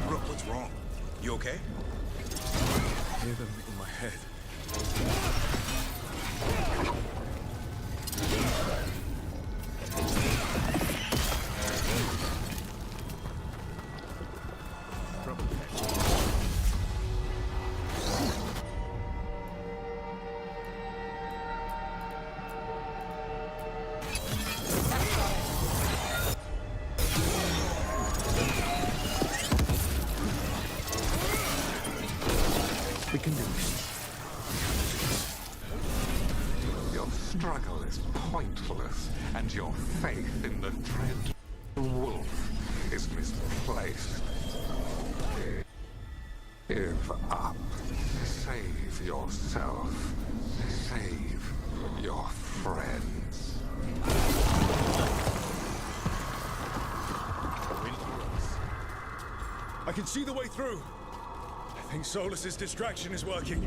Rook, what's wrong? You okay? I hear them in my head. We can do this. Your struggle is pointless, and your faith in the Dread Wolf is misplaced. Give up. Save yourself. save your friends. I can see the way through. I think Solus's distraction is working.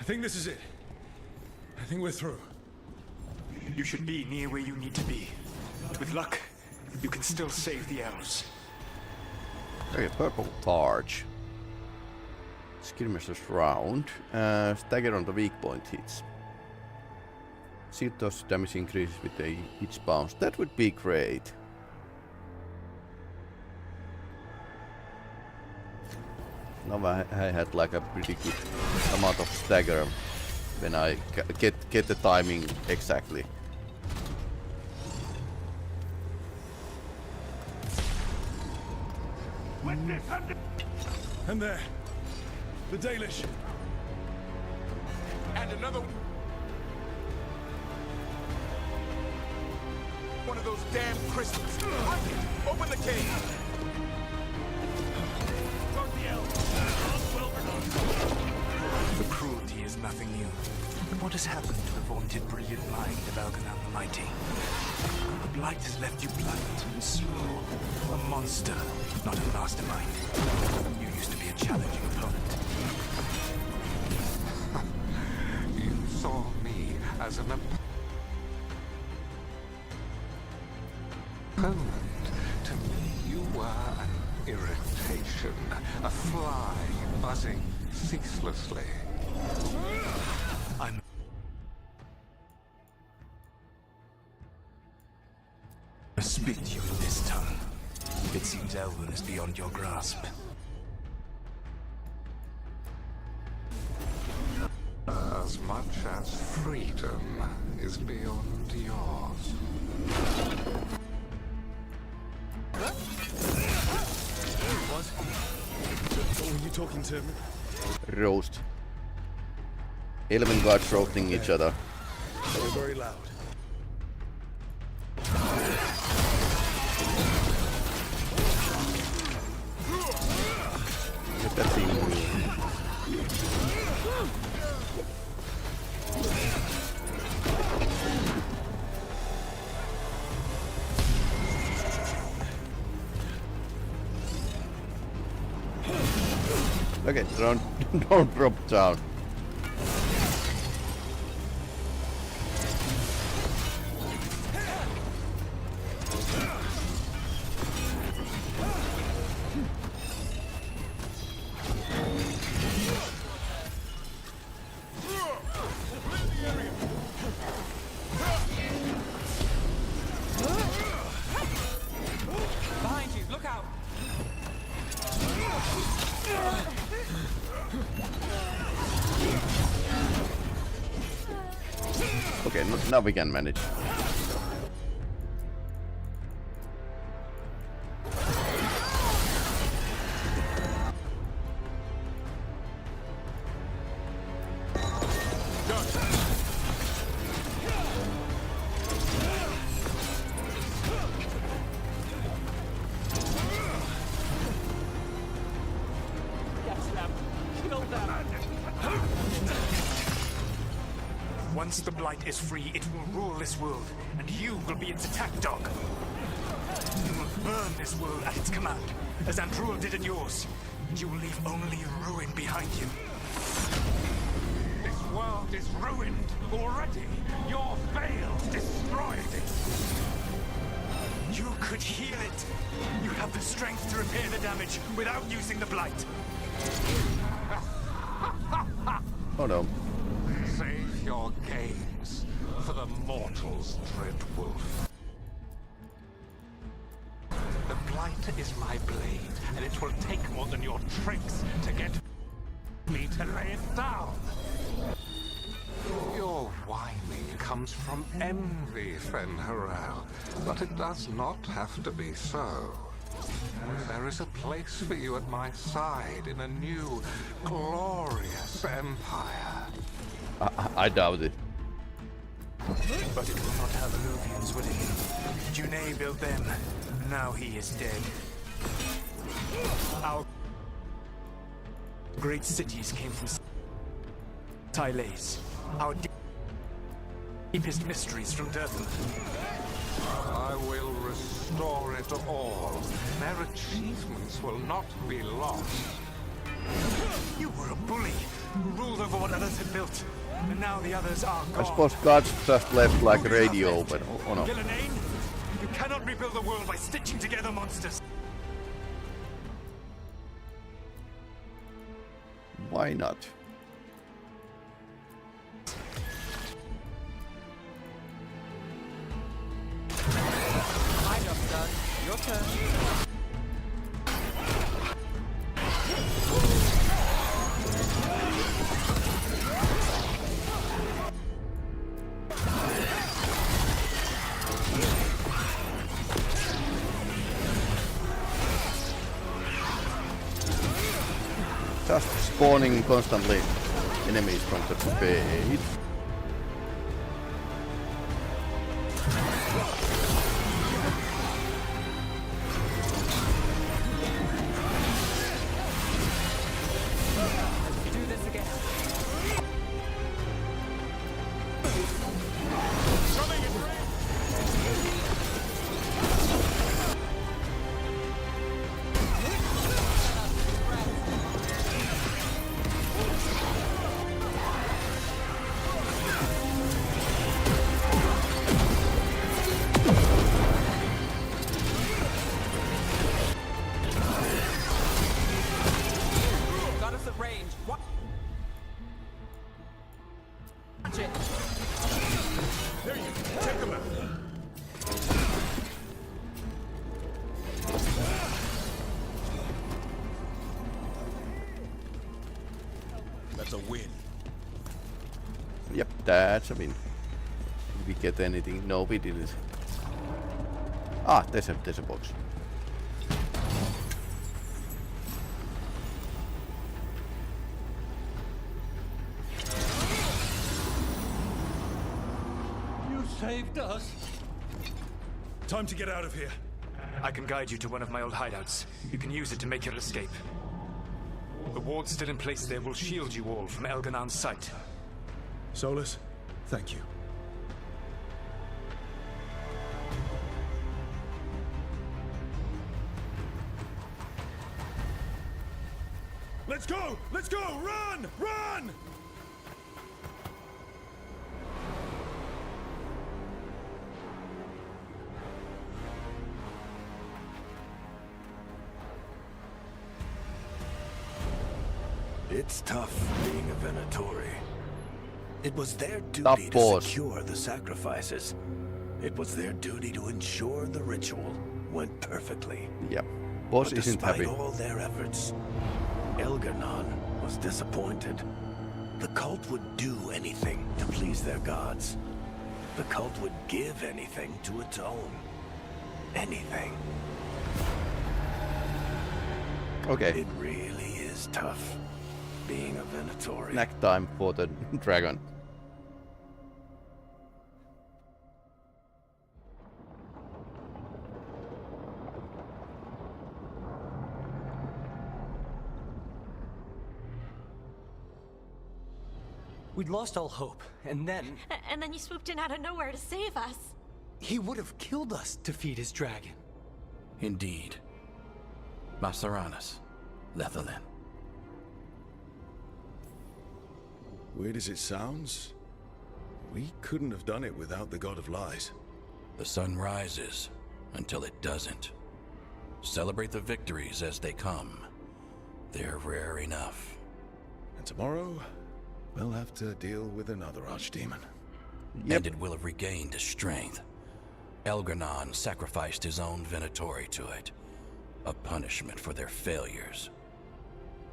I think this is it. I think we're through. You should be near where you need to be. With luck, you can still save the elves. Okay, purple torch. Skirmishers round. Stagger on the weak point hits. Shield toss damage increases with each bounce. That would be great. Now I had like a pretty good amount of stagger when I get the timing exactly. And there, the Dalish. And another one of those damn crystals. Open the cage. The cruelty is nothing new. What has happened to the vaunted brilliant mind of Elganon the Mighty? The blight has left you blunt and slow. A monster, not a mastermind. You used to be a challenging opponent. You saw me as an opponent. To me, you were an irritation, a fly buzzing ceaselessly. I'm... I speak to you in this tongue. It seems Elven is beyond your grasp. As much as freedom is beyond yours. What were you talking to? Roast. Age Veilguard roasting each other. They were very loud. Get that thing moving. Okay, don't drop down. Behind you, look out! Okay, now we can manage. Once the Blight is free, it will rule this world, and you will be its attack dog. You will burn this world at its command, as Andruil did in yours, and you will leave only ruin behind you. This world is ruined already. Your veil destroyed it. You could heal it. You have the strength to repair the damage without using the Blight. Oh no. Save your games for the mortals, Dread Wolf. The Blight is my blade, and it will take more than your tricks to get me to lay it down. Your whining comes from envy, Fen'Harel, but it does not have to be so. There is a place for you at my side in a new, glorious empire. I doubt it. But it will not have Luvians, will it? Junei built them. Now he is dead. Our great cities came from Tyles. Our deepest mysteries from Dirtland. I will restore it all. Their achievements will not be lost. You were a bully who ruled over what others had built, and now the others are gone. I suppose gods just left like radio, but oh no. Gillenane, you cannot rebuild the world by stitching together monsters. Why not? My job's done. Your turn. Just spawning constantly enemies from the bait. Do this again. Got us at range. What? Watch it. There you go. Take him out. That's a win. Yep, that's a win. Did we get anything? No, we didn't. Ah, there's a box. You saved us. Time to get out of here. I can guide you to one of my old hideouts. You can use it to make your escape. The ward's still in place there will shield you all from Elganon's sight. Solus, thank you. Let's go! Let's go! Run! Run! It's tough being a Venatori. It was their duty to secure the sacrifices. It was their duty to ensure the ritual went perfectly. Yep. Boss But isn't despite happy. all their efforts, Elganon was disappointed. The cult would do anything to please their gods. The cult would give anything to atone. Anything. Okay. It really is tough being a Venatori. Snack time for the dragon. We'd lost all hope, and then... And then you swooped in out of nowhere to save us. He would have killed us to feed his dragon. Indeed. Masaranas, Lethalin. Weird as it sounds, we couldn't have done it without the God of Lies. The sun rises until it doesn't. Celebrate the victories as they come. They're rare enough. And tomorrow, we'll have to deal with another archdemon. And it will have regained its strength. Elganon sacrificed his own Venatori to it. A punishment for their failures.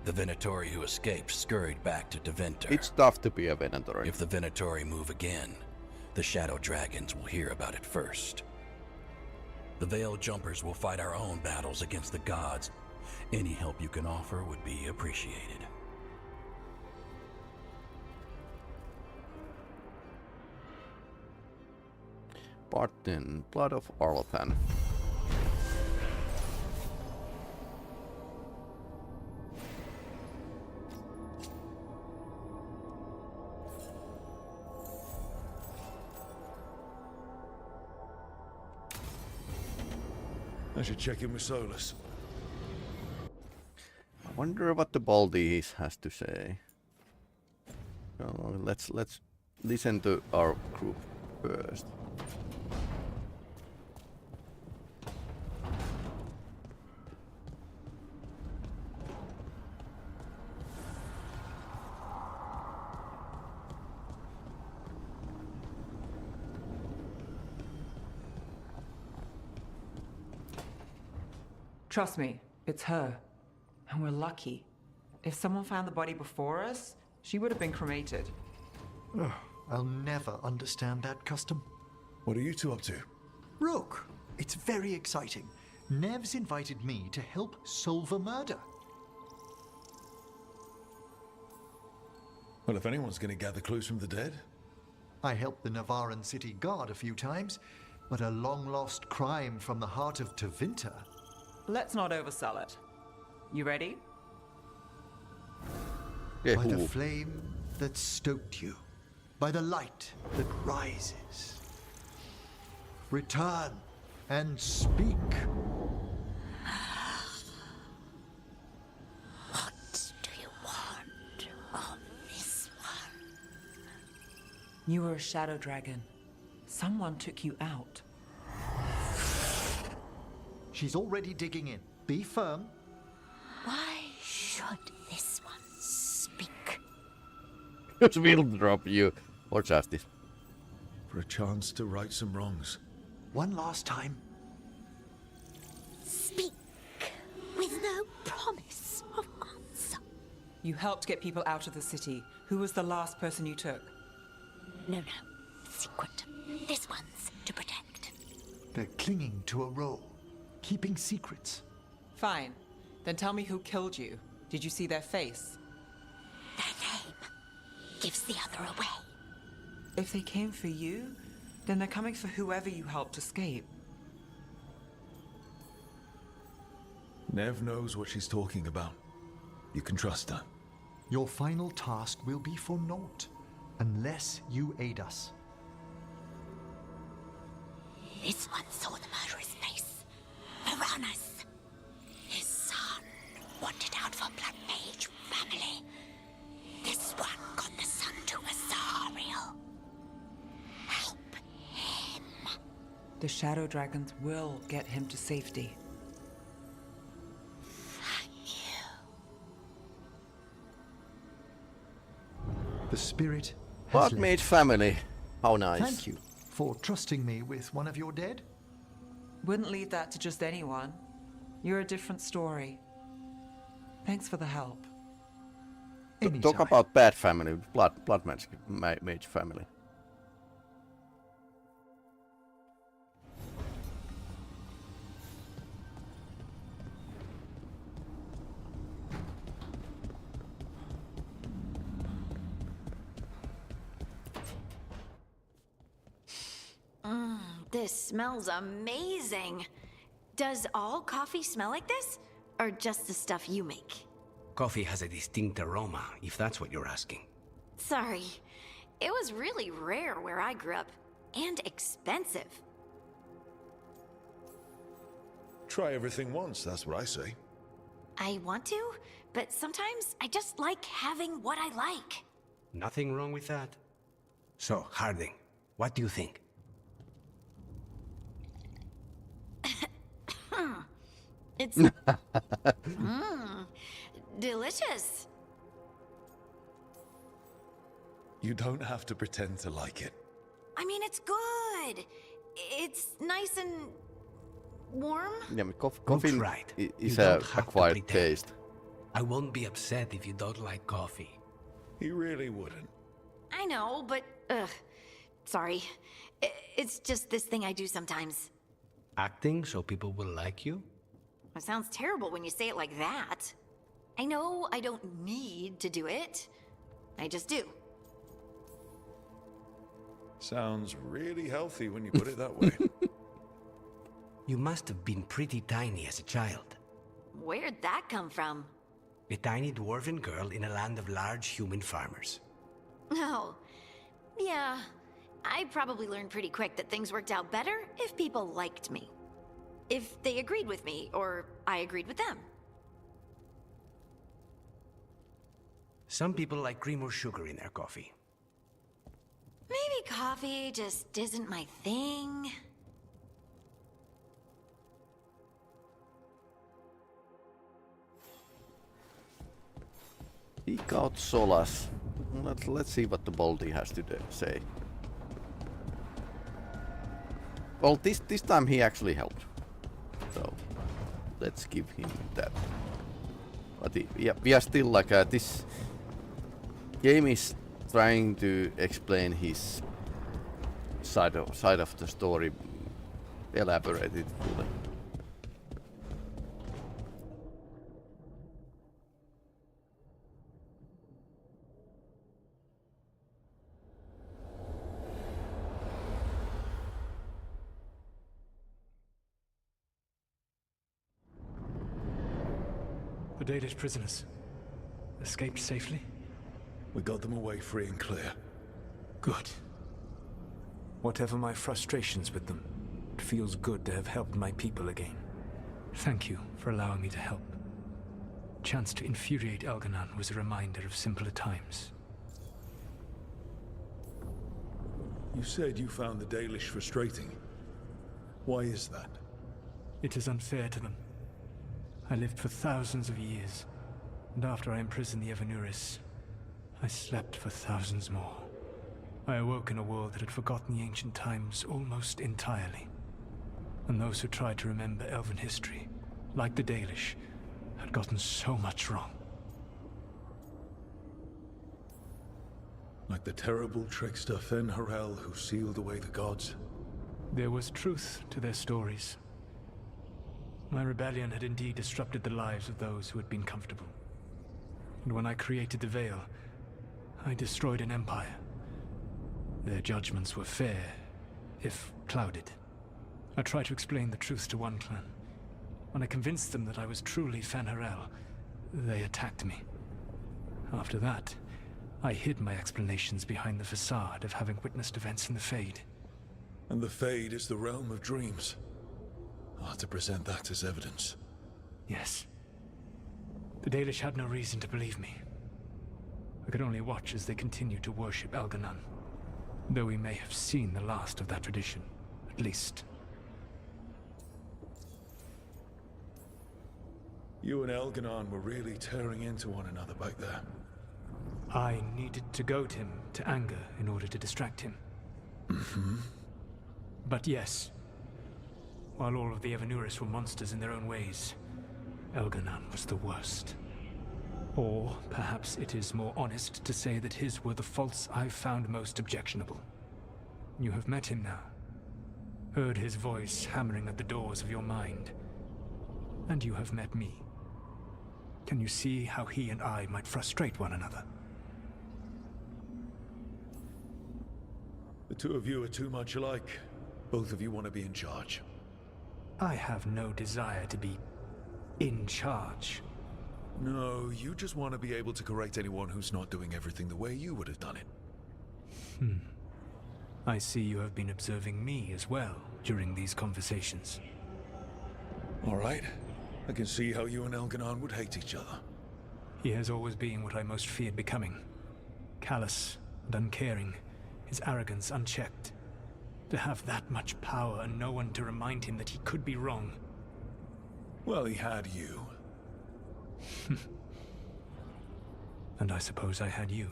The Venatori who escaped scurried back to Deventer. It's tough to be a Venatori. If the Venatori move again, the Shadow Dragons will hear about it first. The Veil Jumpers will fight our own battles against the gods. Any help you can offer would be appreciated. Barton, Blood of Arlothan. I should check in with Solus. I wonder what the Baldy has to say. Let's listen to our group first. Trust me, it's her. And we're lucky. If someone found the body before us, she would have been cremated. Ugh, I'll never understand that custom. What are you two up to? Rook, it's very exciting. Nev's invited me to help solve a murder. Well, if anyone's going to gather clues from the dead. I helped the Navaran city guard a few times, but a long-lost crime from the heart of Tevinter. Let's not oversell it. You ready? Yeah, by the flame that stoked you, by the light that rises. Return and speak. What do you want of this one? You were a shadow dragon. Someone took you out. She's already digging in. Be firm. Why should this one speak? We'll drop you for justice. For a chance to right some wrongs. One last time. Speak with no promise of answer. You helped get people out of the city. Who was the last person you took? No. Secret. This one's to protect. They're clinging to a role. Keeping secrets. Fine. Then tell me who killed you. Did you see their face? Their name gives the other away. If they came for you, then they're coming for whoever you helped escape. Nev knows what she's talking about. You can trust her. Your final task will be for naught, unless you aid us. This one saw the murderer's face. Piranhas. His son wanted out for blood mage family. This one got the son to Azariel. Help him. The shadow dragons will get him to safety. Thank you. The spirit has Blood left. mage family. How nice. Thank you for trusting me with one of your dead. Wouldn't leave that to just anyone. You're a different story. Thanks for the help. Talk about bad family, blood mage family. This smells amazing. Does all coffee smell like this? Or just the stuff you make? Coffee has a distinct aroma, if that's what you're asking. Sorry. It was really rare where I grew up. And expensive. Try everything once, that's what I say. I want to, but sometimes I just like having what I like. Nothing wrong with that. So, Harding, what do you think? It's delicious. You don't have to pretend to like it. I mean, it's good. It's nice and warm. Yeah, coffee right. is You a don't have to acquired pretend. taste. I won't be upset if you don't like coffee. He really wouldn't. I know, but sorry. It's just this thing I do sometimes. Acting so people will like you? It sounds terrible when you say it like that. I know I don't need to do it. I just do. Sounds really healthy when you put it that way. You must have been pretty tiny as a child. Where'd that come from? A tiny dwarven girl in a land of large human farmers. Oh, yeah. I probably learned pretty quick that things worked out better if people liked me. if they agreed with me, or I agreed with them. Some people like cream or sugar in their coffee. Maybe coffee just isn't my thing. Seek out solace. Let's see what the Baldy has to say. Well, this time he actually helped. So let's give him that. But yeah, we are still like this game is trying to explain his side of the story, elaborate it fully. The Dalish prisoners escaped safely? We got them away free and clear. Good. Whatever my frustrations with them, it feels good to have helped my people again. Thank you for allowing me to help. Chance to infuriate Elganon was a reminder of simpler times. You said you found the Dalish frustrating. Why is that? It is unfair to them. I lived for thousands of years, and after I imprisoned the Evanuris, I slept for thousands more. I awoke in a world that had forgotten the ancient times almost entirely. And those who tried to remember Elven history, like the Dalish, had gotten so much wrong. Like the terrible trickster Fen'Harel who sealed away the gods? There was truth to their stories. My rebellion had indeed disrupted the lives of those who had been comfortable. And when I created the Veil, I destroyed an empire. Their judgments were fair, if clouded. I tried to explain the truth to one clan. When I convinced them that I was truly Fen'Harel, they attacked me. After that, I hid my explanations behind the facade of having witnessed events in the Fade. And the Fade is the realm of dreams. To present that as evidence. Yes. The Dalish had no reason to believe me. I could only watch as they continued to worship Elganon, though we may have seen the last of that tradition, at least. You and Elganon were really tearing into one another back there. I needed to goad him to anger in order to distract him. Mm-hmm. But yes, while all of the Evanuris were monsters in their own ways, Elganon was the worst. Or perhaps it is more honest to say that his were the faults I've found most objectionable. You have met him now, heard his voice hammering at the doors of your mind, and you have met me. Can you see how he and I might frustrate one another? The two of you are too much alike. Both of you want to be in charge. I have no desire to be in charge. No, you just want to be able to correct anyone who's not doing everything the way you would have done it. I see you have been observing me as well during these conversations. All right. I can see how you and Elganon would hate each other. He has always been what I most feared becoming. Callous and uncaring, his arrogance unchecked. To have that much power and no one to remind him that he could be wrong. Well, he had you. And I suppose I had you.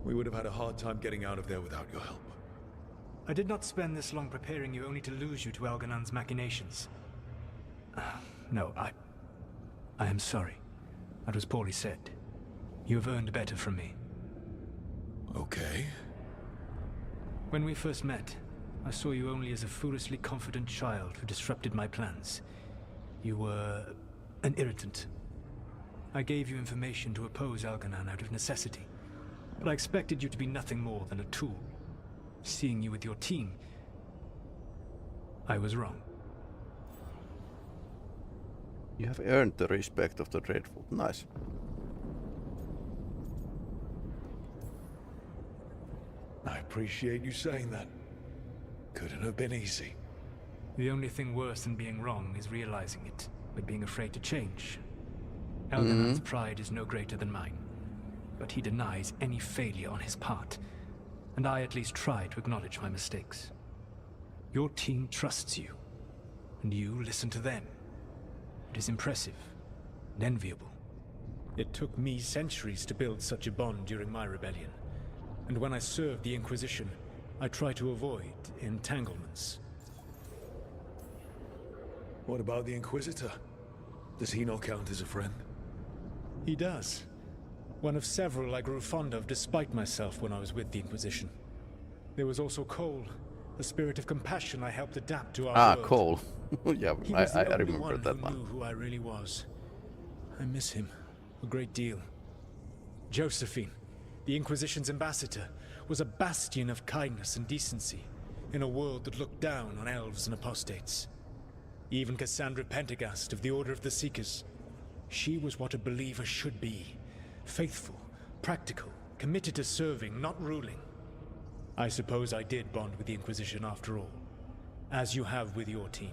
We would have had a hard time getting out of there without your help. I did not spend this long preparing you only to lose you to Elganon's machinations. No, I am sorry. That was poorly said. You have earned better from me. Okay. When we first met, I saw you only as a foolishly confident child who disrupted my plans. You were an irritant. I gave you information to oppose Elganon out of necessity, but I expected you to be nothing more than a tool. Seeing you with your team, I was wrong. You have earned the respect of the Dreadful. Nice. I appreciate you saying that. Couldn't have been easy. The only thing worse than being wrong is realizing it, but being afraid to change. Elganon's pride is no greater than mine, but he denies any failure on his part, and I at least try to acknowledge my mistakes. Your team trusts you, and you listen to them. It is impressive and enviable. It took me centuries to build such a bond during my rebellion, and when I served the Inquisition, I try to avoid entanglements. What about the Inquisitor? Does he not count as a friend? He does. One of several I grew fond of despite myself when I was with the Inquisition. There was also Cole, a spirit of compassion I helped adapt to our world. Cole. Yeah, He was the I only remember one that who one. knew who I really was. I miss him a great deal. Josephine, the Inquisition's ambassador, was a bastion of kindness and decency in a world that looked down on elves and apostates. Even Cassandra Pendergast of the Order of the Seekers. She was what a believer should be. Faithful, practical, committed to serving, not ruling. I suppose I did bond with the Inquisition after all, as you have with your team.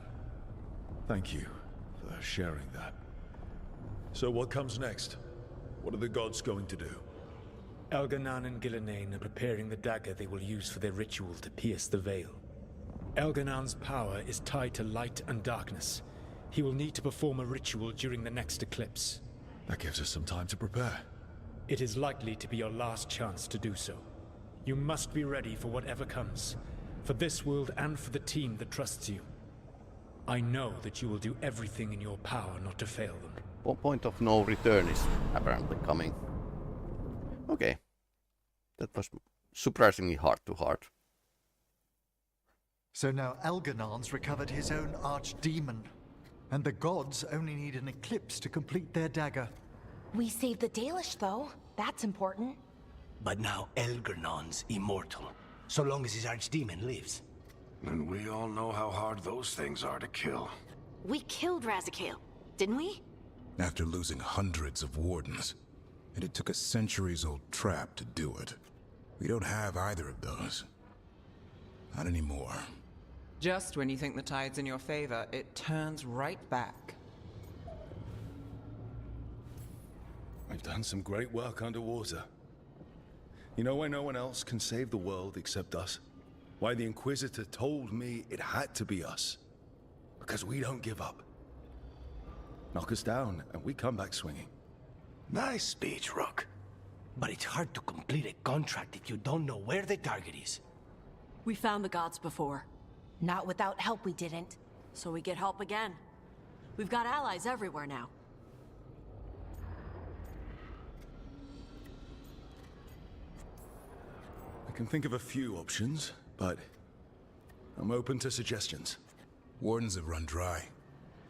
Thank you for sharing that. So what comes next? What are the gods going to do? Elganon and Gillenane are preparing the dagger they will use for their ritual to pierce the veil. Elganon's power is tied to light and darkness. He will need to perform a ritual during the next eclipse. That gives us some time to prepare. It is likely to be your last chance to do so. You must be ready for whatever comes, for this world and for the team that trusts you. I know that you will do everything in your power not to fail them. Point of no return is apparently coming. Okay. That was surprisingly hard to heart. So now Elganon's recovered his own archdemon, and the gods only need an eclipse to complete their dagger. We saved the Dalish, though. That's important. But now Elganon's immortal, so long as his archdemon lives. And we all know how hard those things are to kill. We killed Razikale, didn't we? After losing hundreds of wardens. And it took a centuries-old trap to do it. We don't have either of those. Not anymore. Just when you think the tide's in your favor, it turns right back. We've done some great work underwater. You know why no one else can save the world except us? Why the Inquisitor told me it had to be us. Because we don't give up. Knock us down, and we come back swinging. Nice speech, Rook. But it's hard to complete a contract if you don't know where the target is. We found the gods before. Not without help, we didn't. So we get help again. We've got allies everywhere now. I can think of a few options, but I'm open to suggestions. Wardens have run dry.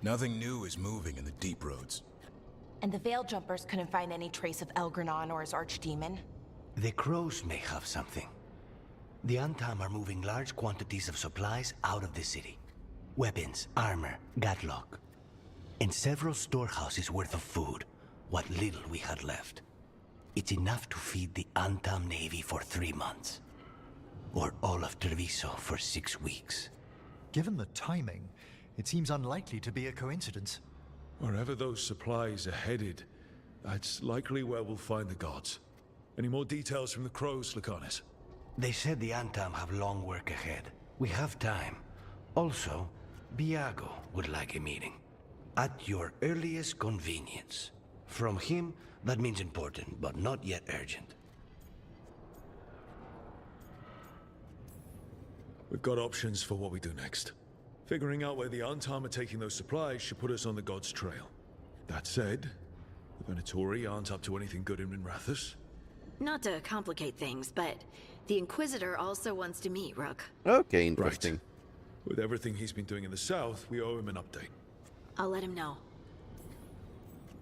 Nothing new is moving in the deep roads. And the Veil Jumpers couldn't find any trace of Elganon or his archdemon. The crows may have something. The Antam are moving large quantities of supplies out of the city. Weapons, armor, gatlock. And several storehouses worth of food, what little we had left. It's enough to feed the Antam Navy for 3 months. Or all of Treviso for 6 weeks. Given the timing, it seems unlikely to be a coincidence. Wherever those supplies are headed, that's likely where we'll find the gods. Any more details from the crows, Lucanus? They said the Antam have long work ahead. We have time. Also, Biago would like a meeting. At your earliest convenience. From him, that means important, but not yet urgent. We've got options for what we do next. Figuring out where the Antam are taking those supplies should put us on the gods' trail. That said, the Venatori aren't up to anything good in Minrathous. Not to complicate things, but the Inquisitor also wants to meet Rook. Okay, interesting. Right. With everything he's been doing in the south, we owe him an update. I'll let him know.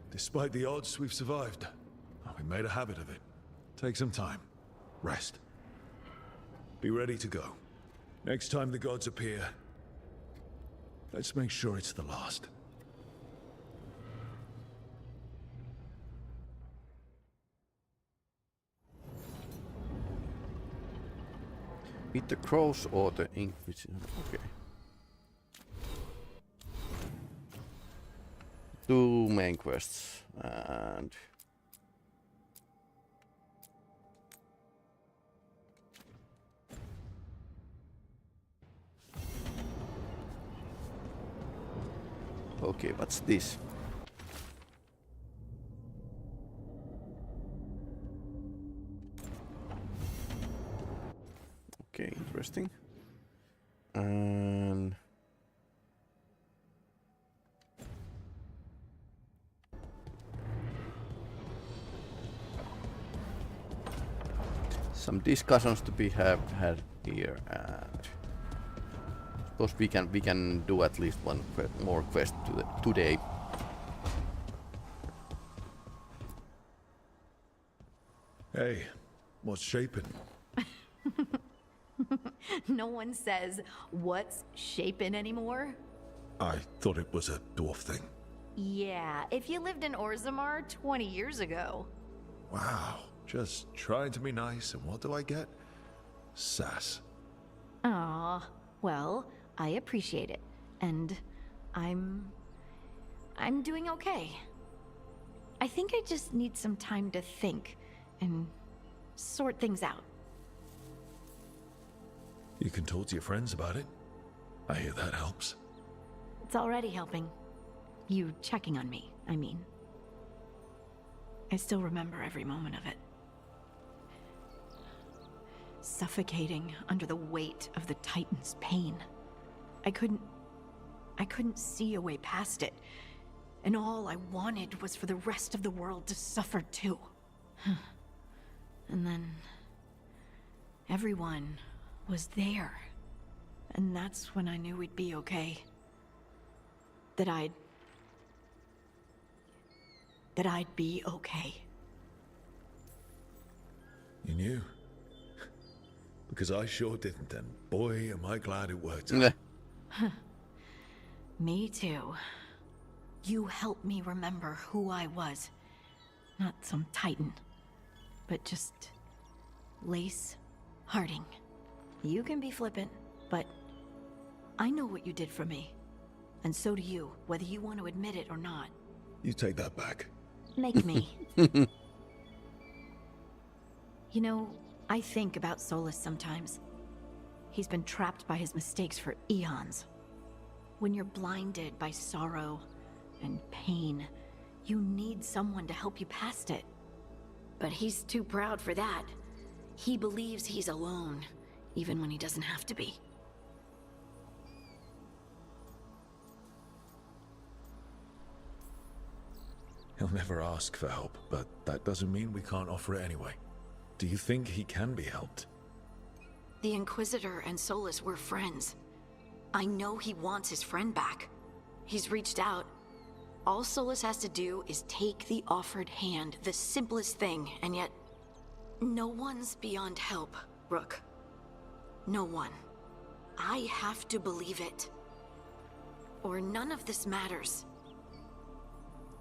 Despite the odds, we've survived. We made a habit of it. Take some time. Rest. Be ready to go. Next time the gods appear, let's make sure it's the last. Meet the crows or the Inquisition. Okay. 2 main quests and okay, what's this? Okay, interesting. And some discussions to be had here, and suppose we can do at least one more quest today. Hey, what's shaping? No one says what's shaping anymore. I thought it was a dwarf thing. Yeah, if you lived in Orzammar 20 years ago. Wow, just trying to be nice, and what do I get? Sass. Aw, well, I appreciate it. And I'm doing okay. I think I just need some time to think and sort things out. You can talk to your friends about it. I hear that helps. It's already helping. You checking on me, I mean. I still remember every moment of it. Suffocating under the weight of the Titan's pain. I couldn't see a way past it. And all I wanted was for the rest of the world to suffer too. And then everyone was there. And that's when I knew we'd be okay. That I'd be okay. You knew? Because I sure didn't, and boy, am I glad it worked out. Me too. You helped me remember who I was. Not some Titan, but just Lace Harding. You can be flippant, but I know what you did for me. And so do you, whether you want to admit it or not. You take that back. Make me. You know, I think about Solus sometimes. He's been trapped by his mistakes for eons. When you're blinded by sorrow and pain, you need someone to help you past it. But he's too proud for that. He believes he's alone, even when he doesn't have to be. He'll never ask for help, but that doesn't mean we can't offer it anyway. Do you think he can be helped? The Inquisitor and Solus were friends. I know he wants his friend back. He's reached out. All Solus has to do is take the offered hand, the simplest thing, and yet no one's beyond help, Rook. No one. I have to believe it. Or none of this matters.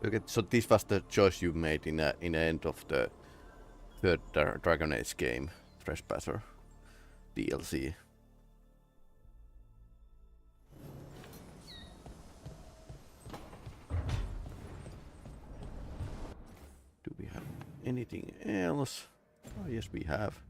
Okay, so this was the choice you made in the end of the third Dragon Age game, Trespasser DLC. Do we have anything else? Oh, yes, we have.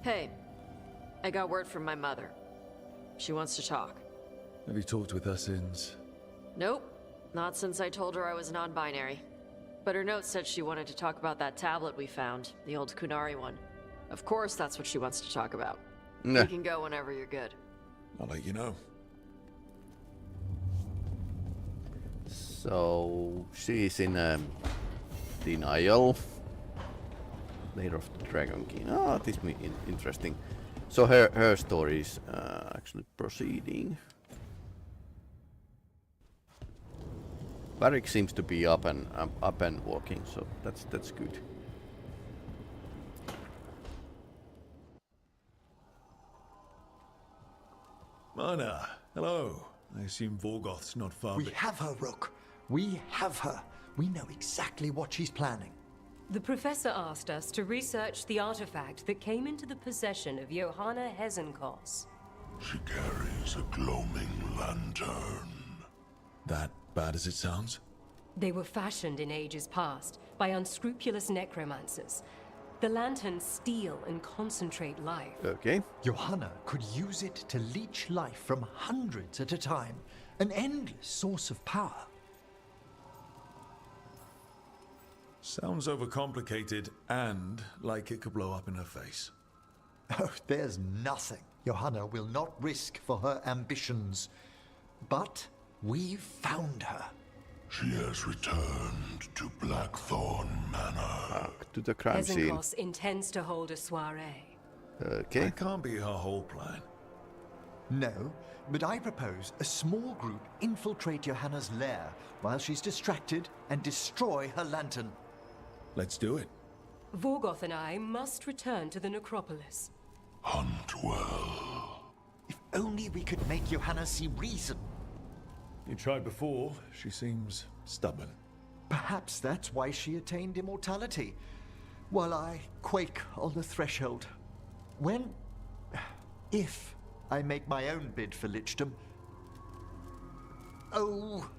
Hey, I got word from my mother. She wants to talk. Have you talked with her since? Nope, not since I told her I was non-binary. But her note said she wanted to talk about that tablet we found, the old Kunari one. Of course that's what she wants to talk about. Nah. You can go whenever you're good. I'll let you know. So she's in denial. Later of the Dragon King. Oh, this is interesting. So her story is actually proceeding. Varric seems to be up and walking, so that's good. Mana, hello. I assume Vorgoth's not far. We have her, Rook. We have her. We know exactly what she's planning. The professor asked us to research the artifact that came into the possession of Johanna Hezenkos. She carries a gloaming lantern. That bad as it sounds? They were fashioned in ages past by unscrupulous necromancers. The lanterns steal and concentrate life. Okay. Johanna could use it to leech life from hundreds at a time. An endless source of power. Sounds overcomplicated and like it could blow up in her face. Oh, there's nothing Johanna will not risk for her ambitions. But we've found her. She has returned to Blackthorn Manor. To the crime scene. Hezenkos intends to hold a soiree. Okay. That can't be her whole plan. No, but I propose a small group infiltrate Johanna's lair while she's distracted and destroy her lantern. Let's do it. Vorgoth and I must return to the necropolis. Hunt well. If only we could make Johanna see reason. You tried before. She seems stubborn. Perhaps that's why she attained immortality, while I quake on the threshold. If I make my own bid for lichdom. Oh,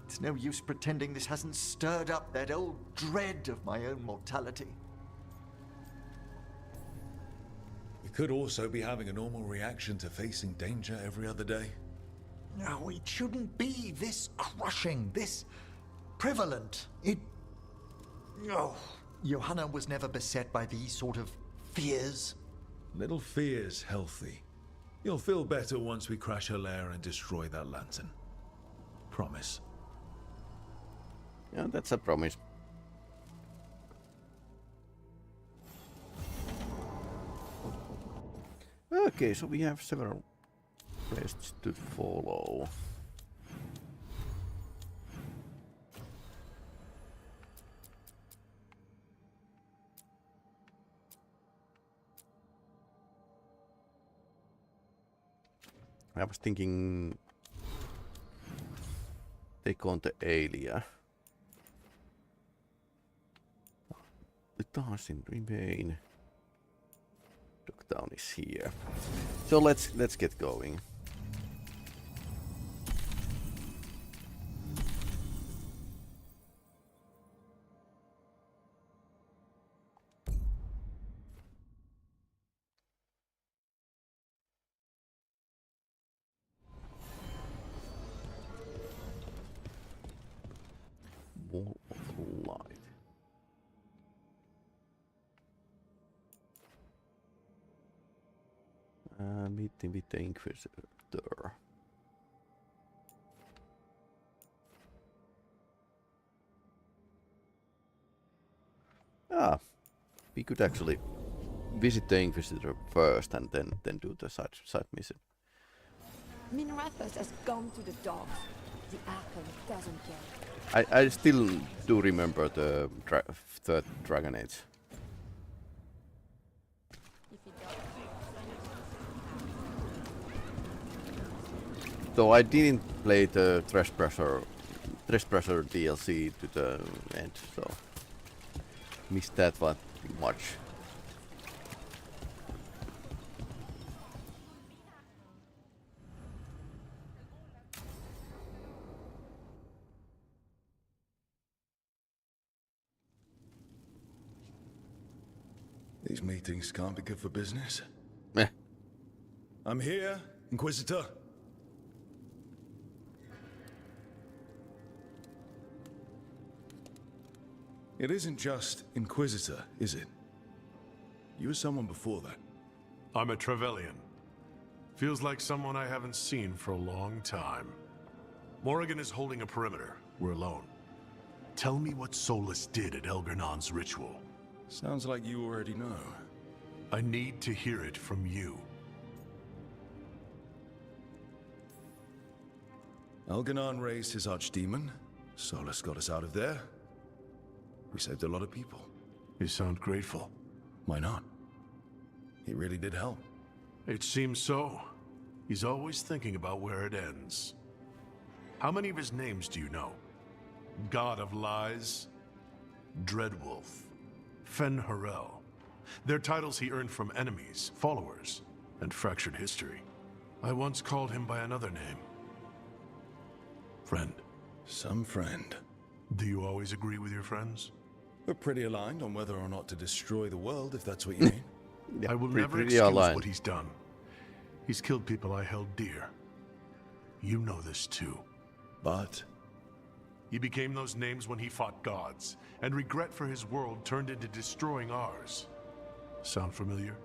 it's no use pretending this hasn't stirred up that old dread of my own mortality. We could also be having a normal reaction to facing danger every other day. No, it shouldn't be this crushing, this prevalent. Oh, Johanna was never beset by these sort of fears. Little fear's healthy. You'll feel better once we crash her lair and destroy that lantern. Promise. Yeah, that's a promise. Okay, so we have several quests to follow. I was thinking take on the Aelia. The Dancing Remain. Lockdown is here. So let's get going. Wall of Light. Meeting with the Inquisitor. We could actually visit the Inquisitor first and then do the side mission. Minrathos has gone to the dogs. The Archon doesn't care. I still do remember the third Dragon Age. Though I didn't play the Trespassor DLC to the end, so missed that one much. These meetings can't be good for business. Meh. I'm here, Inquisitor. It isn't just Inquisitor, is it? You were someone before that. I'm a Trevelyan. Feels like someone I haven't seen for a long time. Morrigan is holding a perimeter. We're alone. Tell me what Solus did at Elgernon's ritual. Sounds like you already know. I need to hear it from you. Elganon raised his archdemon. Solus got us out of there. We saved a lot of people. You sound grateful. Why not? He really did help. It seems so. He's always thinking about where it ends. How many of his names do you know? God of Lies, Dreadwolf, Fen'Harel. They're titles he earned from enemies, followers, and fractured history. I once called him by another name. Friend. Some friend. Do you always agree with your friends? We're pretty aligned on whether or not to destroy the world, if that's what you mean. Yeah, I will never excuse what he's done. He's killed people I held dear. You know this too. But he became those names when he fought gods, and regret for his world turned into destroying ours. Sound familiar?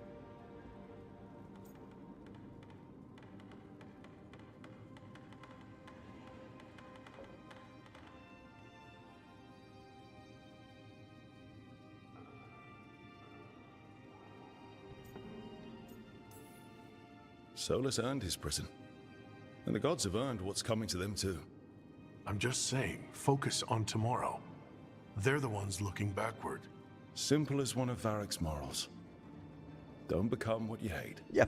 Solus earned his prison. And the gods have earned what's coming to them too. I'm just saying, focus on tomorrow. They're the ones looking backward. Simple as one of Varric's morals. Don't become what you hate. Yeah.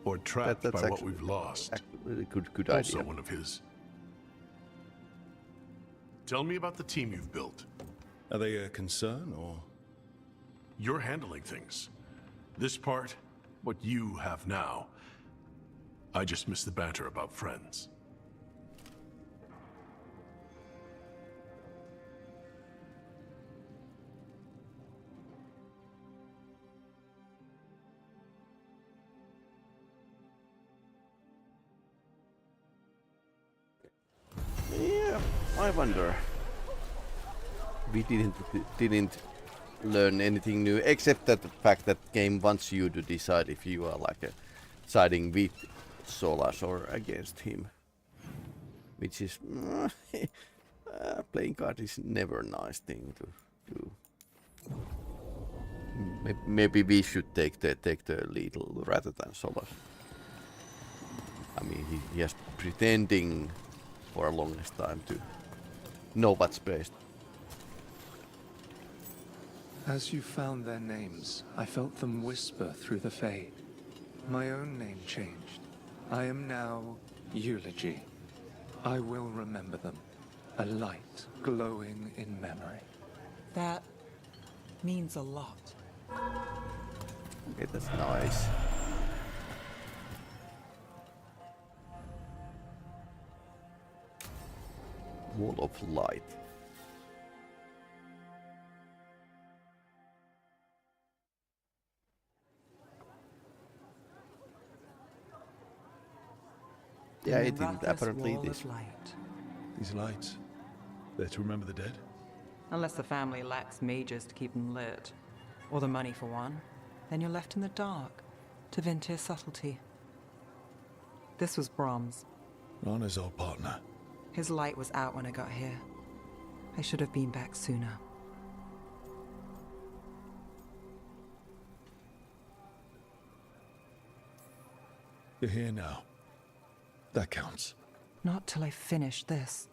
Or trapped by what we've lost. Really good Also idea. one of his. Tell me about the team you've built. Are they a concern, or? You're handling things. This part, what you have now. I just miss the banter about friends. Yeah, I wonder. We didn't learn anything new, except that the fact that game wants you to decide if you are like siding with Solus or against him, which is playing card is never a nice thing to do. Maybe we should take the lead rather than Solus. I mean, he has pretending for a longest time to know what's best. As you found their names, I felt them whisper through the fade. My own name changed. I am now Eulogy. I will remember them. A light glowing in memory. That means a lot. Okay, that's nice. Wall of light. Yeah, it didn't apparently this. These lights, they're to remember the dead? Unless the family lacks mages to keep them lit. Or the money for one. Then you're left in the dark to vent his subtlety. This was Brahms. Rana's old partner. His light was out when I got here. I should have been back sooner. You're here now. That counts. Not till I finish this.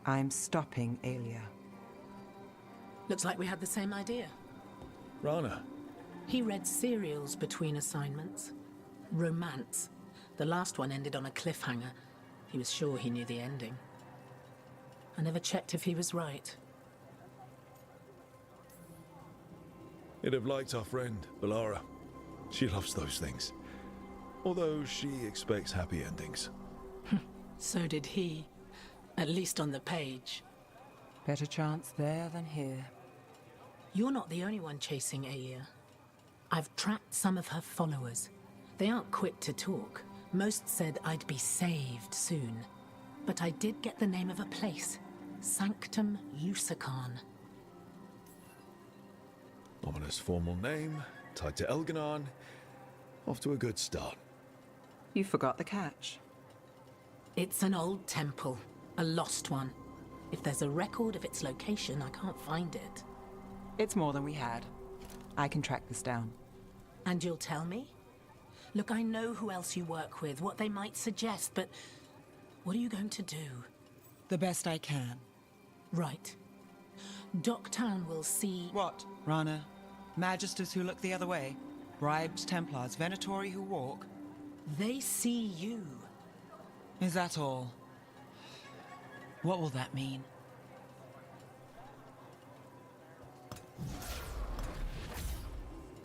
I'm stopping Aelia. Looks like we had the same idea. Rana. He read serials between assignments. Romance. The last one ended on a cliffhanger. He was sure he knew the ending. I never checked if he was right. You'd have liked our friend, Bellara. She loves those things. Although she expects happy endings. So did he. At least on the page. Better chance there than here. You're not the only one chasing Aelia. I've tracked some of her followers. They aren't quick to talk. Most said I'd be saved soon. But I did get the name of a place. Sanctum Lucican. Ominous formal name, tied to Elganon. Off to a good start. You forgot the catch. It's an old temple. A lost one. If there's a record of its location, I can't find it. It's more than we had. I can track this down. And you'll tell me? Look, I know who else you work with, what they might suggest, but what are you going to do? The best I can. Right. Doctown will see... What, Rana? Magisters who look the other way? Bribed Templars, Venatori who walk? They see you. Is that all? What will that mean?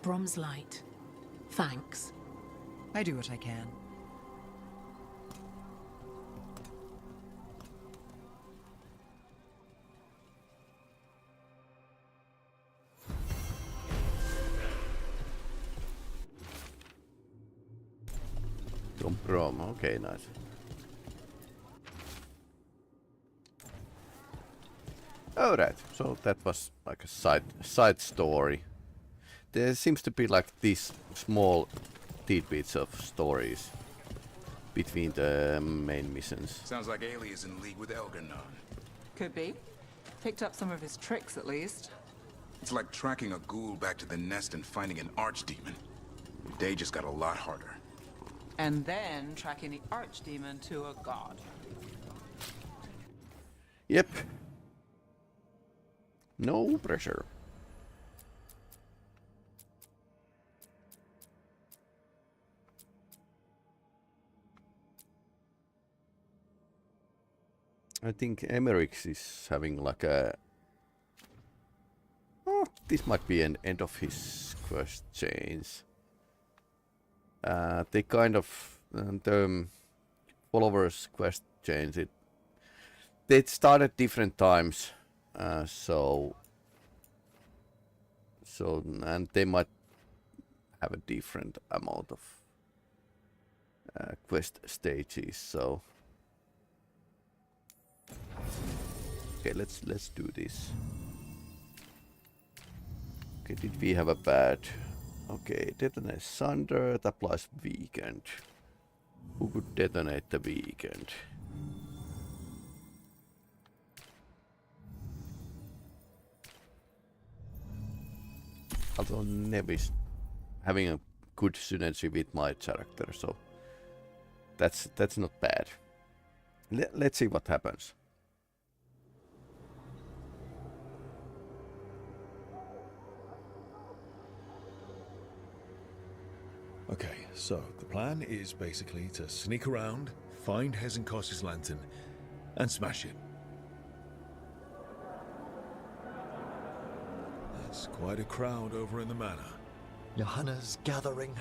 Brom's light. Thanks. I do what I can. Brom, okay, nice. Alright, so that was like a side story. There seems to be like these small tidbits of stories between the main missions. Sounds like Ailey is in league with Elgar'nan. Could be. Picked up some of his tricks, at least. It's like tracking a ghoul back to the nest and finding an archdemon. The day just got a lot harder. And then tracking the archdemon to a god. Yep. No pressure. I think Emmerich is having like a... Oh, this might be an end of his quest chains. They kind of... the followers quest chains, they started different times. So and they might have a different amount of quest stages, so... Okay, let's do this. Okay, did we have a bad... Okay, detonate Thunder, it applies weekend. Who could detonate the weekend? Although Neb is having a good synergy with my character, so that's not bad. Let's see what happens. Okay, so the plan is basically to sneak around, find Hezenkos's lantern, and smash it. That's quite a crowd over in the manor. Johanna's gathering.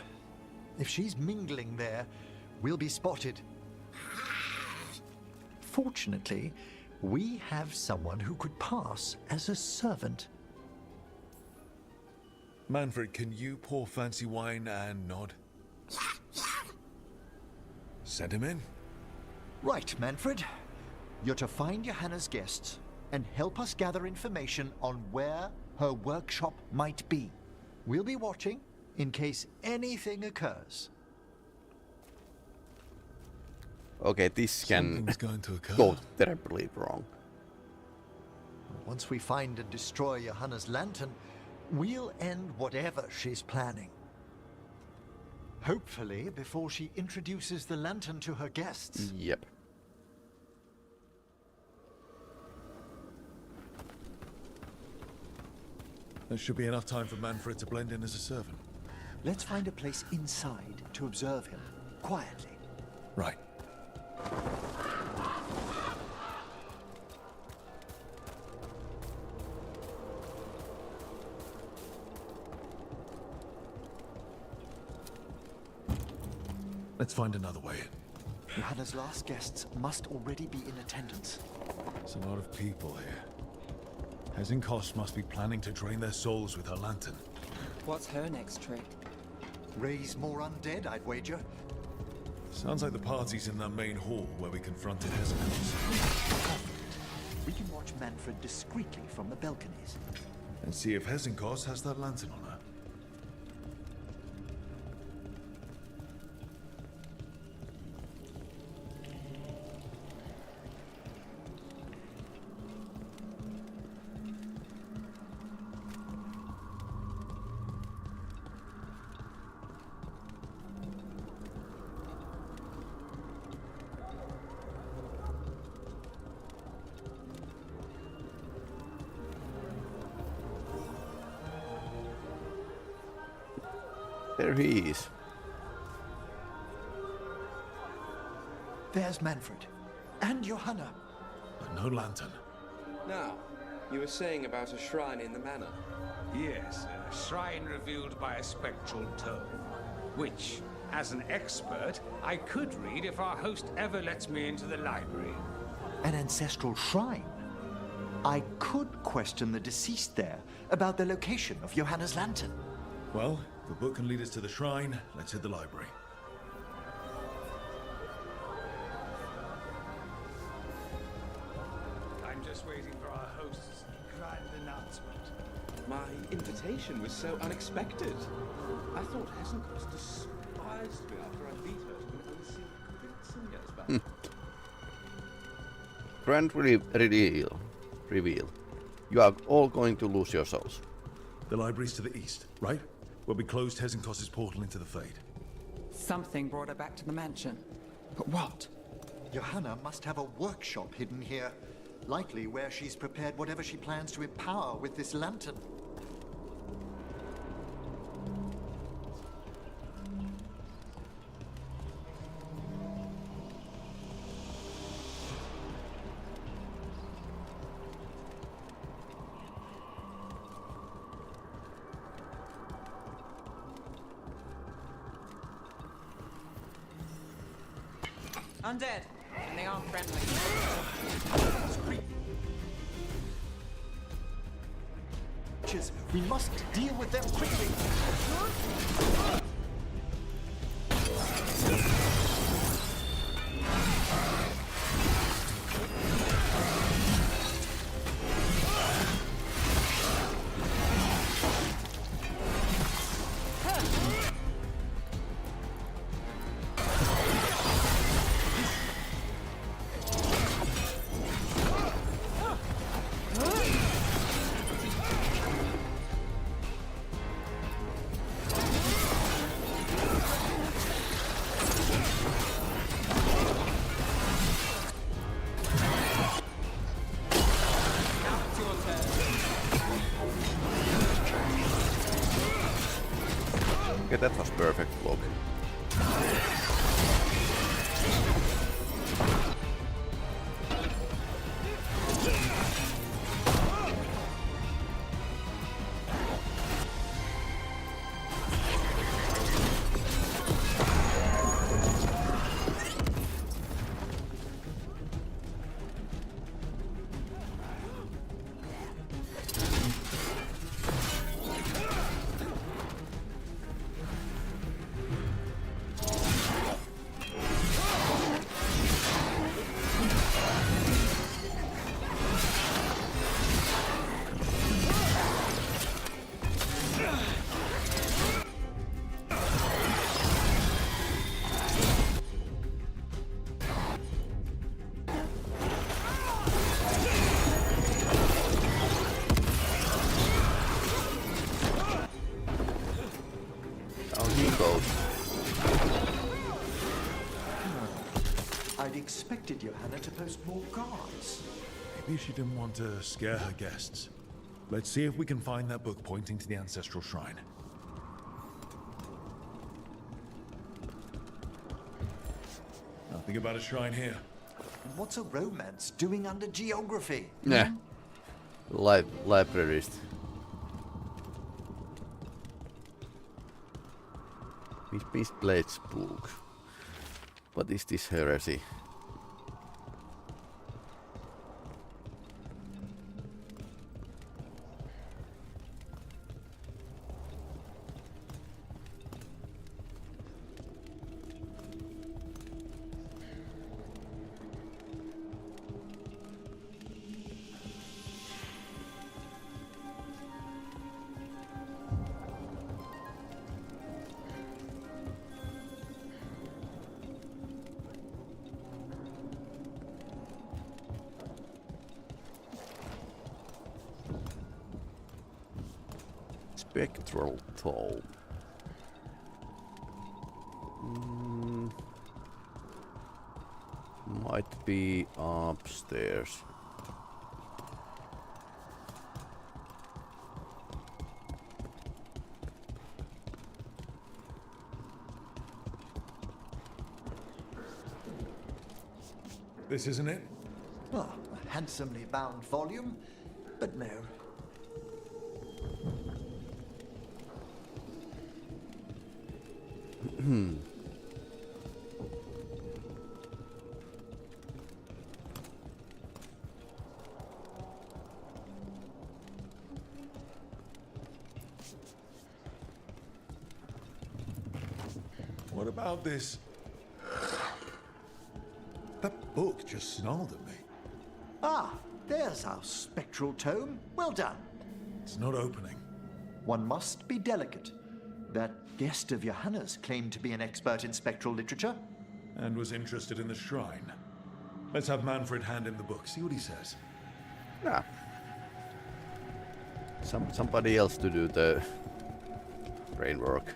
If she's mingling there, we'll be spotted. Fortunately, we have someone who could pass as a servant. Manfred, can you pour fancy wine and nod? Send him in. Right, Manfred. You're to find Johanna's guests and help us gather information on where her workshop might be. We'll be watching in case anything occurs. Okay, this can Something's going to occur. go terribly wrong. Once we find and destroy Johanna's lantern, we'll end whatever she's planning. Hopefully before she introduces the lantern to her guests. Yep. There should be enough time for Manfred to blend in as a servant. Let's find a place inside to observe him, quietly. Right. Let's find another way in. Johanna's last guests must already be in attendance. There's a lot of people here. Hezenkos must be planning to drain their souls with her lantern. What's her next trick? Raise more undead, I'd wager. Sounds like the party's in that main hall where we confronted Hezenkos. We can watch Manfred discreetly from the balconies. And see if Hezenkos has that lantern on her. There he is. There's Manfred. And Johanna. But no lantern. Now, you were saying about a shrine in the manor. Yes, a shrine revealed by a spectral tome, which, as an expert, I could read if our host ever lets me into the library. An ancestral shrine? I could question the deceased there about the location of Johanna's lantern. Well, if the book can lead us to the shrine, let's hit the library. I'm just waiting for our host's grand announcement. My invitation was so unexpected. I thought Hesenkos despised me after I beat her to an unseen some years back. Grand reveal. You are all going to lose your souls. The library's to the east, right? Where we closed Hesenkos' portal into the Fade. Something brought her back to the mansion. But what? Johanna must have a workshop hidden here. Likely where she's prepared whatever she plans to empower with this lantern. Undead, and they aren't friendly. We must deal with them quickly. Okay, that was perfect block. I'd expected Johanna to post more guards. Maybe she didn't want to scare her guests. Let's see if we can find that book pointing to the ancestral shrine. Nothing about a shrine here. What's a romance doing under geography? Yeah. Librarist. Misplaced book. What is this heresy? Spectral toll. Might be upstairs. This isn't it? Oh, a handsomely bound volume, but no. What about this? That book just snarled at me. Ah, there's our spectral tome. Well done. It's not opening. One must be delicate. That guest of Johanna's claimed to be an expert in spectral literature. And was interested in the shrine. Let's have Manfred hand him the book, see what he says. Yeah. Somebody else to do the brain work.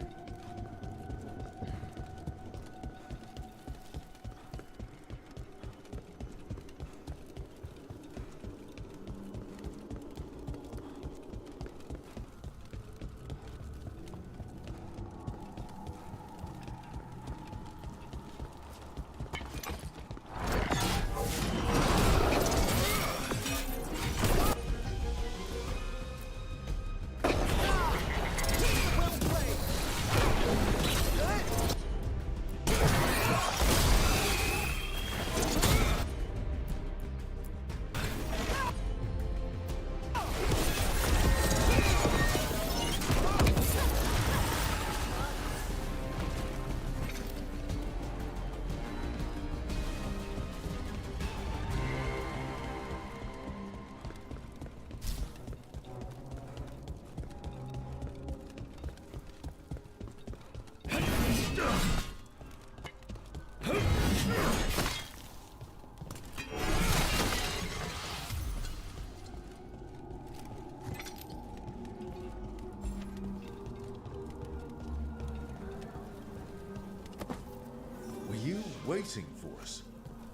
Waiting for us.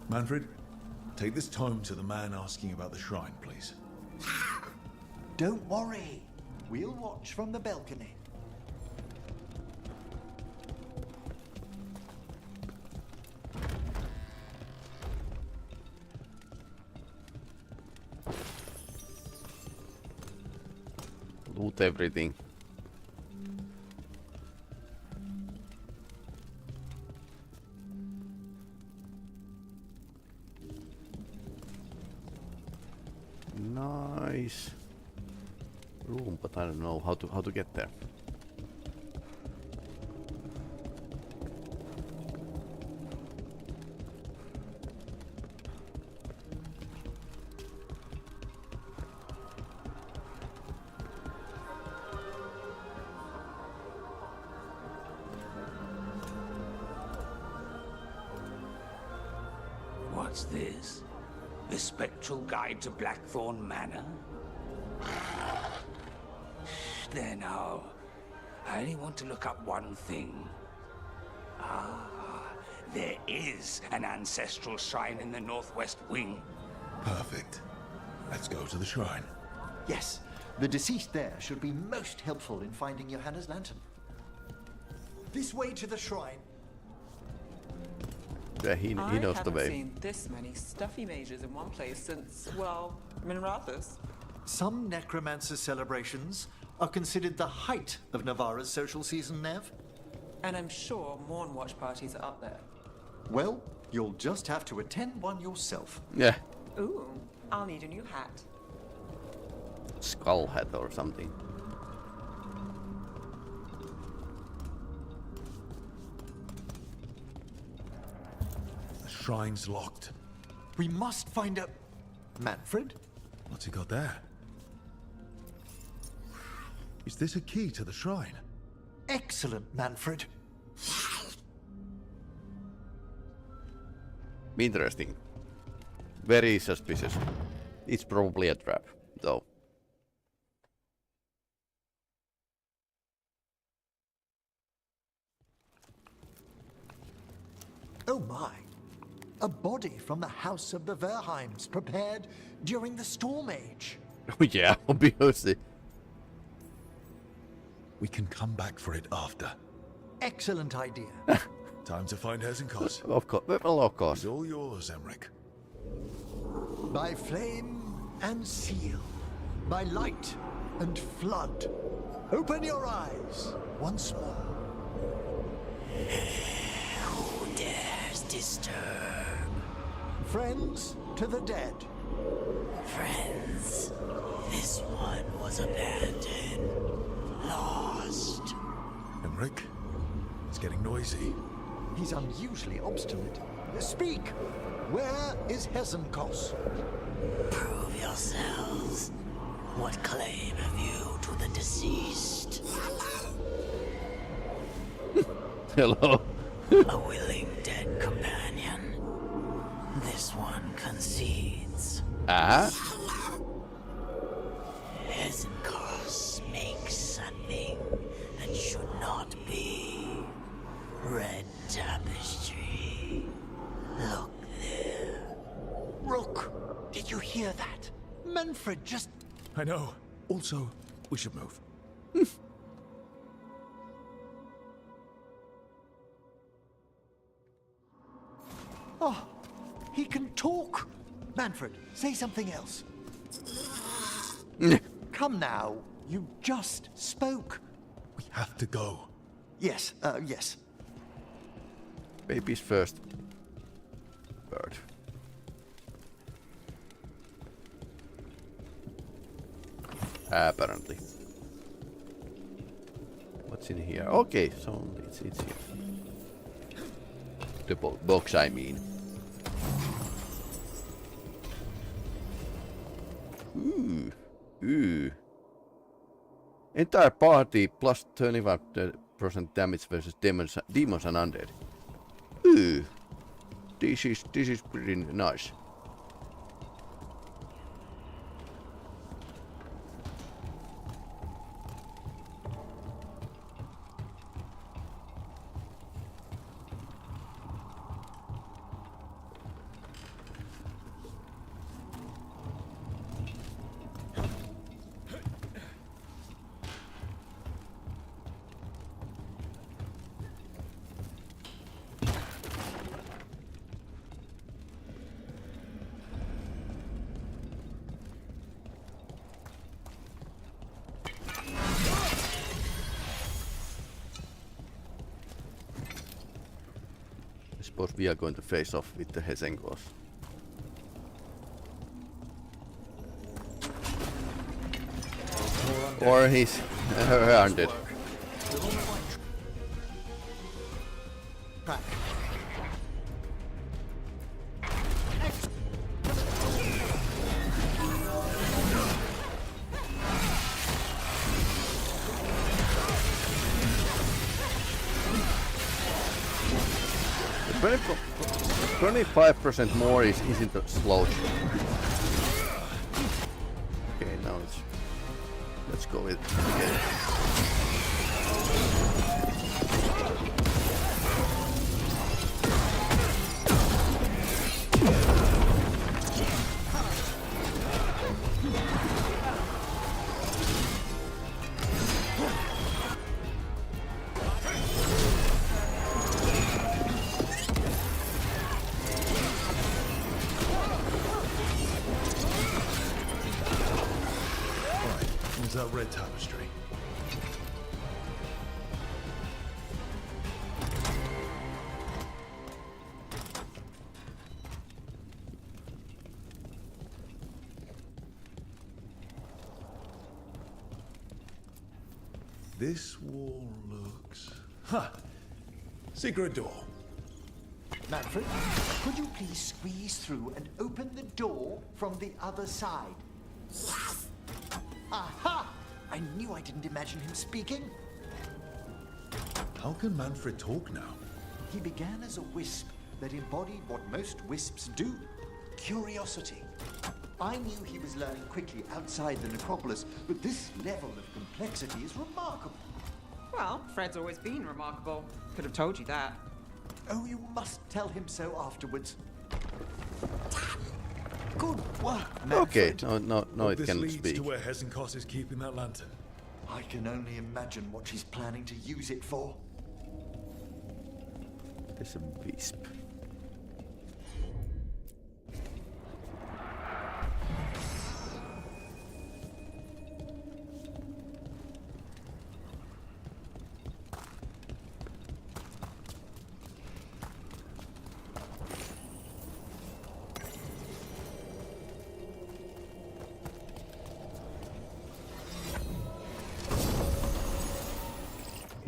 Manfred, take this tome to the man asking about the shrine, please. Don't worry. We'll watch from the balcony. Loot everything. Nice room, but I don't know how to get there. What's this? The Spectral Guide to Blackthorn Manor? There now. I only want to look up one thing. There is an ancestral shrine in the northwest wing. Perfect. Let's go to the shrine. Yes, the deceased there should be most helpful in finding Johanna's lantern. This way to the shrine. Yeah, he knows the way. I haven't seen this many stuffy mages in one place since, well, Minrathous. Some necromancer celebrations are considered the height of Navarra's social season, Nev. And I'm sure Morn Watch parties are up there. Well, you'll just have to attend one yourself. Yeah. Ooh, I'll need a new hat. Skull hat or something. The shrine's locked. We must find a... Manfred? What's he got there? Is this a key to the shrine? Excellent, Manfred. Interesting. Very suspicious. It's probably a trap, though. Oh my. A body from the house of the Verheims, prepared during the Storm Age. Oh yeah, obviously. We can come back for it after. Excellent idea. Time to find Hezenkos. Of course. Well, of course. It's all yours, Emmerich. By flame and seal, by light and flood, open your eyes once more. Who dares disturb? Friends to the dead. Friends, this one was abandoned, lost. Emmerich, it's getting noisy. He's unusually obstinate. Speak! Where is Hesenkos? Prove yourselves. What claim have you to the deceased? Hello. A willing dead companion. This one concedes. Hesenkos makes a thing that should not be. Red tapestry. Look there. Rook, did you hear that? Manfred just... I know. Also, we should move. Oh, he can talk. Manfred, say something else. Come now, you just spoke. We have to go. Yes, yes. Baby's first bird. Apparently. What's in here? Okay, so it's here. The box, I mean. Ooh. Entire party plus 25% damage versus demons and undead. Ooh. This is pretty nice. I suppose we are going to face off with the Hesenkos. Or he's undead. The 25% more isn't a slouch. Okay, now let's go with it again. That red tapestry. This wall looks... Huh! Secret door. Manfred, could you please squeeze through and open the door from the other side? Aha! I knew I didn't imagine him speaking. How can Manfred talk now? He began as a wisp that embodied what most wisps do. Curiosity. I knew he was learning quickly outside the necropolis, but this level of complexity is remarkable. Well, Fred's always been remarkable. Could have told you that. Oh, you must tell him so afterwards. Good work, Manfred. Okay, no, it can This leads speak. to where Hesenkos is keeping that lantern. I can only imagine what she's planning to use it for. There's a wisp.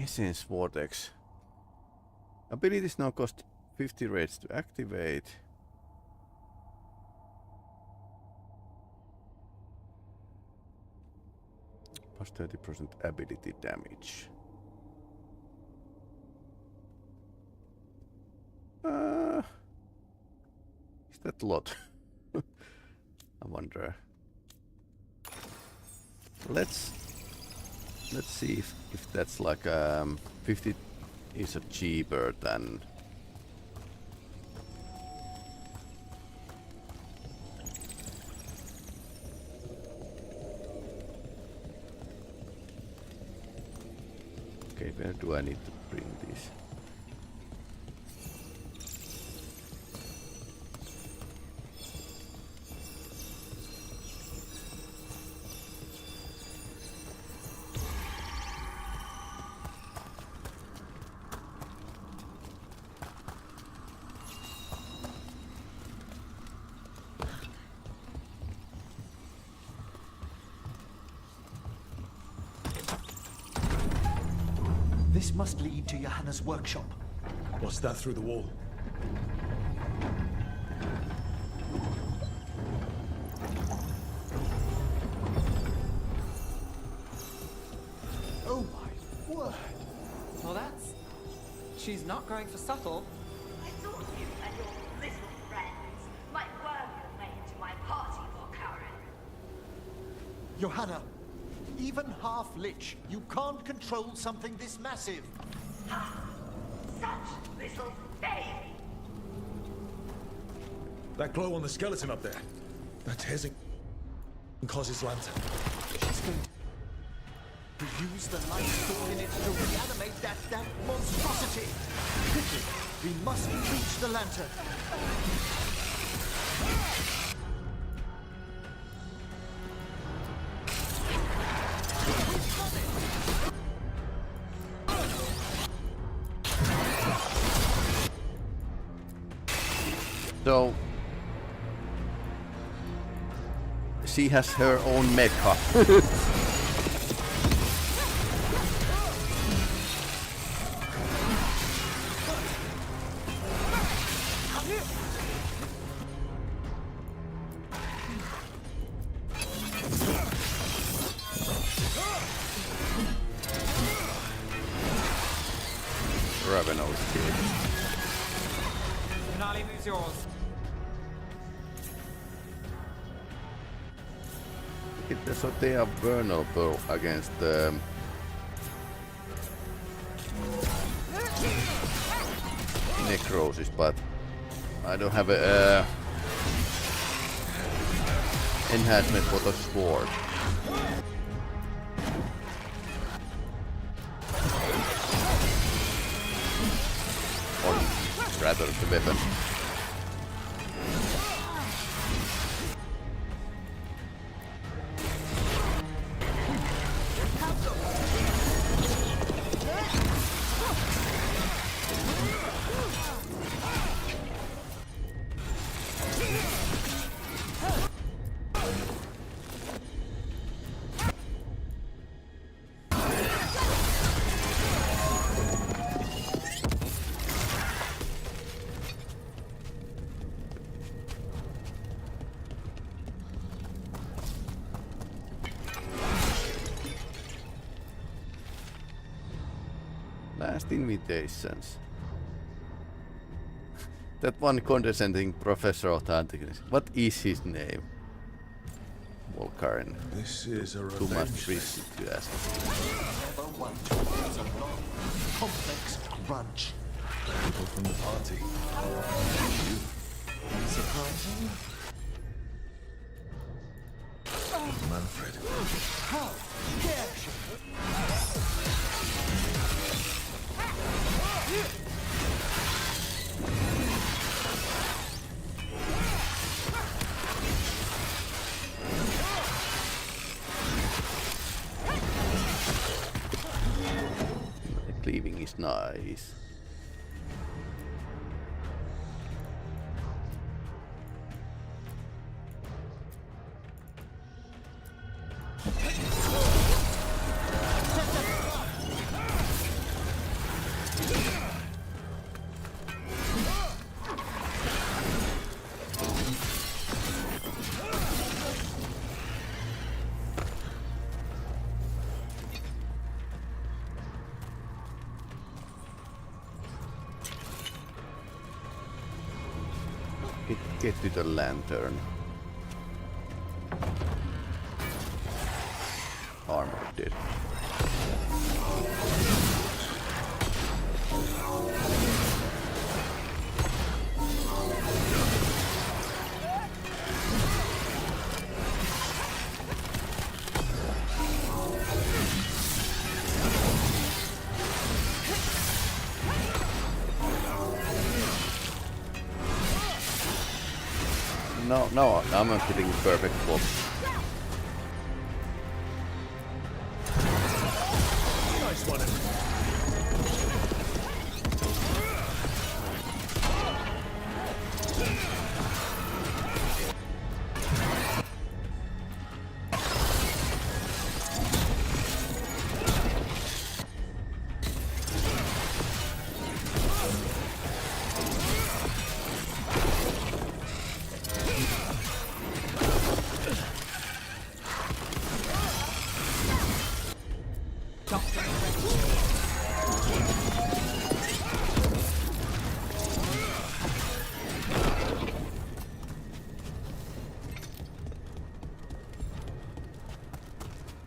Essence Vortex. Abilities now cost 50 raids to activate. Plus 30% ability damage. Is that a lot? I wonder. Let's see if that's like 50 is cheaper than okay, where do I need to bring these? This must lead to Johanna's workshop. What's that through the wall? Oh my word! Well, that's... She's not going for subtle. I thought you and your little friends might worm your way into my party, Karen. Johanna, even half-lich, you can't control something this massive. Such little baby. That glow on the skeleton up there. That tears and causes lantern. She's going to use the light stored in it to reanimate that monstrosity. Quickly, we must reach the lantern. So she has her own mecha. Ravenel is killed. Finale moves yours. So they are vulnerable against necrosis, but I don't have a enhancement for the sword. Or rather the weapon. Last invitations. That one condescending professor of the antiquity. What is his name? Volkaren. This is a Too much risky to ask. Never want to use a long, complex grudge. People from the party. Surprising? Manfred. How dare she? The cleaving is nice. get to the lantern? Armor did. No, I'm not getting perfect block. Nice one.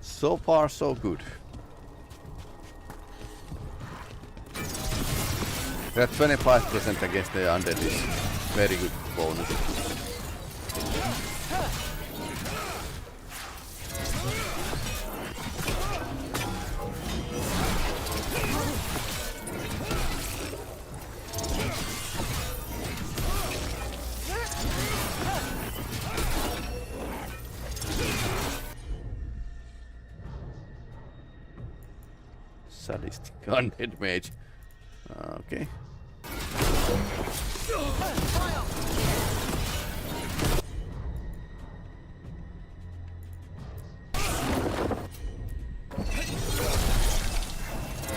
So far, so good. That 25% against the undead is very good bonus. Sadistic undead mage. Okay.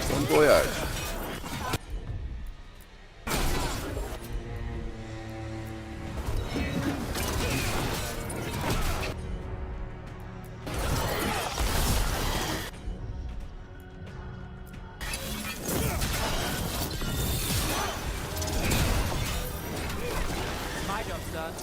Bon voyage. My job's done.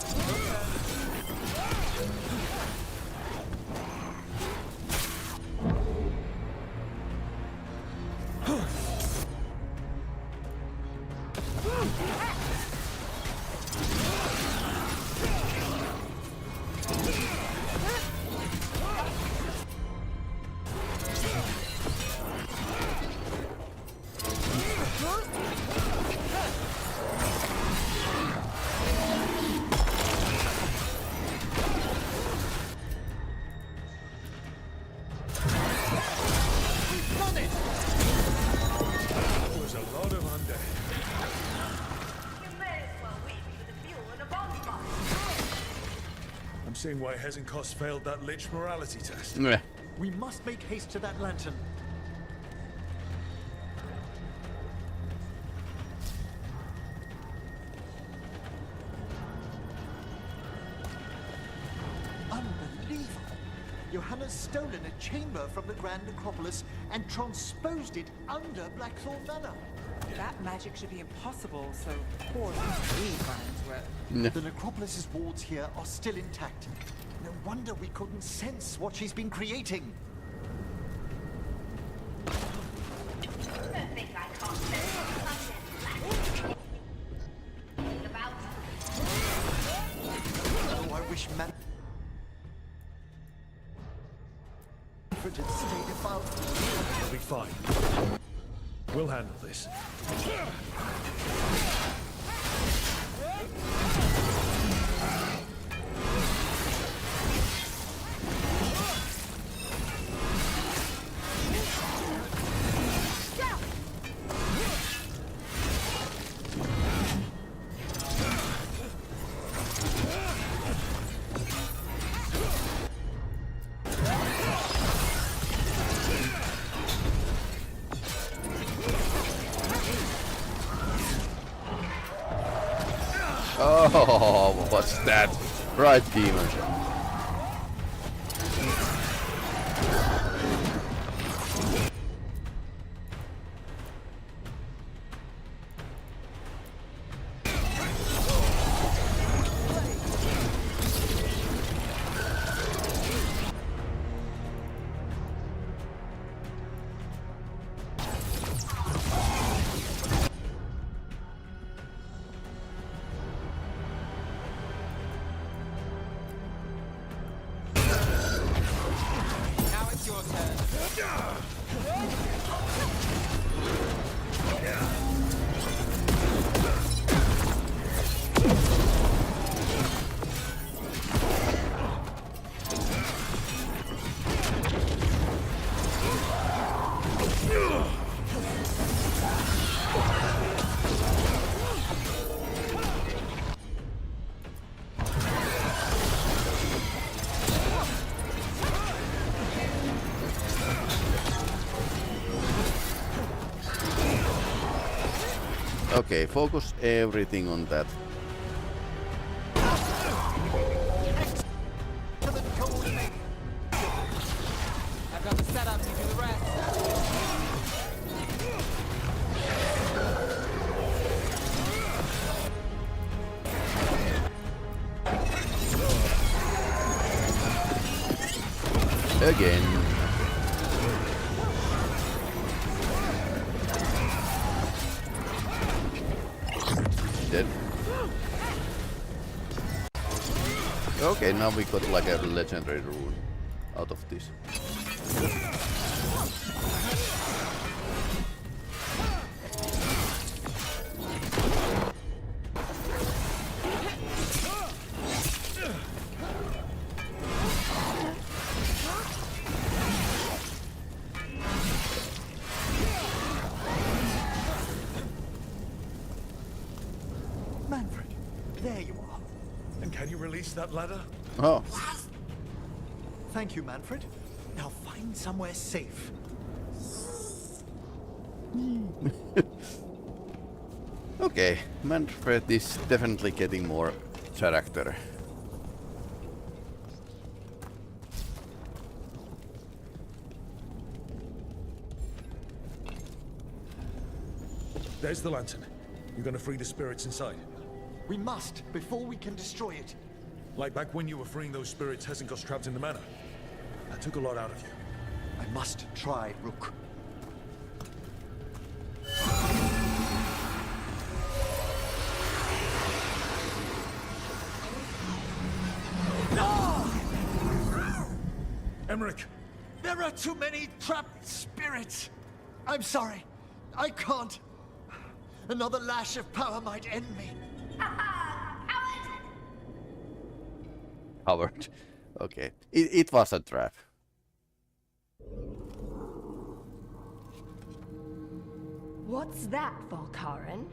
Was a lot of undead. You may as well wait for the fuel in a bonfire. I'm seeing why Hezenkos failed that Lich morality test. Meh. We must make haste to that lantern. Unbelievable! Johanna's stolen a chamber from the Grand Necropolis and transposed it under Blackthorn Manor. That magic should be impossible, so poor we finds were. The Necropolis's wards here are still intact. No wonder we couldn't sense what she's been creating. Don't think I can't sense something about. Oh, I wish Manfred had stayed above. We'll be fine. We'll handle this. Oh, what's that? Right, demon. Okay, focus everything on that. I've got the setup, you do the rest. Again. Dead. Okay, now we got like a legendary rune out of this. Manfred, there you are. And can you release that ladder? Oh. Thank you, Manfred. Now find somewhere safe. Okay, Manfred is definitely getting more character. There's the lantern. You're gonna free the spirits inside. We must, before we can destroy it. Like back when you were freeing those spirits Hezen got trapped in the manor. That took a lot out of you. I must try, Rook. Emmerich! There are too many trapped spirits! I'm sorry. I can't. Another lash of power might end me. Howard. Okay. It was a trap. What's that, Volkaren?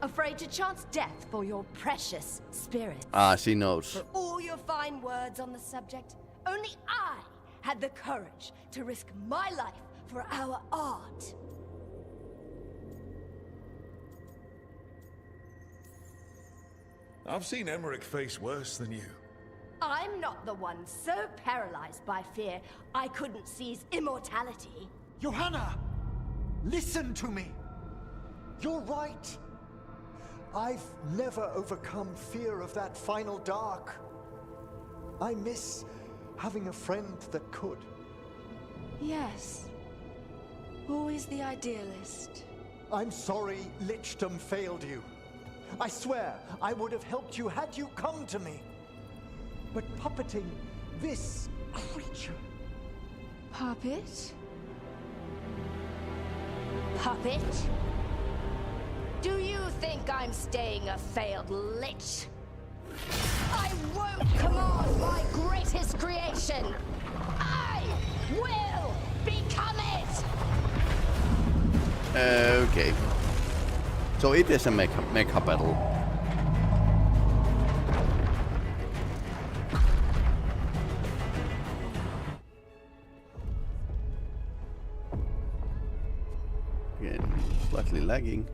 Afraid to chance death for your precious spirit? Ah, she knows. For all your fine words on the subject, only I had the courage to risk my life for our art. I've seen Emmerich face worse than you. I'm not the one so paralyzed by fear I couldn't seize immortality. Johanna! Listen to me! You're right. I've never overcome fear of that final dark. I miss having a friend that could. Yes. Always the idealist. I'm sorry Lichdom failed you. I swear I would have helped you had you come to me. But puppeting this creature... Puppet? Puppet? Do you think I'm staying a failed lich? I won't command my greatest creation! I will become it! Okay. So it is a mecha battle. Again, slightly lagging.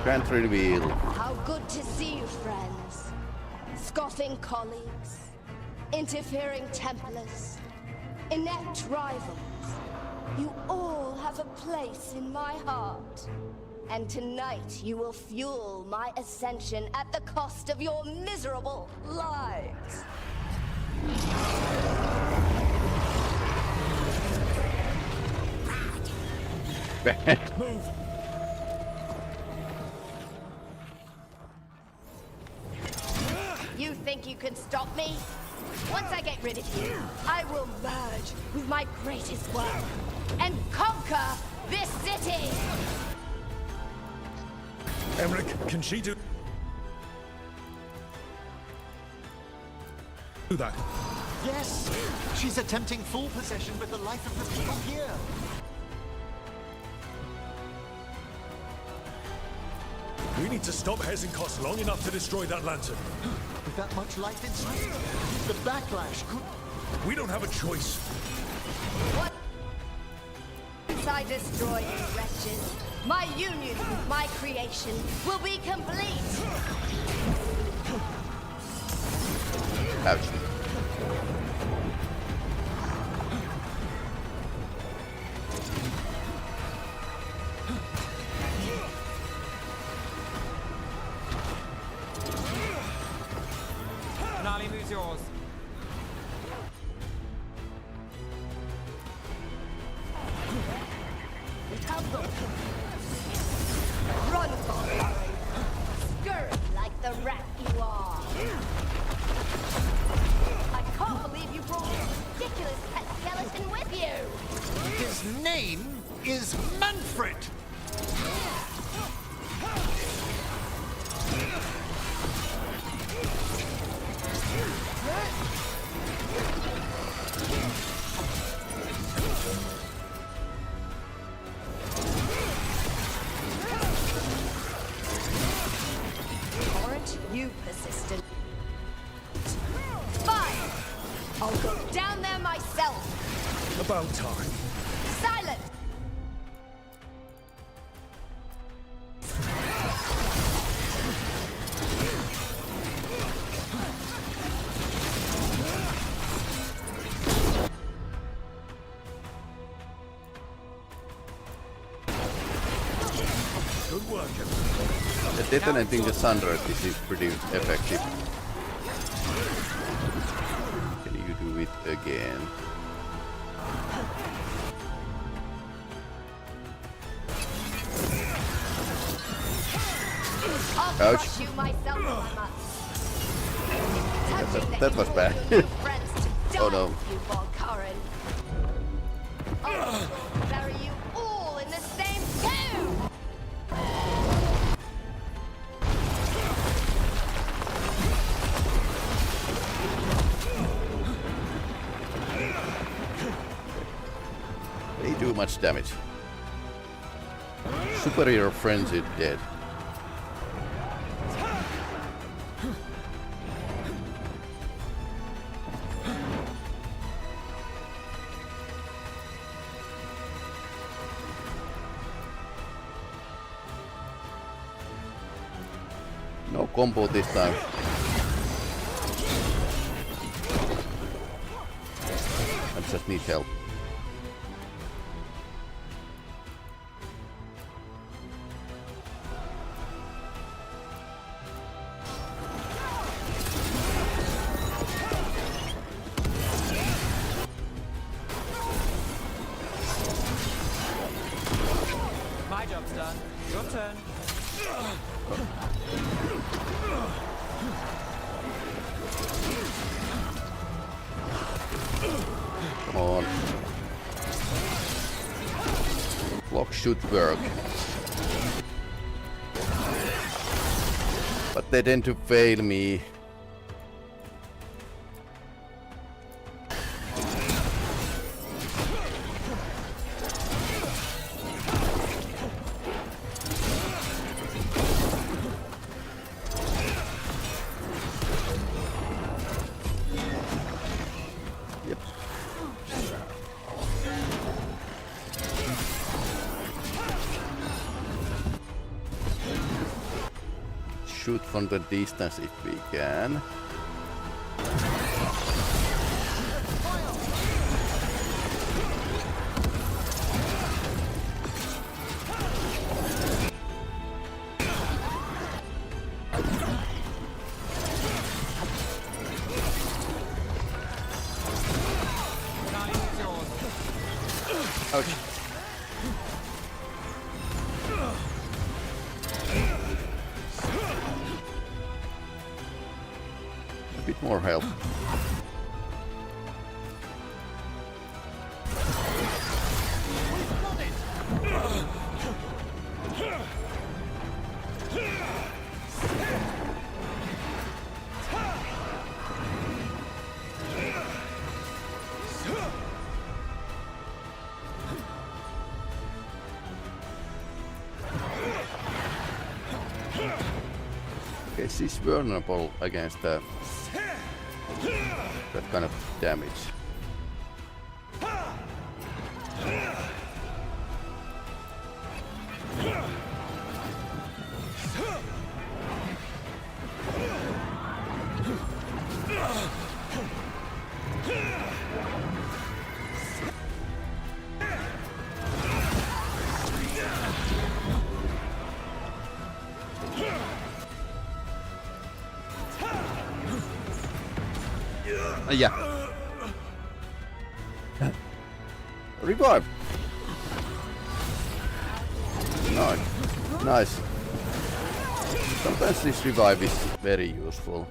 Can't reveal. How good to see you, friends. Scoffing colleagues, interfering Templars, inept rivals. You all have a place in my heart. And tonight you will fuel my ascension at the cost of your miserable lives. Move. You think you can stop me? Once I get rid of you, I will merge with my greatest work and conquer this city! Emmerich, can she do that? Yes! She's attempting full possession with the life of the people here. We need to stop Hezenkos long enough to destroy that lantern. With that much life inside, the backlash could... We don't have a choice. What? Once I destroy you wretches, my union with my creation will be complete. Ouch. Nali moves yours. Run, Fen'Harel. Scurry like the rat you are. I can't believe you brought this ridiculous pet skeleton with you. His name is Manfred. Aren't you persistent? Fine. I'll go down there myself. About time. Silence. Good work, The detonating the sunrise is pretty effective. Can you do it again? I'll Ouch. crush you myself if I must. Touching That was bad. your friends to Oh die no. with you, Volkaren. I'll bury you all in the same tomb. They do much damage. Superior frenzy dead. No combo this time. I just need help. My job's done. Your turn. Come on. Block should work. But they tend to fail me. Yep. Shoot from the distance if we can. Ouch. A bit more help. Okay, she's vulnerable against that kind of damage. Yeah. Revive. Nice. Sometimes this revive is very useful.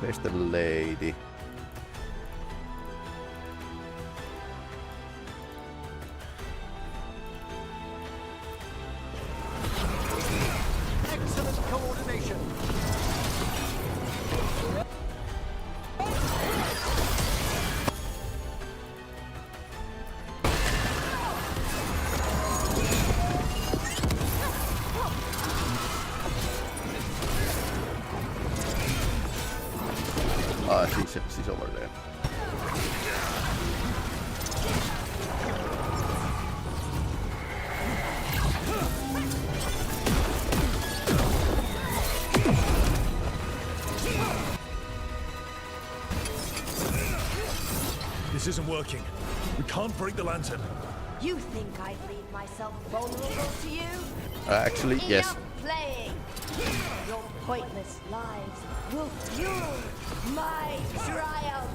Where's the lady? Excellent coordination. Ah, she's over there. This isn't working. We can't break the lantern. You think I'd leave myself vulnerable to you? Actually, yes. Enough playing. Your pointless lives will fuel my triumph.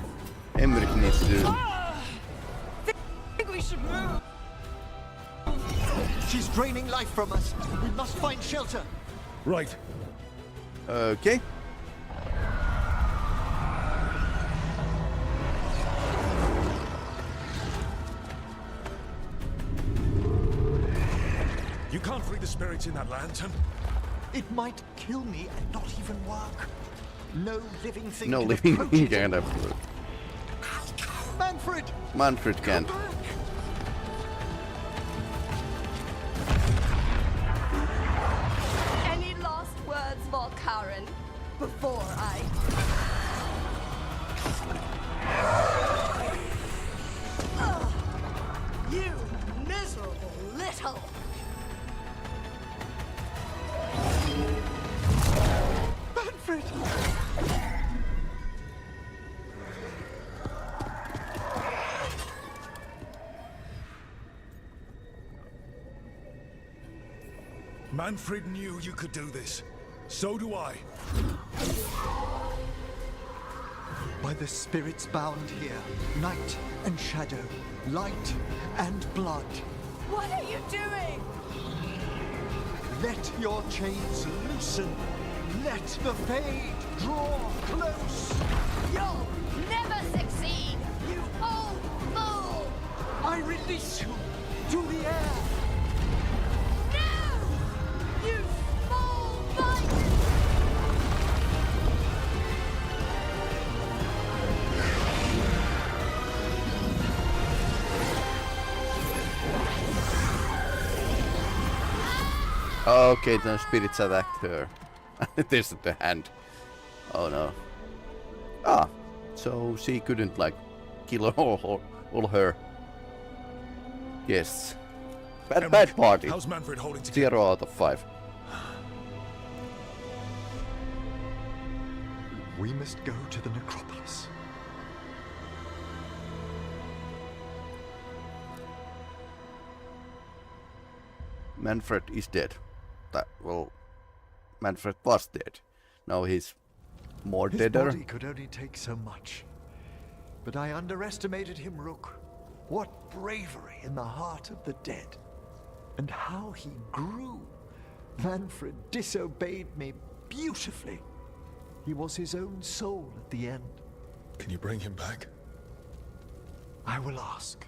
Emmerich needs to. I think we should move. She's draining life from us. We must find shelter. Right. Okay. You can't free the spirits in that lantern. It might kill me and not even work. No living thing. No can living approach thing it. can approach. Manfred! Manfred can't. Any last words, Volkaren, before I... Ugh, you miserable little... Manfred! Manfred knew you could do this. So do I. By the spirits bound here, night and shadow, light and blood. What are you doing? Let your chains loosen. Let the fade draw close. You'll never succeed, you old fool! I release you to the air. No! You small bite! Okay, the spirits attacked her. There's the hand. Oh no. Ah, so she couldn't like kill all her guests. Bad party. How's Manfred holding together? 0 out of 5. We must go to the necropolis. Manfred is dead. Well, Manfred was dead. Now he's more His deader. body could only take so much. But I underestimated him, Rook. What bravery in the heart of the dead. And how he grew. Manfred disobeyed me beautifully. He was his own soul at the end. Can you bring him back? I will ask.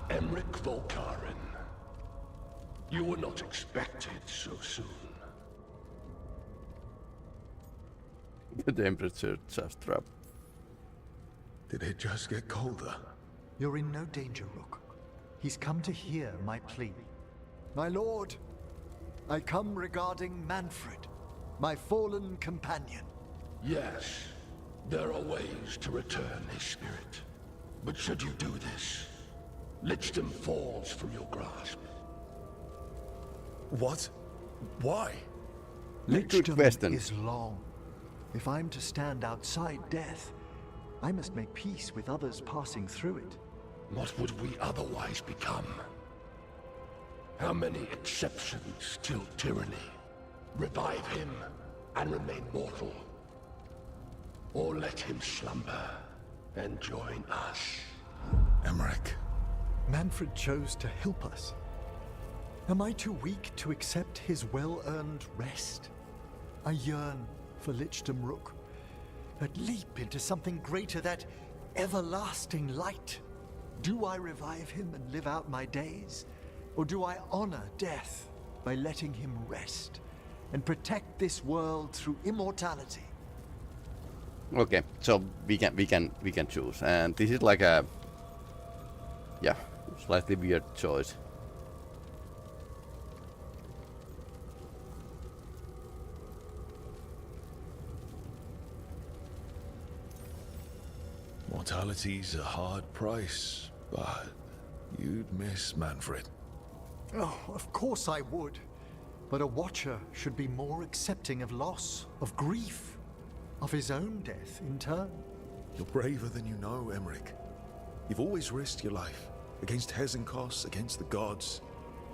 Emmerich Volkaren. You were not expected so soon. The temperature just dropped. Did it just get colder? You're in no danger, Rook. He's come to hear my plea. My lord, I come regarding Manfred, my fallen companion. Yes, there are ways to return his spirit. But should you do this, Lichdom falls from your grasp. What? Why? Lichdom is long. If I'm to stand outside death, I must make peace with others passing through it. What would we otherwise become? How many exceptions till tyranny? Revive him and remain mortal. Or let him slumber and join us. Emmerich. Manfred chose to help us. Am I too weak to accept his well-earned rest? I yearn for Lichdom, Rook, that leap into something greater, that everlasting light. Do I revive him and live out my days? Or do I honor death by letting him rest and protect this world through immortality? Okay, so we can choose, and this is like a slightly weird choice. Mortality's a hard price, but you'd miss Manfred. Oh, of course I would. But a Watcher should be more accepting of loss, of grief, of his own death in turn. You're braver than you know, Emmerich. You've always risked your life. Against Hezenkos, against the gods.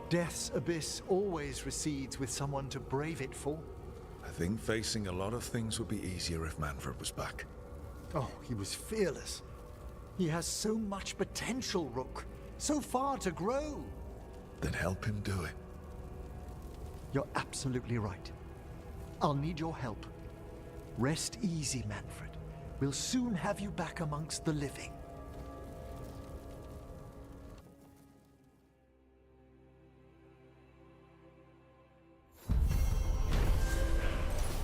Death's abyss always recedes with someone to brave it for. I think facing a lot of things would be easier if Manfred was back. Oh, he was fearless. He has so much potential, Rook. So far to grow. Then help him do it. You're absolutely right. I'll need your help. Rest easy, Manfred. We'll soon have you back amongst the living.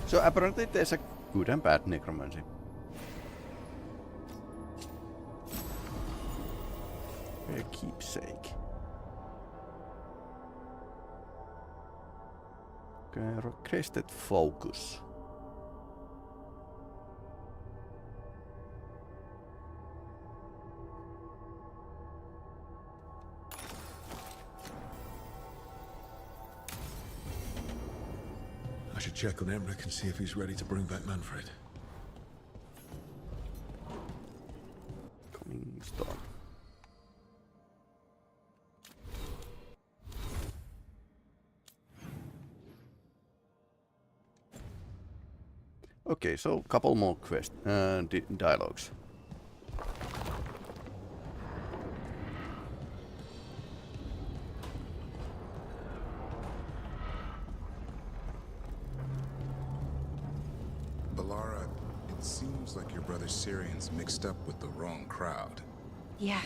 So apparently there's a good and bad necromancy. A keepsake. Okay, crested focus. I should check on Emmerich and see if he's ready to bring back Manfred. Coming storm. Okay, so couple more dialogues. Balara, it seems like your brother Syrian's mixed up with the wrong crowd. Yeah,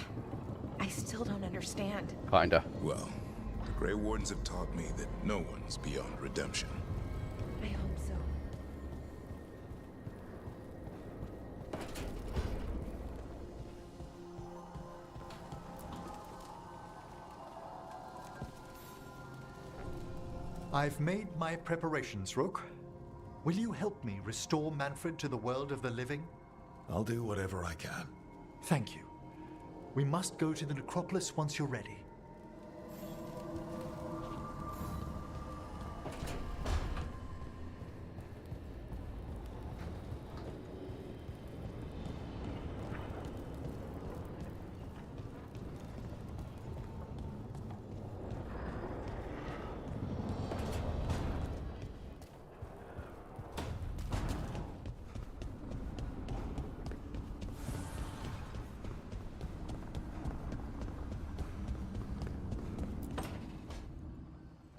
I still don't understand. Kinda. Well, the Grey Wardens have taught me that no one's beyond redemption. I hope so. I've made my preparations, Rook. Will you help me restore Manfred to the world of the living? I'll do whatever I can. Thank you. We must go to the necropolis once you're ready.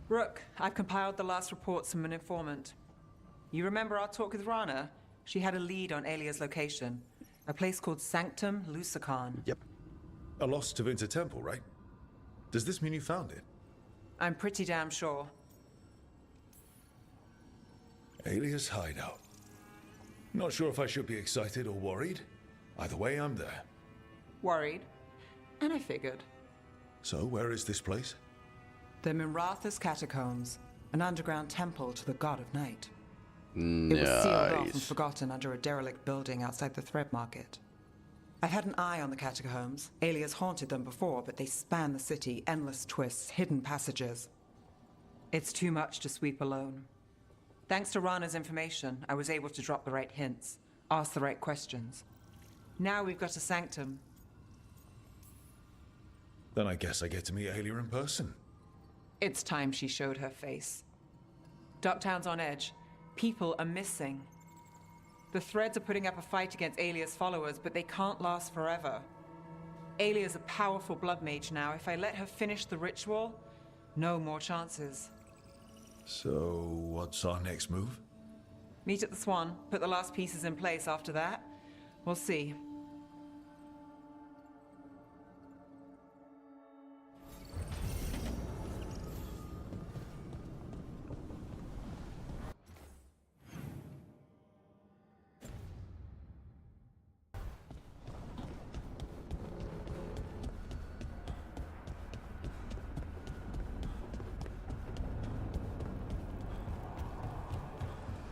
Rook, I've compiled the last reports from an informant. You remember our talk with Rana? She had a lead on Alia's location. A place called Sanctum Lucican. Yep. A lost to Winter Temple, right? Does this mean you found it? I'm pretty damn sure. Alias hideout. Not sure if I should be excited or worried. Either way, I'm there. Worried. And I figured. So, where is this place? The Minratha's Catacombs, an underground temple to the god of night. It was sealed off and forgotten under a derelict building outside the Thread Market. I've had an eye on the catacombs. Alias haunted them before, but they span the city, endless twists, hidden passages. It's too much to sweep alone. Thanks to Rana's information, I was able to drop the right hints, ask the right questions. Now we've got a sanctum. Then I guess I get to meet Aelia in person. It's time she showed her face. Ducktown's on edge. People are missing. The Threads are putting up a fight against Aelia's followers, but they can't last forever. Aelia's a powerful blood mage now. If I let her finish the ritual, no more chances. So, what's our next move? Meet at the Swan, put the last pieces in place after that. We'll see.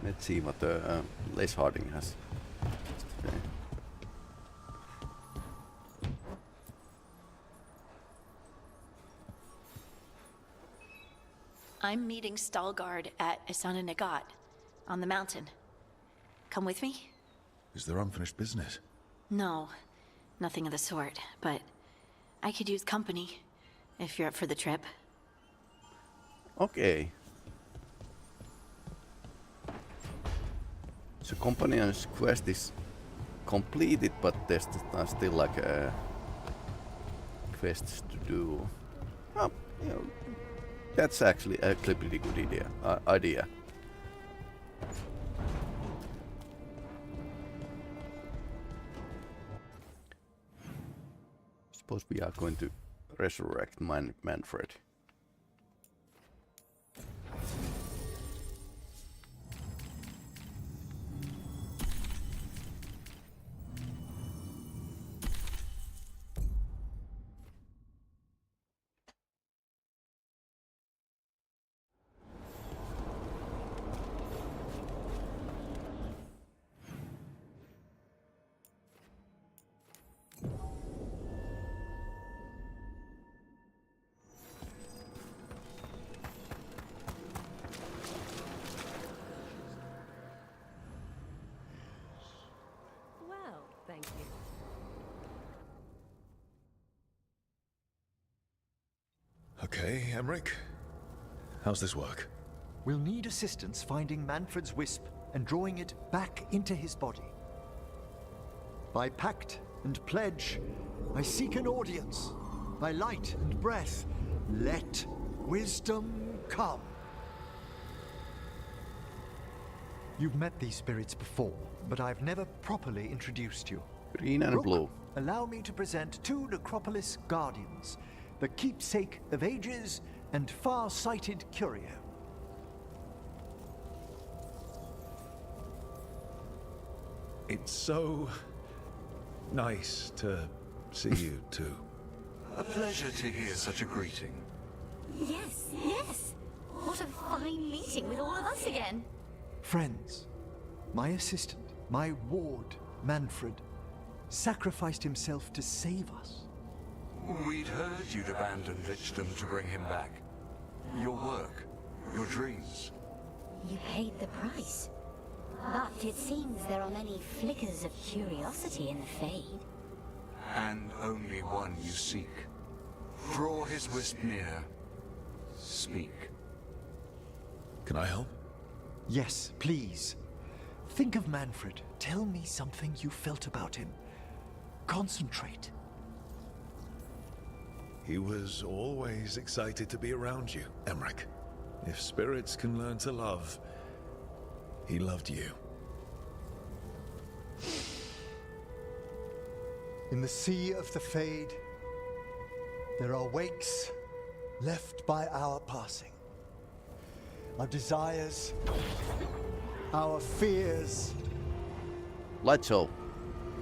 Let's see what Les Harding has today. I'm meeting Stalgard at Isana Nagat, on the mountain. Come with me? Is there unfinished business? No, nothing of the sort, but I could use company, if you're up for the trip. Okay. So companion's quest is completed, but there's still like quests to do. Oh, you know, that's actually a pretty good idea. Suppose we are going to resurrect Manfred. Thank you. Okay, Emmerich. How's this work? We'll need assistance finding Manfred's wisp and drawing it back into his body. By pact and pledge, I seek an audience. By light and breath, let wisdom come. You've met these spirits before, but I've never properly introduced you. Green and Rook, blue. allow me to present two Necropolis Guardians, the keepsake of ages and far-sighted curio. It's so nice to see you too. A pleasure to hear such a greeting. Yes, yes. What a fine meeting with all of us again. Friends, my assistant, my ward, Manfred, sacrificed himself to save us. We'd heard you'd abandoned Lichdom to bring him back. Your work, your dreams. You paid the price. But it seems there are many flickers of curiosity in the Fade. And only one you seek. Draw his wisp near. Speak. Can I help? Yes, please. Think of Manfred. Tell me something you felt about him. Concentrate. He was always excited to be around you, Emmerich. If spirits can learn to love, he loved you. In the sea of the Fade, there are wakes left by our passing. Our desires, our fears. Light show.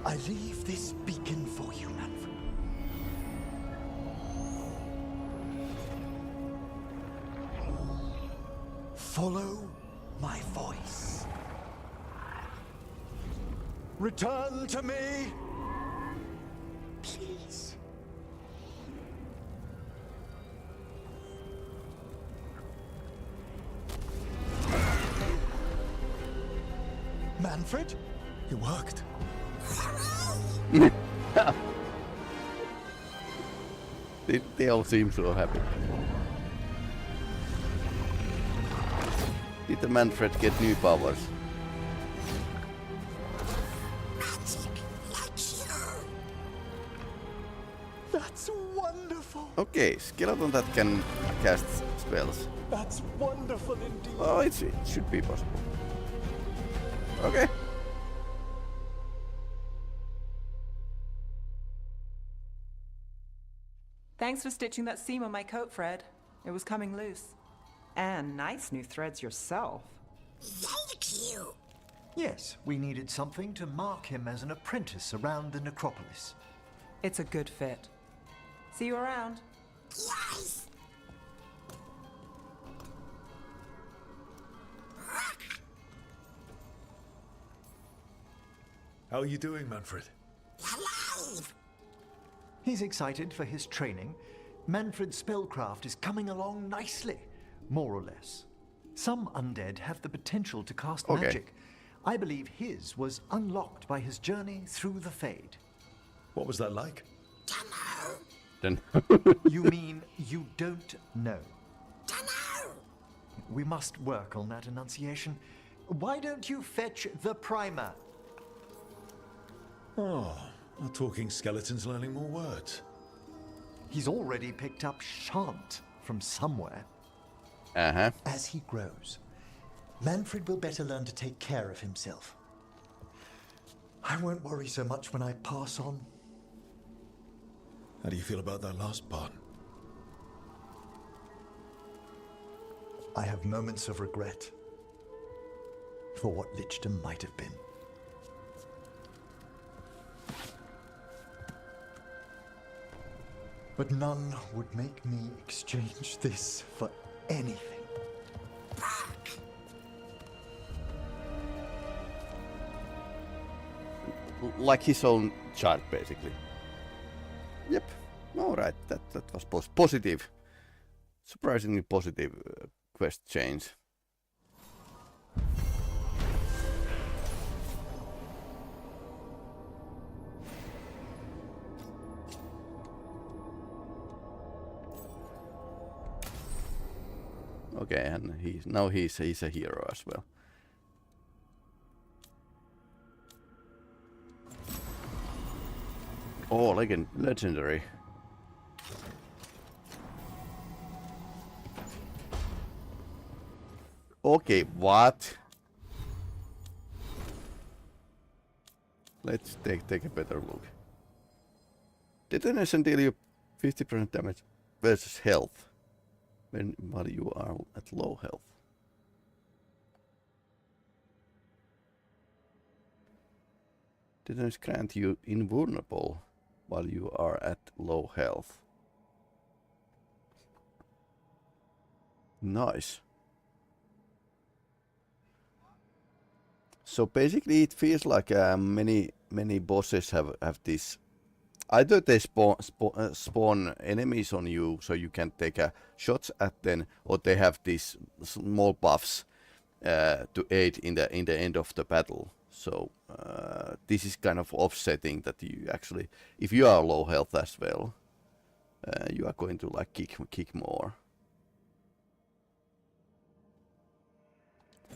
I leave this beacon for you, Manfred. Follow my voice. Return to me, please. Manfred? It worked. They all seem so happy. Did the Manfred get new powers? That's wonderful. Okay, skeleton that can cast spells. That's wonderful indeed. Oh, it should be possible. Okay. Thanks for stitching that seam on my coat, Fred. It was coming loose. And nice new threads yourself. Thank you. Yes, we needed something to mark him as an apprentice around the necropolis. It's a good fit. See you around. Yes. How are you doing, Manfred? Alive. He's excited for his training. Manfred's spellcraft is coming along nicely, more or less. Some undead have the potential to cast magic. I believe his was unlocked by his journey through the Fade. What was that like? Then You mean you don't know? We must work on that enunciation. Why don't you fetch the primer? Oh, our talking skeleton's learning more words. He's already picked up shan't from somewhere. Uh-huh. As he grows, Manfred will better learn to take care of himself. I won't worry so much when I pass on. How do you feel about that last part? I have moments of regret for what Lichdom might have been. But none would make me exchange this for anything. Like his own child, basically. Yep. Alright, that was positive. Surprisingly positive quest change. Okay, and he's a hero as well. Oh, legendary. Okay, what? Let's take a better look. Detonation deal you 50% damage versus health while you are at low health. Detonation grant you invulnerable while you are at low health. Nice. So basically it feels like many bosses have this. Either they spawn enemies on you so you can take shots at them, or they have these small buffs to aid in the end of the battle. So this is kind of offsetting that you actually, if you are low health as well, you are going to like kick more.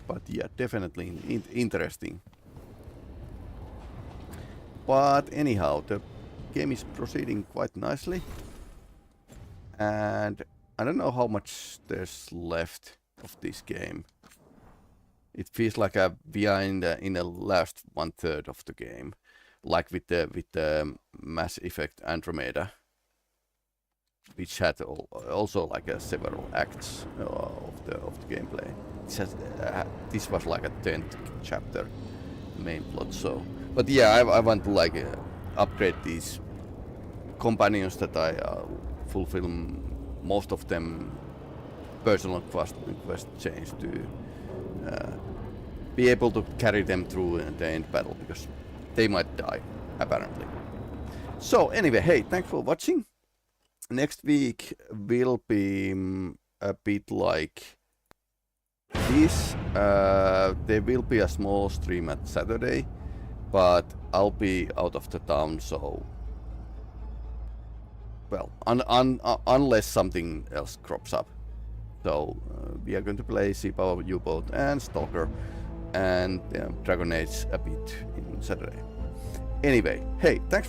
But yeah, definitely interesting. But anyhow, the game is proceeding quite nicely. And I don't know how much there's left of this game. It feels like we are in the last 1/3 of the game, like with the Mass Effect Andromeda. which had also like several acts of the gameplay. This was like a 10th chapter main plot. So, but yeah, I want to like upgrade these companions that I fulfill most of them personal quest change to be able to carry them through the end battle, because they might die apparently. So anyway, hey, thanks for watching. Next week will be a bit like this. There will be a small stream at Saturday, but I'll be out of the town, so well, unless something else crops up. So we are going to play Sea Power U-Boat and Stalker and Dragon Age a bit in Saturday. Anyway, hey, thanks for